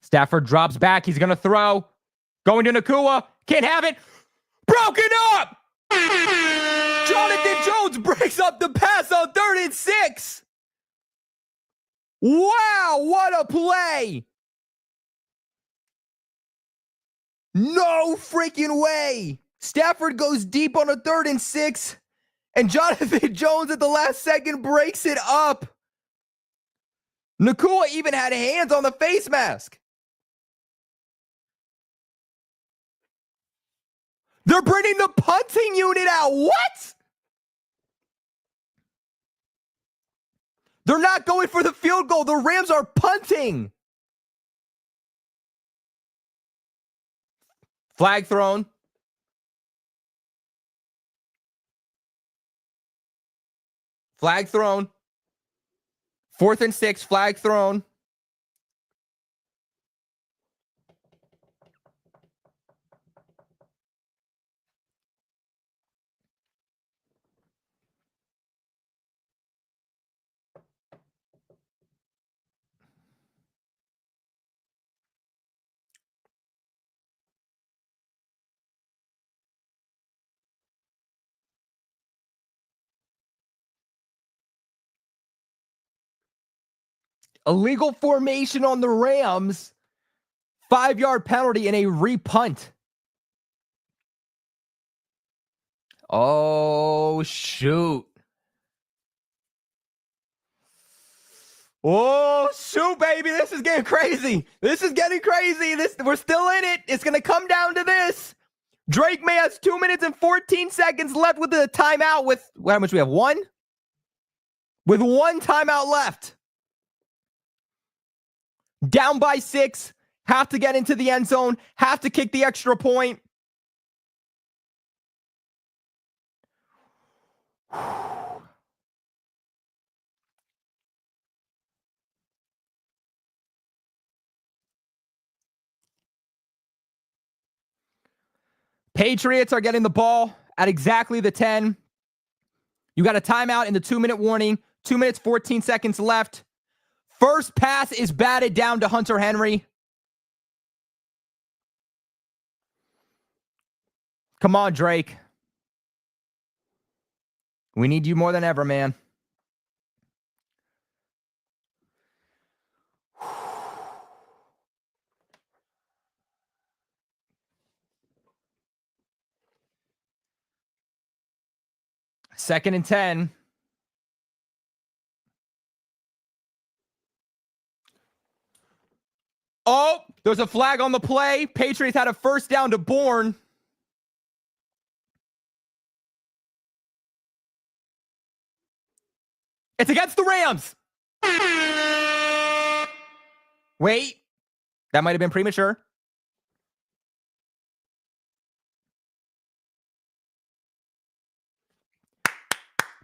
Stafford drops back. He's going to throw. Going to Nakua. Can't have it. Broken up! Jonathan Jones breaks up the pass on 3rd and 6. Wow, what a play! No freaking way! Stafford goes deep on a 3rd and 6, and Jonathan Jones at the last second breaks it up. Nakua even had hands on the face mask. They're bringing the punting unit out. What? They're not going for the field goal. The Rams are punting. Flag thrown. Flag thrown. 4th and 6, flag thrown. Illegal formation on the Rams. 5-yard penalty and a repunt. Oh, shoot. Oh, shoot, baby. This is getting crazy. We're still in it. It's going to come down to this. Drake Maye has 2 minutes and 14 seconds left with the timeout with, how much we have? 1? with one timeout left. Down by 6, have to get into the end zone, have to kick the extra point. Patriots are getting the ball at exactly the 10. You got a timeout in the 2-minute warning. 2 minutes, 14 seconds left. First pass is batted down to Hunter Henry. Come on, Drake. We need you more than ever, man. Second and 10. Oh, there's a flag on the play. Patriots had a first down to Bourne. It's against the Rams. Wait, that might have been premature.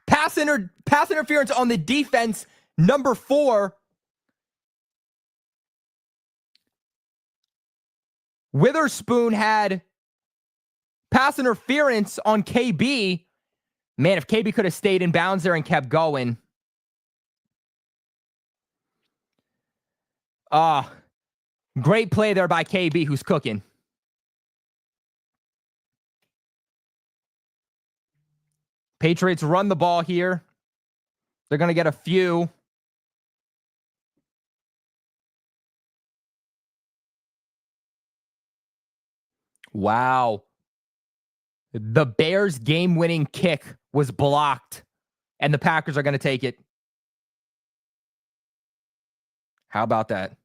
Pass interference on the defense, number 4. Witherspoon had pass interference on KB. Man, if KB could have stayed in bounds there and kept going. Great play there by KB, who's cooking. Patriots run the ball here. They're going to get a few. Wow. The Bears' game-winning kick was blocked, and the Packers are going to take it. How about that?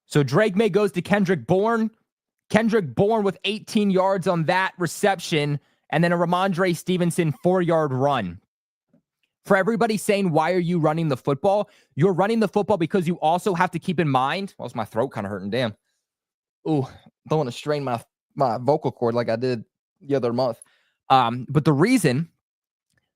So Drake Maye goes to Kendrick Bourne. Kendrick Bourne with 18 yards on that reception, and then a Ramondre Stevenson 4-yard run. For everybody saying, why are you running the football? You're running the football because you also have to keep in mind, well, my throat kind of hurting, damn. Ooh, don't want to strain my vocal cord like I did the other month. But the reason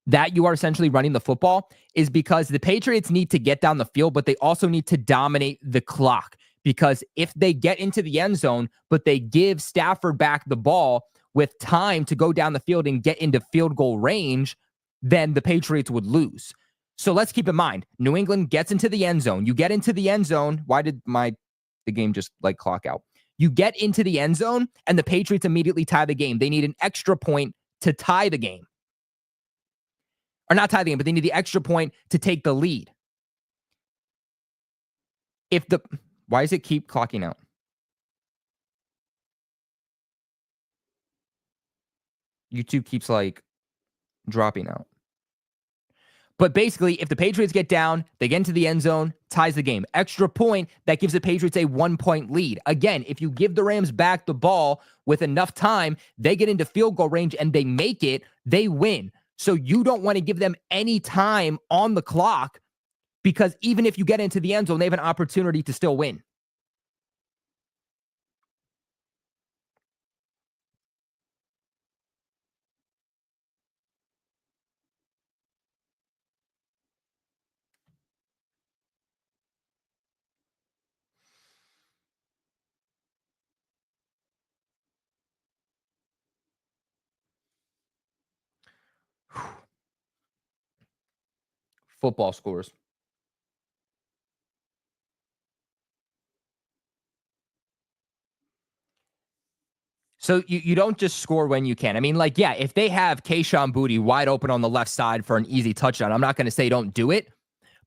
that you are essentially running the football is because the Patriots need to get down the field, but they also need to dominate the clock. Because if they get into the end zone, but they give Stafford back the ball with time to go down the field and get into field goal range, then the Patriots would lose. So let's keep in mind, New England gets into the end zone. You get into the end zone. Why did the game just like clock out? You get into the end zone and the Patriots immediately tie the game. They need an extra point to tie the game. Or not tie the game, but they need the extra point to take the lead. Why does it keep clocking out? YouTube keeps like dropping out. But basically, if the Patriots get down, they get into the end zone, ties the game. Extra point, that gives the Patriots a 1-point lead. Again, if you give the Rams back the ball with enough time, they get into field goal range and they make it, they win. So you don't want to give them any time on the clock because even if you get into the end zone, they have an opportunity to still win. Football scores. So you don't just score when you can. I mean, like, yeah, if they have Kayshon Boutte wide open on the left side for an easy touchdown, I'm not going to say don't do it.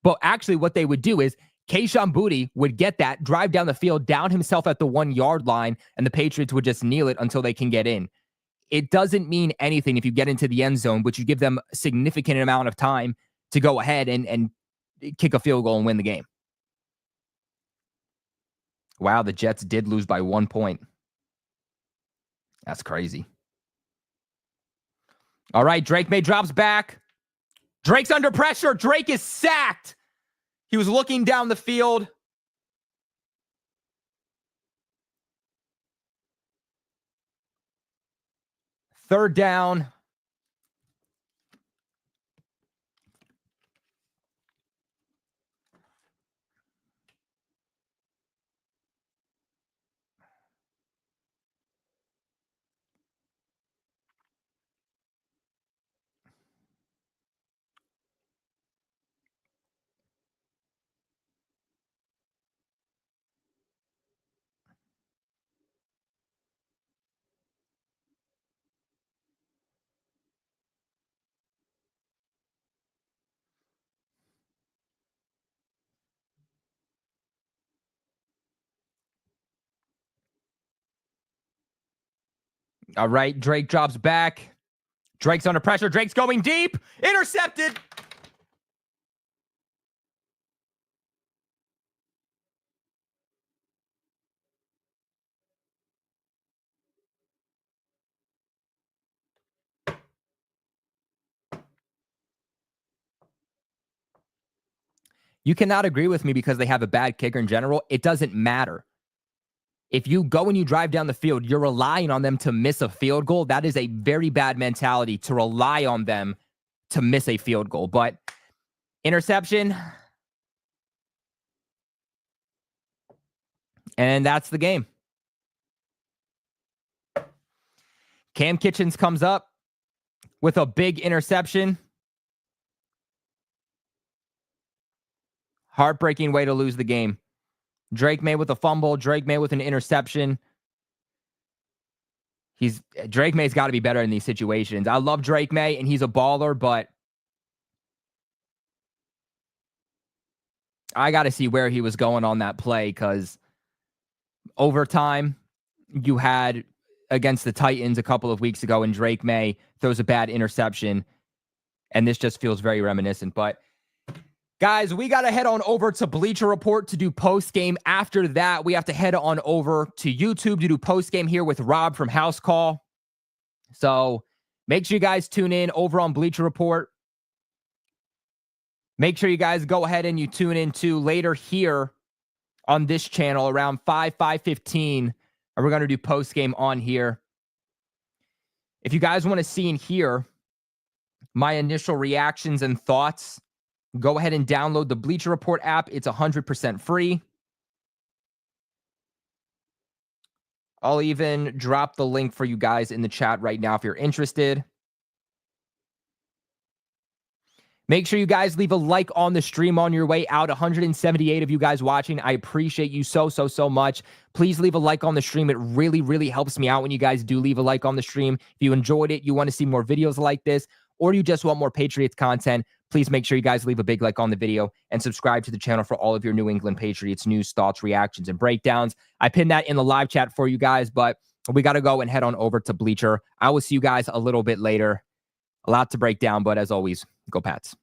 But actually what they would do is Kayshon Boutte would get that, drive down the field, down himself at the 1-yard line, and the Patriots would just kneel it until they can get in. It doesn't mean anything if you get into the end zone, but you give them a significant amount of time to go ahead and kick a field goal and win the game. Wow, the Jets did lose by 1 point. That's crazy. All right, Drake Maye drops back. Drake's under pressure. Drake is sacked. He was looking down the field. Third down. All right, Drake drops back. Drake's under pressure. Drake's going deep. Intercepted. You cannot agree with me because they have a bad kicker in general. It doesn't matter. If you go and you drive down the field, you're relying on them to miss a field goal. That is a very bad mentality to rely on them to miss a field goal. But interception. And that's the game. Cam Kitchens comes up with a big interception. Heartbreaking way to lose the game. Drake Maye with a fumble. Drake Maye with an interception. Drake May's got to be better in these situations. I love Drake Maye, and he's a baller, but I got to see where he was going on that play because overtime you had against the Titans a couple of weeks ago, and Drake Maye throws a bad interception, and this just feels very reminiscent. But guys, we got to head on over to Bleacher Report to do post-game. After that, we have to head on over to YouTube to do post-game here with Rob from House Call. So make sure you guys tune in over on Bleacher Report. Make sure you guys go ahead and you tune in to later here on this channel around 5:15. And we're going to do post-game on here. If you guys want to see and hear my initial reactions and thoughts, go ahead and download the Bleacher Report app. It's 100% free. I'll even drop the link for you guys in the chat right now if you're interested. Make sure you guys leave a like on the stream on your way out. 178 of you guys watching. I appreciate you so much. Please leave a like on the stream. It really helps me out when you guys do leave a like on the stream. If you enjoyed it, you want to see more videos like this, or you just want more Patriots content, please make sure you guys leave a big like on the video and subscribe to the channel for all of your New England Patriots news, thoughts, reactions, and breakdowns. I pinned that in the live chat for you guys, but we got to go and head on over to Bleacher. I will see you guys a little bit later. A lot to break down, but as always, go Pats.